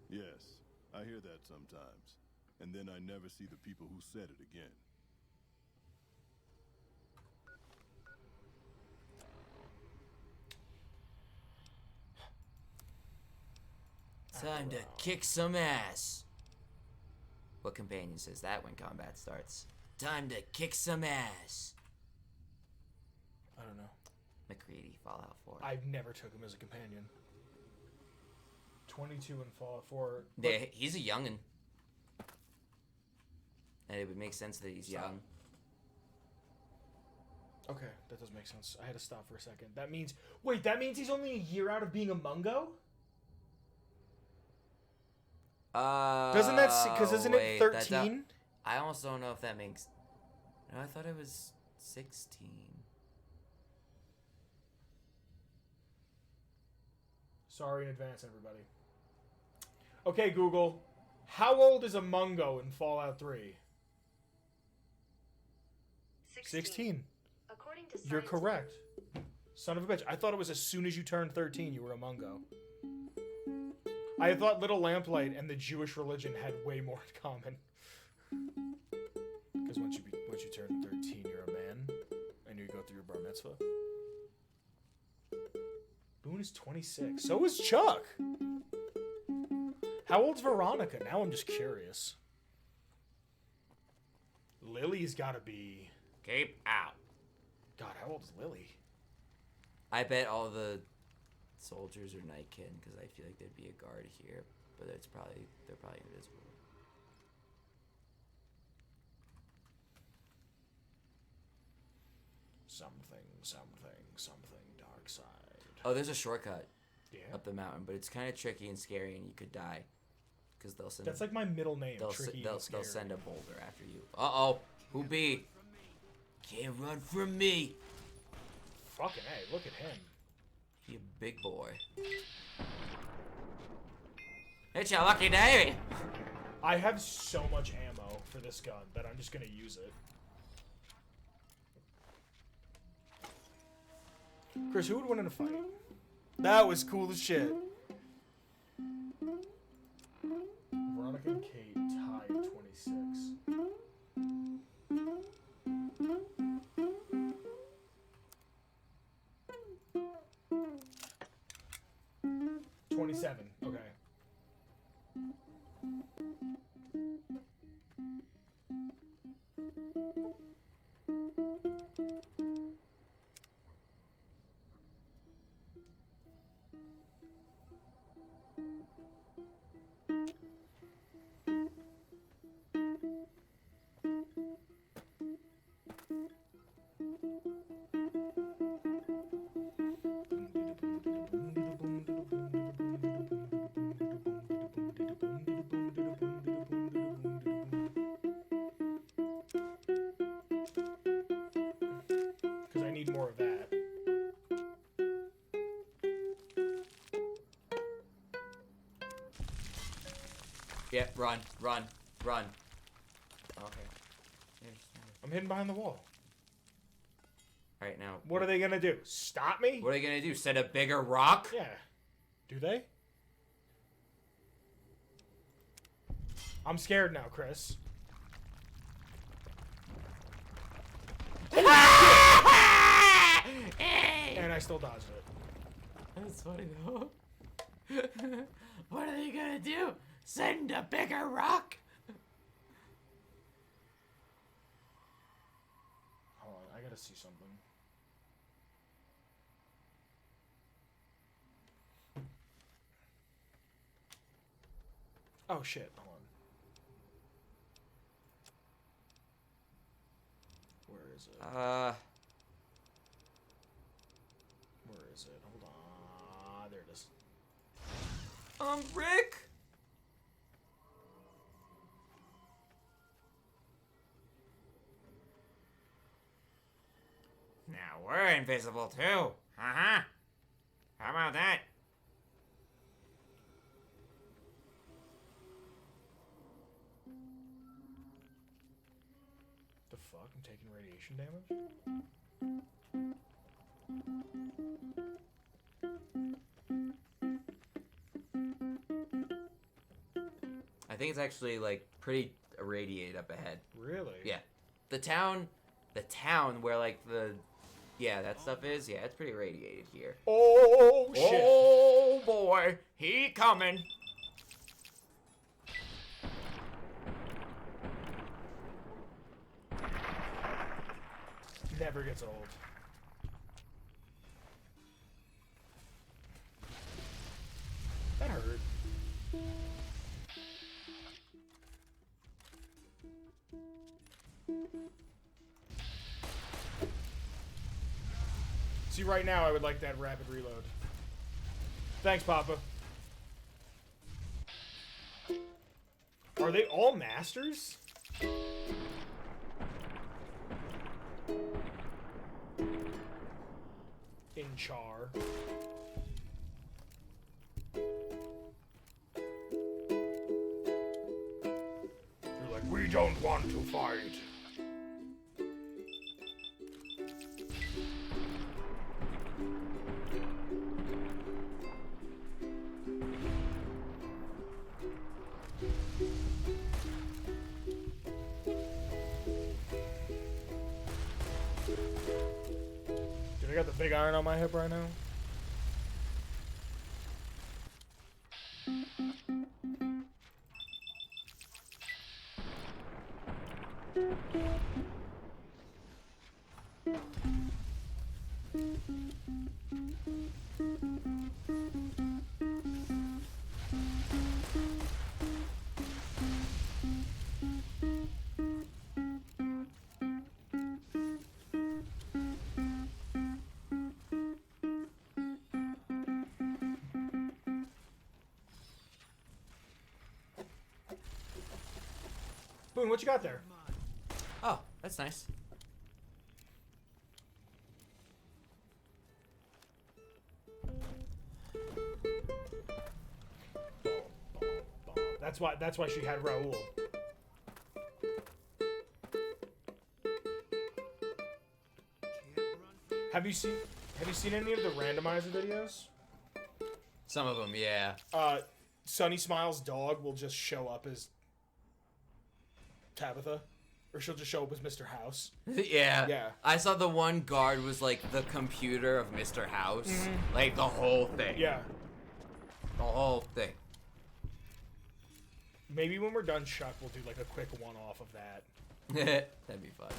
Yes, I hear that sometimes. And then I never see the people who said it again. Time to kick some ass. What companion says that when combat starts? Time to kick some ass. I don't know. McCready, Fallout 4. I never took him as a companion. 22 in Fallout 4. Yeah, he's a youngin'. And it would make sense that he's young. Okay, that does make sense. I had to stop for a second. That means... Wait, that means he's only a year out of being a Mungo? Doesn't that... Because isn't it 13? I almost don't know if that makes... No, I thought it was 16. Sorry in advance, everybody. Okay, Google. How old is a Mungo in Fallout 3? 16. According to You're scientists- correct. Son of a bitch. I thought it was as soon as you turned 13, you were a Mungo. I thought Little Lamplight and the Jewish religion had way more in common. Because once you turn 13, you're a man, and you go through your bar mitzvah. Boone is 26. So is Chuck. How old's Veronica? Now I'm just curious. Lily's got to be... Keep out. God, how old is Lily? I bet all the soldiers are Nightkin because I feel like there'd be a guard here, but they're probably invisible. Something, dark side. Oh, there's a shortcut Yeah. up the mountain, but it's kind of tricky and scary, and you could die because they'll send. That's like my middle name. they'll Tricky they'll and scary. send a boulder after you. Uh-oh, who be? Can't run from me. Fucking A, look at him. You big boy. It's your lucky day. I have so much ammo for this gun that I'm just gonna use it. Chris, who would win in a fight? That was cool as shit. Veronica and Kate tied 26. Okay. Because I need more of that. Yeah, run. Okay. I'm hidden behind the wall. All right, now. What are they gonna do? Stop me? What are they gonna do? Send a bigger rock? Yeah. Do they? I'm scared now, Chris. And I still dodged it. That's funny though. What are they gonna do? Send a bigger rock? Hold on, I gotta see something. Oh shit, hold on. Where is it? Where is it? Hold on. There it is. Rick? Now we're invisible too. Uh-huh. How about that? The fuck? I'm taking radiation damage? I think it's actually like pretty irradiated up ahead. Really? Yeah. The town where like that stuff is, yeah, it's pretty irradiated here. Oh shit. Oh boy, he coming. Never gets old. That hurt. See, right now I would like that rapid reload. Thanks, Papa. Are they all masters? In char. You're like, we don't want to fight. Dude, I got the big iron on my hip right now. Boone, what you got there? Oh, that's nice. That's why she had Raoul. Have you seen any of the randomizer videos? Some of them, yeah. Sunny Smile's dog will just show up as Tabitha, or she'll just show up as Mr. House. Yeah. Yeah. I saw the one guard was like the computer of Mr. House. Mm-hmm. Like the whole thing. Yeah. The whole thing. Maybe when we're done, Chuck, we'll do like a quick one-off of that. That'd be fun.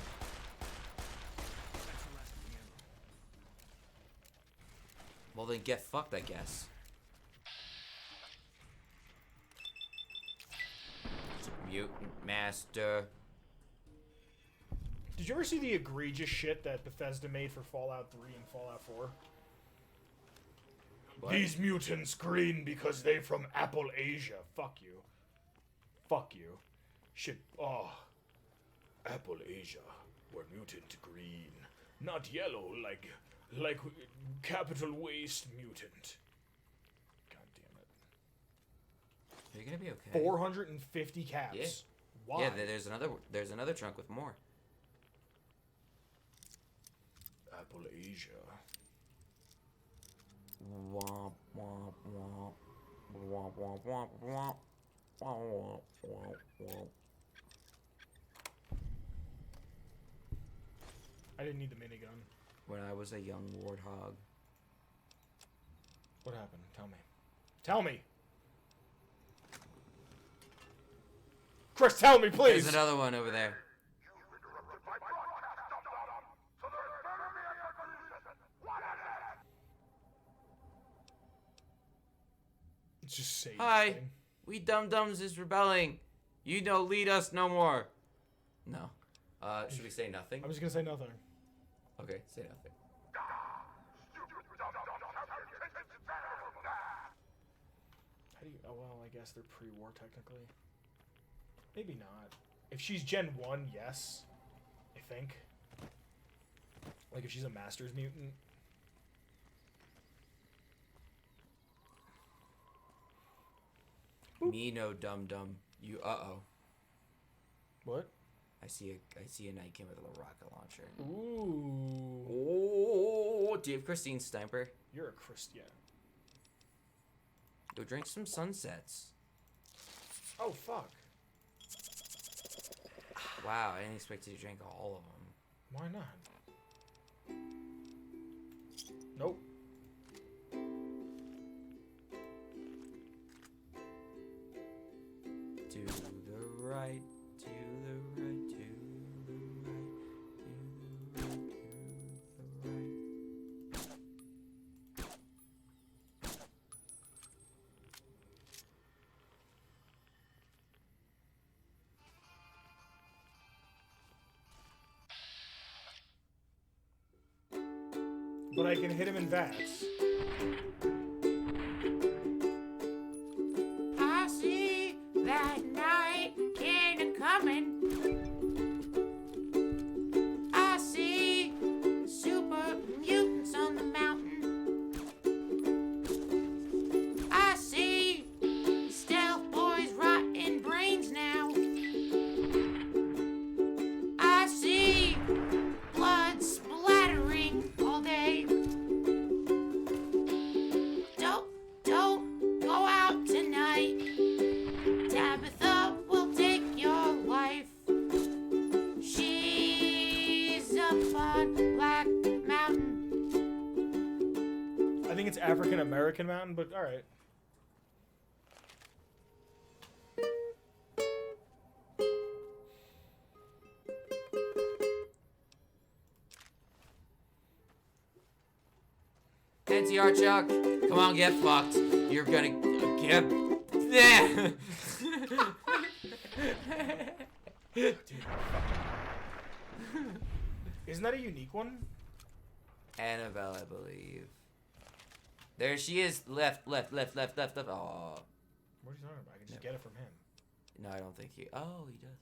Well, then get fucked, I guess. Mutant Master. Did you ever see the egregious shit that Bethesda made for Fallout 3 and Fallout 4? What? These mutants green because they from Apple Asia. Fuck you. Fuck you. Shit. Oh. Apple Asia were mutant green. Not yellow like capital waste mutant. God damn it. Are you gonna be okay? 450 caps. Yeah. Why? Yeah, there's another trunk with more. Apple Asia. Womp womp womp. Womp womp womp womp. Womp womp womp womp. I didn't need the minigun. When I was a young warthog. What happened? Tell me. Tell me. Chris, tell me, please. There's another one over there. Just say Hi. anything. We dum-dums is rebelling. You don't lead us no more. No. Should we say nothing? I was gonna say nothing. Okay, say nothing. How do you? Oh well, I guess they're pre-war technically. Maybe not. If she's Gen 1, yes. I think. Like if she's a Masters mutant. Me no dum-dum. You uh-oh. What? I see a Nightkin with a little rocket launcher. Ooh. Oh, do you have Christine Sniper? You're a Christian. Go drink some sunsets. Oh fuck. Wow, I didn't expect you to drink all of them. Why not? Nope. To the right, to the right, to the right, to the right, to the But I can hit him in VATS. I see that night ain't coming. I see super mutants on the mountain. I see stealth boys rotting brains now. I see blood splattering all day. Don't go out tonight. Tabitha will take your life. She's up on Black Mountain. I think it's African American Mountain, but alright. NCR Chuck, come on, get fucked. You're gonna get. Yeah. Isn't that a unique one? Annabelle, I believe. There she is. Left. Oh. What are you talking about? I can just get it from him. No, I don't think he. Oh, he does.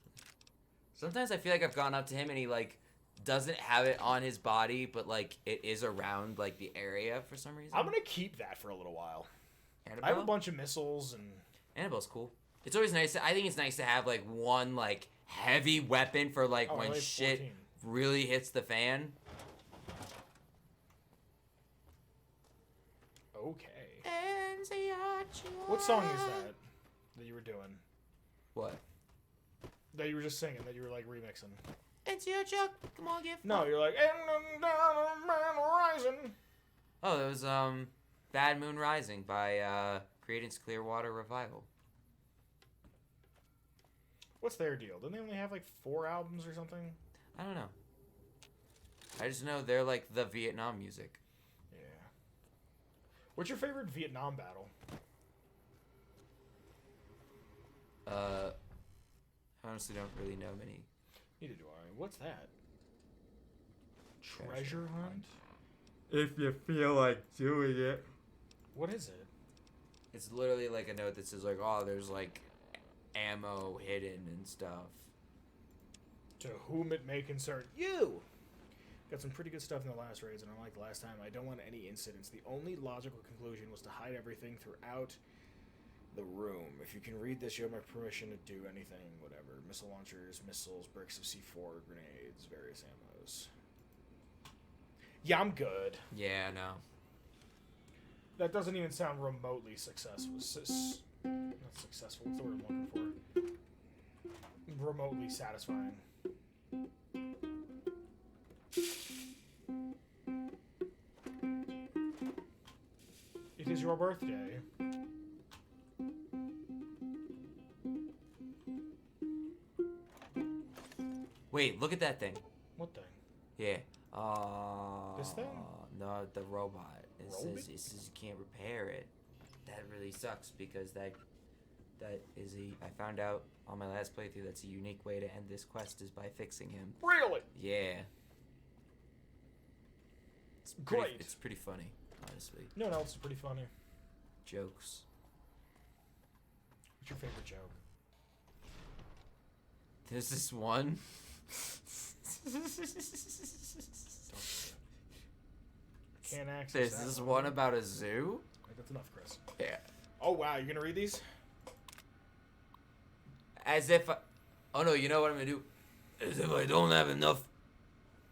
Sometimes I feel like I've gone up to him and he like doesn't have it on his body, but like it is around like the area for some reason. I'm gonna keep that for a little while. Annabelle? I have a bunch of missiles and. Annabelle's cool. It's always nice. I think it's nice to have like one like heavy weapon for like Oh, I when only have shit 14. really hits the fan. Okay. NCR Chuck. What song is that you were doing? What? That you were just singing, that you were like remixing? NCR Chuck, come on, get No, you're like, and down man rising. Oh, that was Bad Moon Rising by Creedence Clearwater Revival. What's their deal? Didn't they only have like 4 albums or something? I don't know. I just know they're like the Vietnam music. Yeah. What's your favorite Vietnam battle? I honestly don't really know many. Neither do I. What's that? Treasure hunt? If you feel like doing it. What is it? It's literally like a note that says like, oh, there's like ammo hidden and stuff. To whom it may concern you. Got some pretty good stuff in the last raids, and unlike the last time, I don't want any incidents. The only logical conclusion was to hide everything throughout the room. If you can read this, you have my permission to do anything, whatever. Missile launchers, missiles, bricks of C4, grenades, various ammos. Yeah, I'm good. Yeah, no. That doesn't even sound remotely successful. Not successful. What's the word I'm looking for? Remotely satisfying. It is your birthday. Wait, look at that thing. What thing? Yeah. This thing? No, the robot. It Robot? says you can't repair it. That really sucks because that is I found out on my last playthrough that's a unique way to end this quest is by fixing him. Really? Yeah. It's Great. It's pretty funny, honestly. You know what else is pretty funny? Jokes. What's your favorite joke? There's this one. Can't access There's that this one about a zoo. Right, that's enough, Chris. Yeah. Oh, wow. You're going to read these? As if oh no, you know what I'm gonna do? As if I don't have enough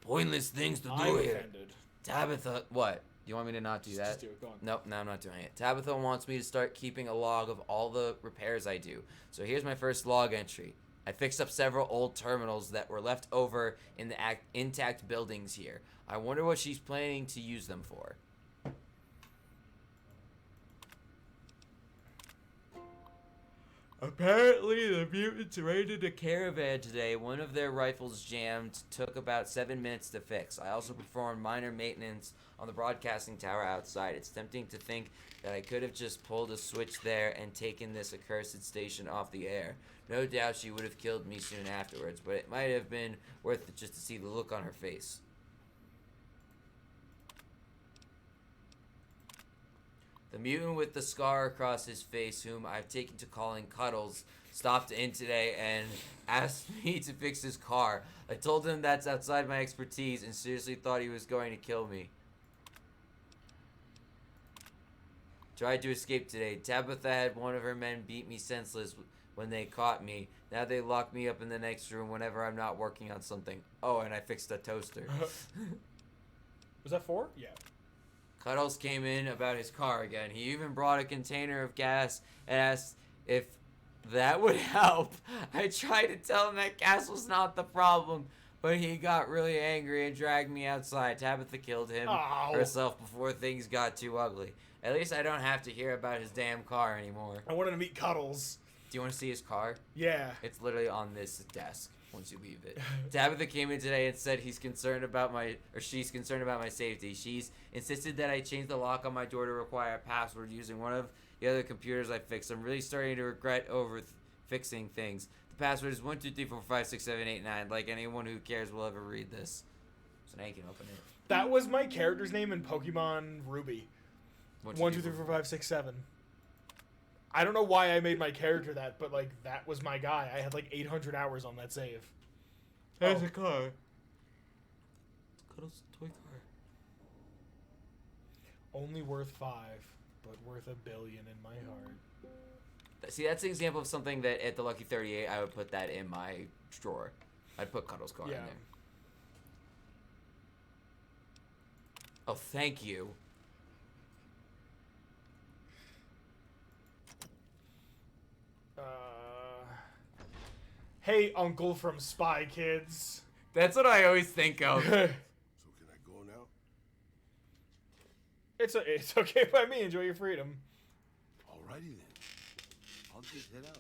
pointless things to do I'm here. offended. Tabitha, what? You want me to not do that? Just do it. Go on. Nope, no, I'm not doing it. Tabitha wants me to start keeping a log of all the repairs I do. So here's my first log entry. I fixed up several old terminals that were left over in the intact buildings here. I wonder what she's planning to use them for. Apparently, the mutants raided a caravan today. One of their rifles jammed. Took about 7 minutes to fix. I also performed minor maintenance on the broadcasting tower outside. It's tempting to think that I could have just pulled a switch there and taken this accursed station off the air. No doubt she would have killed me soon afterwards, but it might have been worth it just to see the look on her face. The mutant with the scar across his face, whom I've taken to calling Cuddles, stopped in today and asked me to fix his car. I told him that's outside my expertise and seriously thought he was going to kill me. Tried to escape today. Tabitha had one of her men beat me senseless when they caught me. Now they lock me up in the next room whenever I'm not working on something. Oh, and I fixed a toaster. Was that 4? Yeah. Cuddles came in about his car again. He even brought a container of gas and asked if that would help. I tried to tell him that gas was not the problem, but he got really angry and dragged me outside. Tabitha killed him herself before things got too ugly. At least I don't have to hear about his damn car anymore. I wanted to meet Cuddles. Do you want to see his car? Yeah. It's literally on this desk once you leave it. Tabitha came in today and said she's concerned about my safety. She's insisted that I change the lock on my door to require a password using one of the other computers I fixed. I'm really starting to regret fixing things. The password is 123456789. Like anyone who cares will ever read this. So now you can open it. That was my character's name in Pokemon Ruby. 1, 2, 3, 4, 5, 6, 7. I don't know why I made my character that, but like that was my guy. I had like 800 hours on that save. There's a car. Cuddles toy car. Only worth 5, but worth $1 billion in my heart. See, that's an example of something that at the Lucky 38 I would put that in my drawer. I'd put Cuddles' car in there. Oh, thank you. Hey, Uncle from Spy Kids. That's what I always think of. So can I go now? It's okay by me. Enjoy your freedom. Alrighty then. I'll just head out,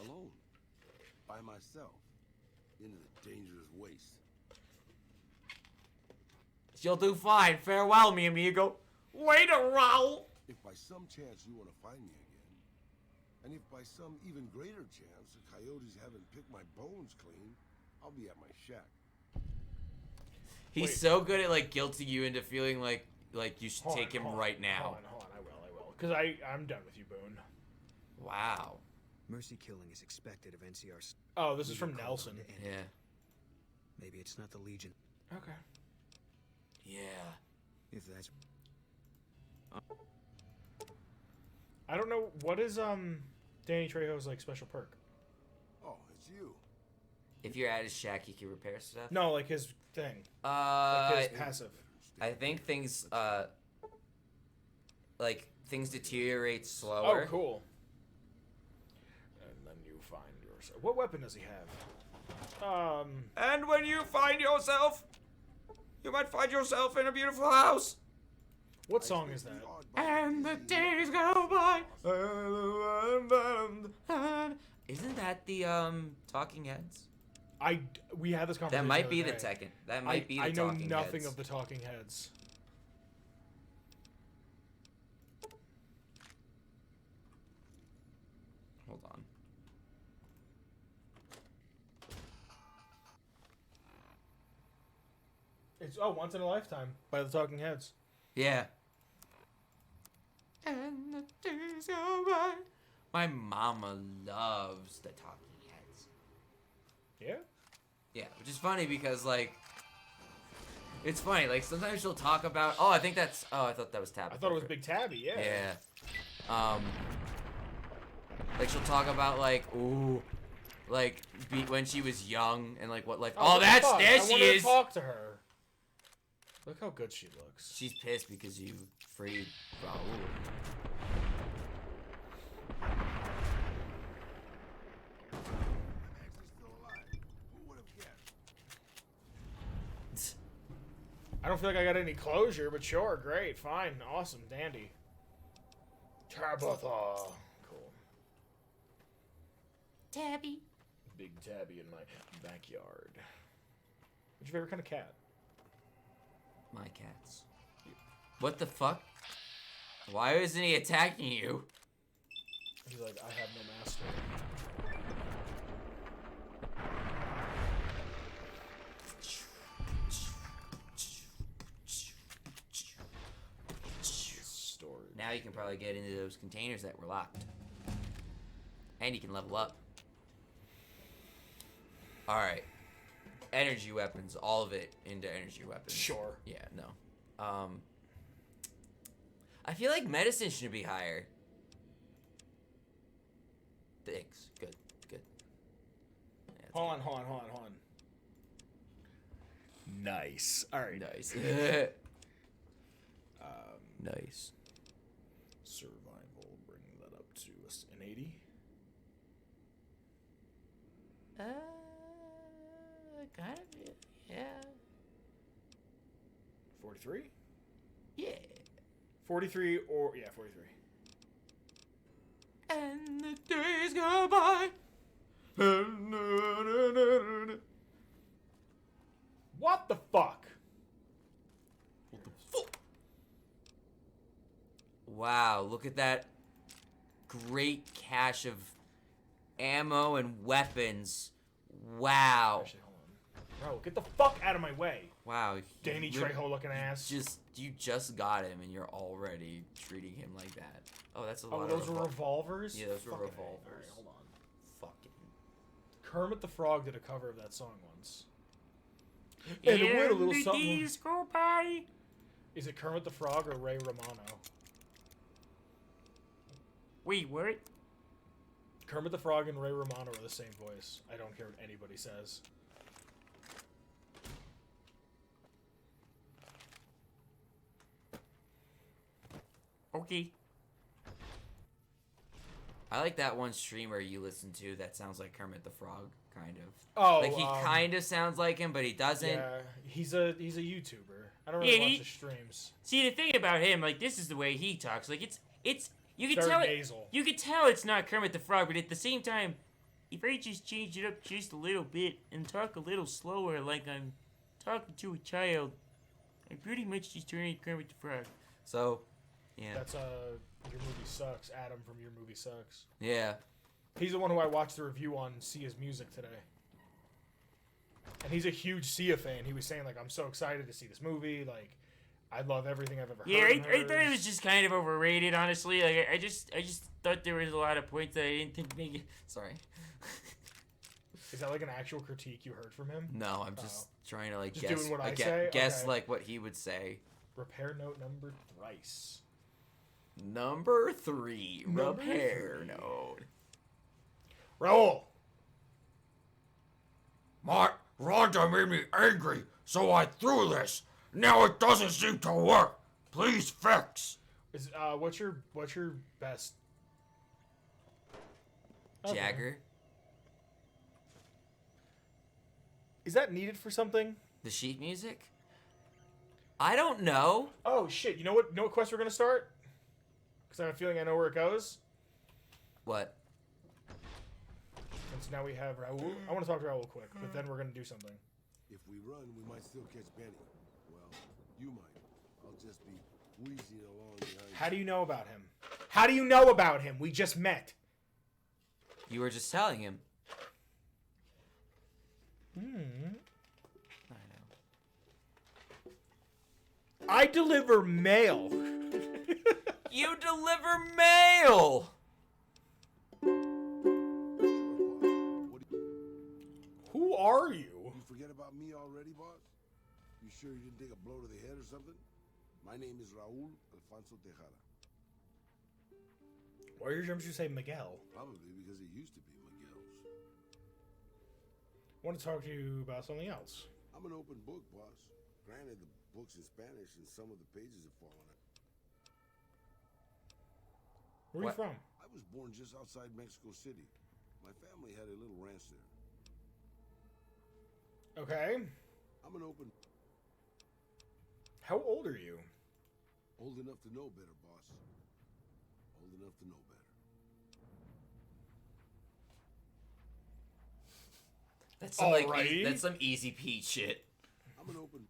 alone, by myself, into the dangerous waste. She'll do fine. Farewell, mi amigo. Later, Raul. If by some chance you want to find me again, and if by some even greater chance the coyotes haven't picked my bones clean, I'll be at my shack. He's so good at like guilting you into feeling like you should take him right now. Hold on, I will. Because I'm done with you, Boone. Wow. Mercy killing is expected of NCR. Oh, this is from Nelson. Yeah. Maybe it's not the Legion. Okay. Yeah. If that's... I don't know, what is Danny Trejo's like special perk? Oh, it's you. If you're at his shack, he can repair stuff. No, like his thing. Like his passive. I think things like things deteriorate slower. Oh, cool. And then you find yourself. What weapon does he have? And when you find yourself, you might find yourself in a beautiful house. What song is that? And the days go by. Isn't that the Talking Heads? We had this conversation. That might be the the other day. Tekken. That might be the Talking Heads. I know nothing of the Talking Heads. Hold on. It's Once in a Lifetime by the Talking Heads. Yeah. And the days go by. My mama loves the Talking Heads. Yeah? Yeah, which is funny because, like, it's funny. Like, sometimes she'll talk about... Oh, I think that's... Oh, I thought that was Tabby. I thought it was Big Tabby, yeah. Yeah. Like, she'll talk about, like, ooh... Like, when she was young and, like, what life... Oh, that's... Fun. There I she wanted is! to talk to her. Look how good she looks. She's pissed because you freed Raul. I don't feel like I got any closure, but sure, great, fine, awesome, dandy. Tabitha. Cool. Tabby. Big Tabby in my backyard. What's your favorite kind of cat? My cats. What the fuck? Why isn't he attacking you? He's like, I have no master. Now you can probably get into those containers that were locked. And you can level up. Alright. Energy weapons. All of it into energy weapons. Sure. Yeah, no. I feel like medicine should be higher. Thanks. Good. Good. Yeah, Hold on. Nice. All right. Nice. Nice. Survival. Bring that up to an 80. Kind of. Yeah. 43. Yeah. 43 or yeah, 43. And the days go by. What the fuck? Wow, look at that great cache of ammo and weapons. Wow. Actually, hold on. Bro, get the fuck out of my way. Wow. Danny Trejo looking ass. You just got him and you're already treating him like that. Oh, that's a lot Oh, of those were revolvers? Yeah, those were Fucking revolvers. Alright, hold on. Fucking. Kermit the Frog did a cover of that song once. And it went a little something. Go by. Is it Kermit the Frog or Ray Romano? Wait, what? Kermit the Frog and Ray Romano are the same voice. I don't care what anybody says. Okay. I like that one streamer you listen to that sounds like Kermit the Frog, kind of. Oh, like he kind of sounds like him, but he doesn't. Yeah, he's a YouTuber. I don't really watch his streams. See, the thing about him, like, this is the way he talks. Like, it's you can Very tell nasal. you can tell it's not Kermit the Frog, but at the same time, if I just change it up just a little bit and talk a little slower, like I'm talking to a child, I pretty much just turn into Kermit the Frog. So, yeah. That's Your Movie Sucks. Adam from Your Movie Sucks. Yeah. He's the one who I watched the review on Sia's music today. And he's a huge Sia fan. He was saying, like, I'm so excited to see this movie. Like, I love everything I've ever Yeah, heard. I thought it was just kind of overrated, honestly. Like, I just thought there was a lot of points that I didn't think make it. Sorry. Is that like an actual critique you heard from him? No, I'm just trying to like Just guess. doing what I like, say? guess Okay. like what he would say. Repair note number thrice. Number 3. Number Repair 3. node. Raul! Rhonda made me angry, so I threw this. Now it doesn't seem to work. Please fix. Is what's your best Jagger. Is that needed for something? The sheet music? I don't know. Oh shit! You know what quest we're gonna start? Because I have a feeling I know where it goes. What? And so now we have Raul. I want to talk to Raul quick, but then we're gonna do something. If we run, we might still catch Benny. Well, you might. I'll just be wheezing along behind. How do you know about him? How do you know about him? We just met. You were just telling him. Hmm. I know. I deliver mail. You deliver mail. Who are you? You forget about me already, boss? You sure you didn't take a blow to the head or something? My name is Raul Alfonso Tejada. Why are your jumpsuits say Miguel? Probably because it used to be Miguel's. I want to talk to you about something else. I'm an open book, boss. Granted, the book's in Spanish and some of the pages have fallen out. Where are you from? I was born just outside Mexico City. My family had a little ranch there. Okay. I'm an open... How old are you? Old enough to know better, boss. Old enough to know better. That's some, like, Alrighty. that's some easy Pete shit. I'm an open...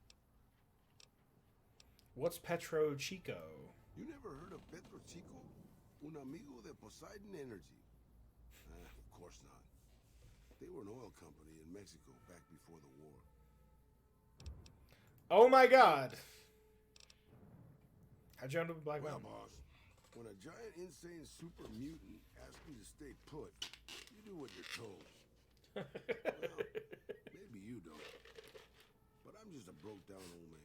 What's Petro Chico? You never heard of Petro Chico? Un amigo de Poseidon Energy. Of course not. They were an oil company in Mexico back before the war. Oh my god. How'd you end up with Black Well, Mountain? boss, When a giant, insane super mutant asks you to stay put, you do what you're told. Well, maybe you don't. But I'm just a broke down old man.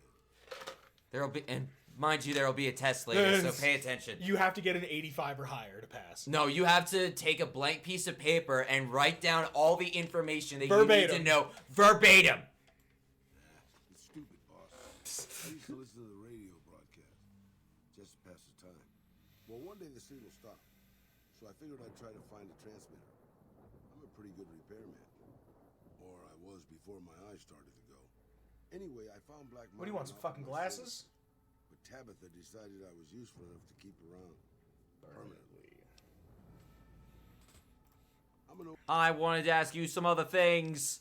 There'll be, and mind you, there'll be a test later, so pay attention. You have to get an 85 or higher to pass. No, you have to take a blank piece of paper and write down all the information that Verbatim. you need to know verbatim. It's stupid, boss. I used to listen to the radio broadcast just to pass the time. Well, one day the signal stopped, so I figured I'd try to find a transmitter. I'm a pretty good repairman. Or I was before my eyes started to go. Anyway, I found Black What do you want, some fucking glasses? But Tabitha decided I was useful enough to keep around permanently. I wanted to ask you some other things.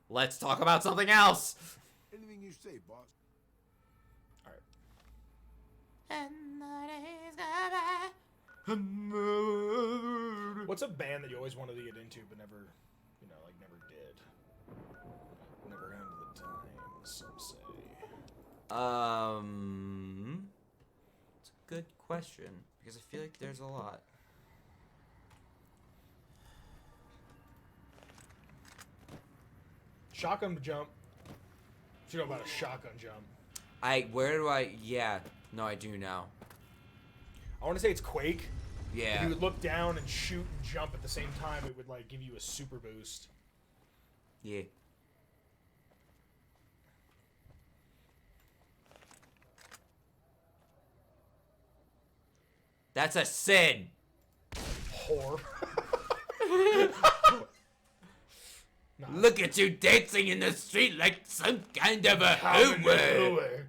Let's talk about something else. Anything you say, boss. What's a band that you always wanted to get into but never, never did? Never had the time, some say. It's a good question because I feel like there's a lot. Shotgun jump. You know about a shotgun jump. Yeah. No, I do now. I want to say it's Quake. Yeah. If you would look down and shoot and jump at the same time, it would like give you a super boost. Yeah. That's a sin. Whore. Look at you dancing in the street like some kind of a hooer.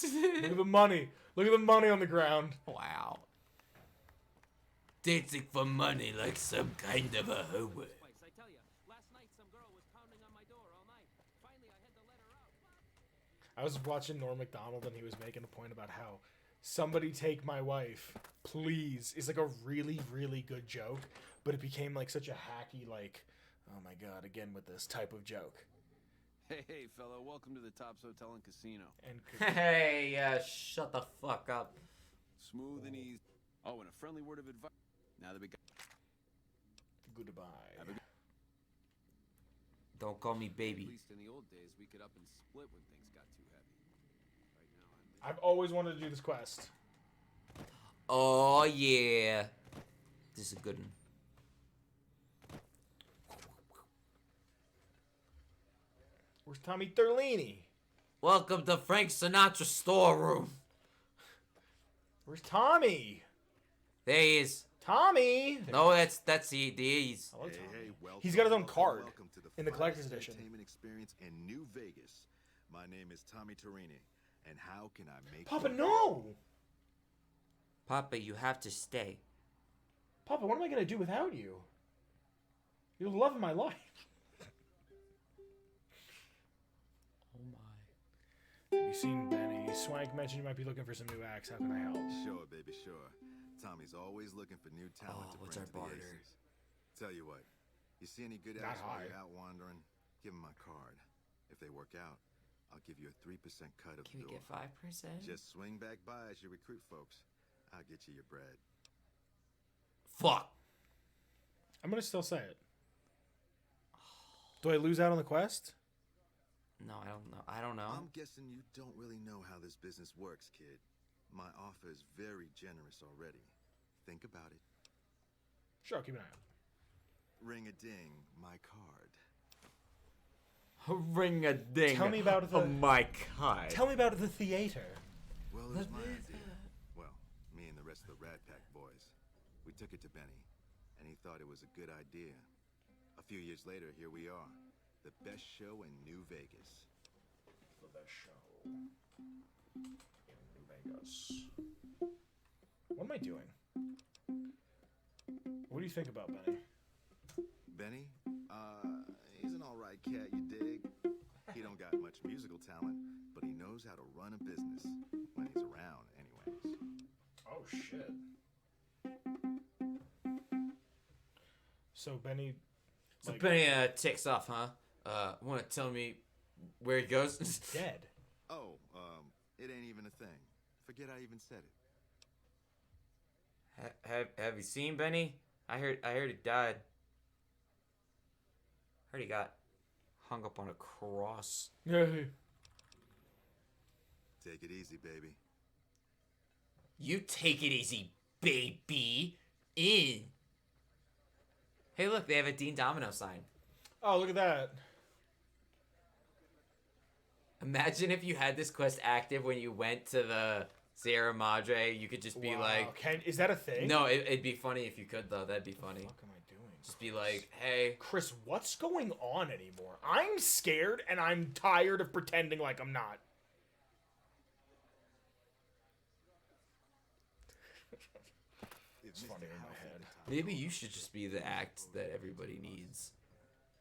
Look at the money. Look at the money on the ground. Wow. Dancing for money like some kind of a hooer. I tell you, last night some girl was pounding on my door all night. Finally, I had to let her out. I was watching Norm Macdonald and he was making a point about how somebody take my wife, please, is like a really, really good joke, but it became like such a hacky, like, oh my god, again with this type of joke. Hey, fella, welcome to the Tops Hotel and Casino. And hey, shut the fuck up. Smooth and easy. Oh, and a friendly word of advice. Now that we got... Goodbye. Don't call me baby. At least in the old days, we could up and split when things got too heavy. Right now, I've always wanted to do this quest. Oh, yeah. This is a good one. Where's Tommy Thurlini? Welcome to Frank Sinatra storeroom. Where's Tommy? There he is. Tommy! No, that's he's. Hello, Tommy. Hey, welcome, He's got his own welcome, card welcome to the in the collector's finest edition. Entertainment experience in New Vegas. My name is Tommy Torini, and how can I make Papa, you... no! Papa, you have to stay. Papa, what am I going to do without you? You're the love of my life. Oh my. Have you seen Benny? Swank mentioned you might be looking for some new acts. How can I help? Sure, baby, sure. Tommy's always looking for new talent to what's bring our to the barter? Aces. Tell you what, you see any good Not acts while high. you're out wandering, give them my card. If they work out, I'll give you a 3% cut of Can the we door. get 5%? Just swing back by as you recruit folks. I'll get you your bread. Fuck. I'm going to still say it. Do I lose out on the quest? No, I don't know. I'm guessing you don't really know how this business works, kid. My offer is very generous already. Think about it. Sure, I'll keep an eye out. Ring a ding, my card. Ring a ding. Tell me about the... my card. Tell me about the theater. Well, it was my idea. Well, me and the rest of the Rat Pack boys. We took it to Benny, and he thought it was a good idea. A few years later, here we are. The best show in New Vegas. The best show in New Vegas. What am I doing? What do you think about Benny? Benny? He's an alright cat, you dig? He don't got much musical talent, but he knows how to run a business. When he's around, anyways. Oh, shit. So Benny... So Benny takes off, huh? Want to tell me where he goes? Dead. Oh, it ain't even a thing. Forget I even said it. Have you seen Benny? I heard he died. Heard he got hung up on a cross. Yay. Take it easy, baby. You take it easy, baby. In. Hey, look, they have a Dean Domino sign. Oh, look at that. Imagine if you had this quest active when you went to the Sierra Madre. You could just be like... Is that a thing? No, it'd be funny if you could, though. That'd be funny. What the fuck am I doing? Just be like, hey... Chris, what's going on anymore? I'm scared, and I'm tired of pretending like I'm not. It's funny in my head. Maybe you should just be the act that everybody needs.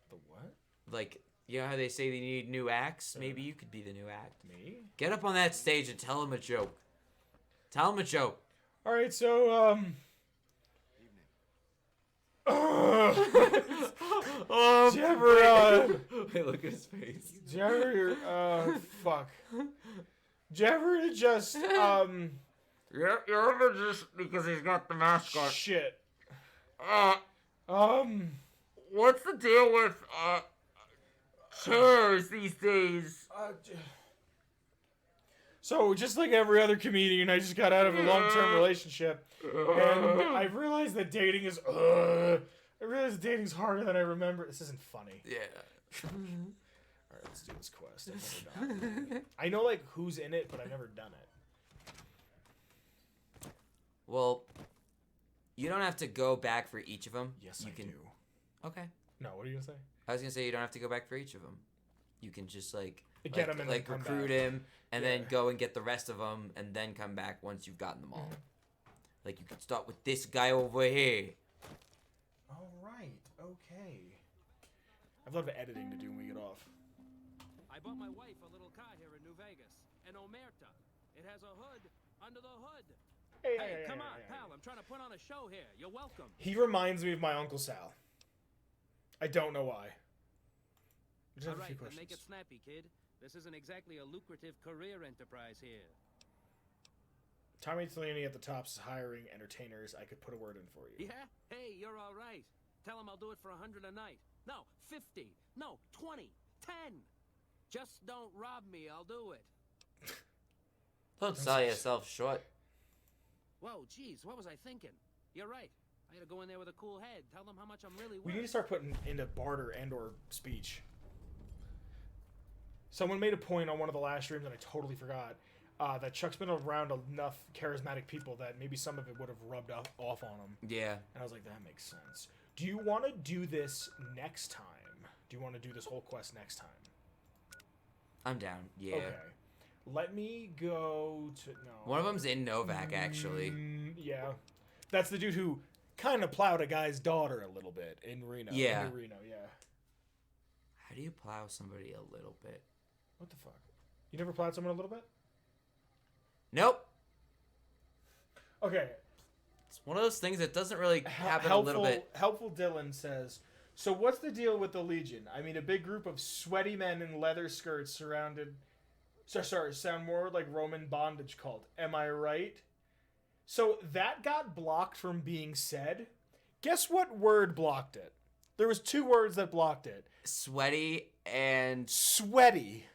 The what? Like, you know how they say they need new acts? Maybe you could be the new act. Me? Get up on that stage and tell them a joke. Tell them a joke. All right, so did you ever Wait, look at his face. did you ever fuck? Did you ever just Yeah, you ever just because he's got the mask on. shit? What's the deal with chairs these days? So just like every other comedian, I just got out of a long-term relationship, and I realized that dating is. I realized dating's harder than I remember. This isn't funny. Yeah. All right, let's do this quest. I've never done it. I know like who's in it, but I've never done it. Well, you don't have to go back for each of them. Yes, you I can. do. Okay. No, what are you gonna say? I was gonna say you don't have to go back for each of them. You can just Get him and like then come recruit back. him and then go and get the rest of them and then come back once you've gotten them all. Like you could start with this guy over here. All right. Okay. I've a lot of editing to do when we get off. I bought my wife a little car here in New Vegas, an Omerta. It has a hood under the hood. Hey, come on, pal. I'm trying to put on a show here. You're welcome. He reminds me of my Uncle Sal. I don't know why. I just have All a few right, then questions. make it snappy, kid. This isn't exactly a lucrative career enterprise here. Tommy Tellini at the top's hiring entertainers. I could put a word in for you. Yeah? Hey, you're all right. Tell him I'll do it for 100 a night. No, 50. No, 20. 10. Just don't rob me. I'll do it. Don't sell yourself short. Whoa, geez, what was I thinking? You're right. I gotta go in there with a cool head. Tell them how much I'm really worth. We need to start putting into barter and/or speech. Someone made a point on one of the last streams, and I totally forgot, that Chuck's been around enough charismatic people that maybe some of it would have rubbed off on him. Yeah. And I was like, that makes sense. Do you want to do this next time? Do you want to do this whole quest next time? I'm down. Yeah. Okay. Let me go to... No. One of them's in Novak, actually. Yeah. That's the dude who kind of plowed a guy's daughter a little bit in Reno. Yeah. In Reno, yeah. How do you plow somebody a little bit? What the fuck? You never plowed someone a little bit? Nope. Okay. It's one of those things that doesn't really happen Helpful, a little bit. Helpful Dylan says, so what's the deal with the Legion? I mean, a big group of sweaty men in leather skirts surrounded... Sorry, sound more like Roman bondage cult. Am I right? So that got blocked from being said. Guess what word blocked it? There was 2 words that blocked it. Sweaty and... Sweaty.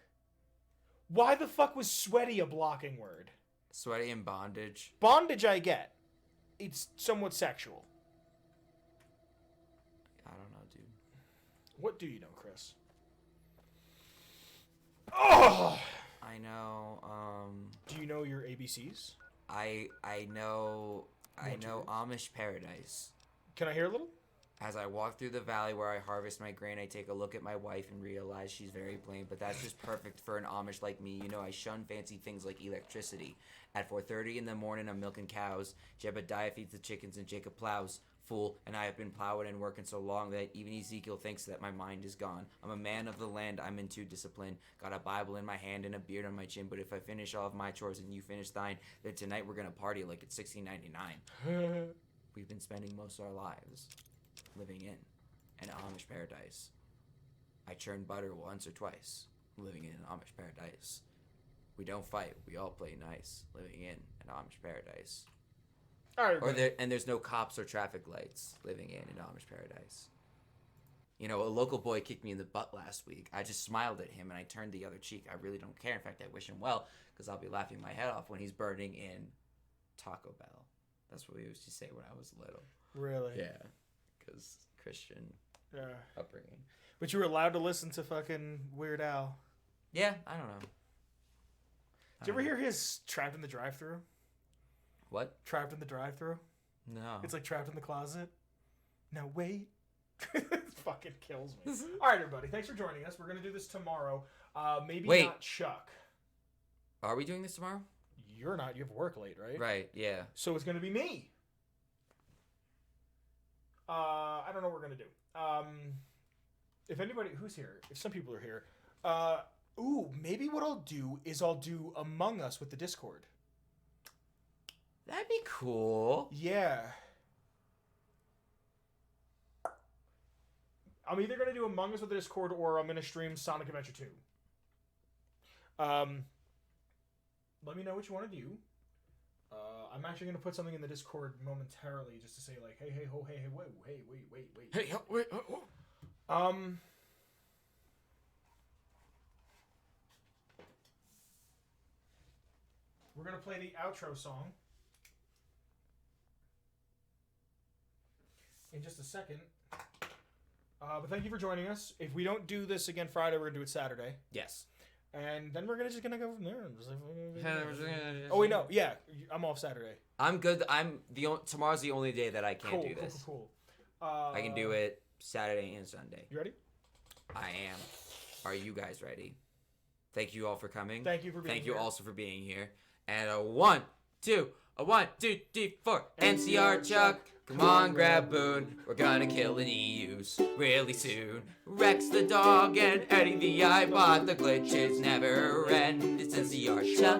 Why the fuck was sweaty a blocking word? Sweaty and bondage. Bondage I get. It's somewhat sexual. I don't know, dude. What do you know, Chris? Oh! I know, Do you know your ABCs? I know Amish Paradise. Can I hear a little? As I walk through the valley where I harvest my grain, I take a look at my wife and realize she's very plain, but that's just perfect for an Amish like me. You know, I shun fancy things like electricity. At 4:30 in the morning, I'm milking cows. Jebediah feeds the chickens and Jacob plows. Fool, and I have been plowing and working so long that even Ezekiel thinks that my mind is gone. I'm a man of the land, I'm into discipline. Got a Bible in my hand and a beard on my chin, but if I finish all of my chores and you finish thine, then tonight we're gonna party like it's 1699. We've been spending most of our lives living in an Amish paradise. I churn butter once or twice, living in an Amish paradise. We don't fight. We all play nice, living in an Amish paradise. All right. There's no cops or traffic lights living in an Amish paradise. You know, a local boy kicked me in the butt last week. I just smiled at him and I turned the other cheek. I really don't care. In fact, I wish him well because I'll be laughing my head off when he's burning in Taco Bell. That's what we used to say when I was little. Really? Yeah, because Christian upbringing. But you were allowed to listen to fucking Weird Al. Yeah, I don't know. Did you ever hear his Trapped in the Drive-Thru? What? Trapped in the Drive-Thru? No. It's like Trapped in the Closet. Now wait. It fucking kills me. All right, everybody. Thanks for joining us. We're going to do this tomorrow. Maybe not Chuck. Are we doing this tomorrow? You're not. You have work late, right? Right, yeah. So it's going to be me. I don't know what we're going to do. If anybody... Who's here? If some people are here. Maybe what I'll do is I'll do Among Us with the Discord. That'd be cool. Yeah. I'm either going to do Among Us with the Discord or I'm going to stream Sonic Adventure 2. Let me know what you want to do. I'm actually going to put something in the Discord momentarily just to say like, hey, ho, hey, whoa, hey, wait. Hey, wait, oh. We're going to play the outro song in just a second. But thank you for joining us. If we don't do this again Friday, we're going to do it Saturday. Yes. And then we're just going to go from there. Oh, wait, no. Yeah, I'm off Saturday. I'm good. Tomorrow's the only day that I can't do this. Cool. I can do it Saturday and Sunday. You ready? I am. Are you guys ready? Thank you all for coming. Thank you for being here. Thank you also for being here. And a 1, 2, 3, 4. NCR Chuck. Come on, grab Boone. We're gonna kill an EUs really soon. Rex the dog and Eddie the iBot. The glitches never end. It's NCR Chuck.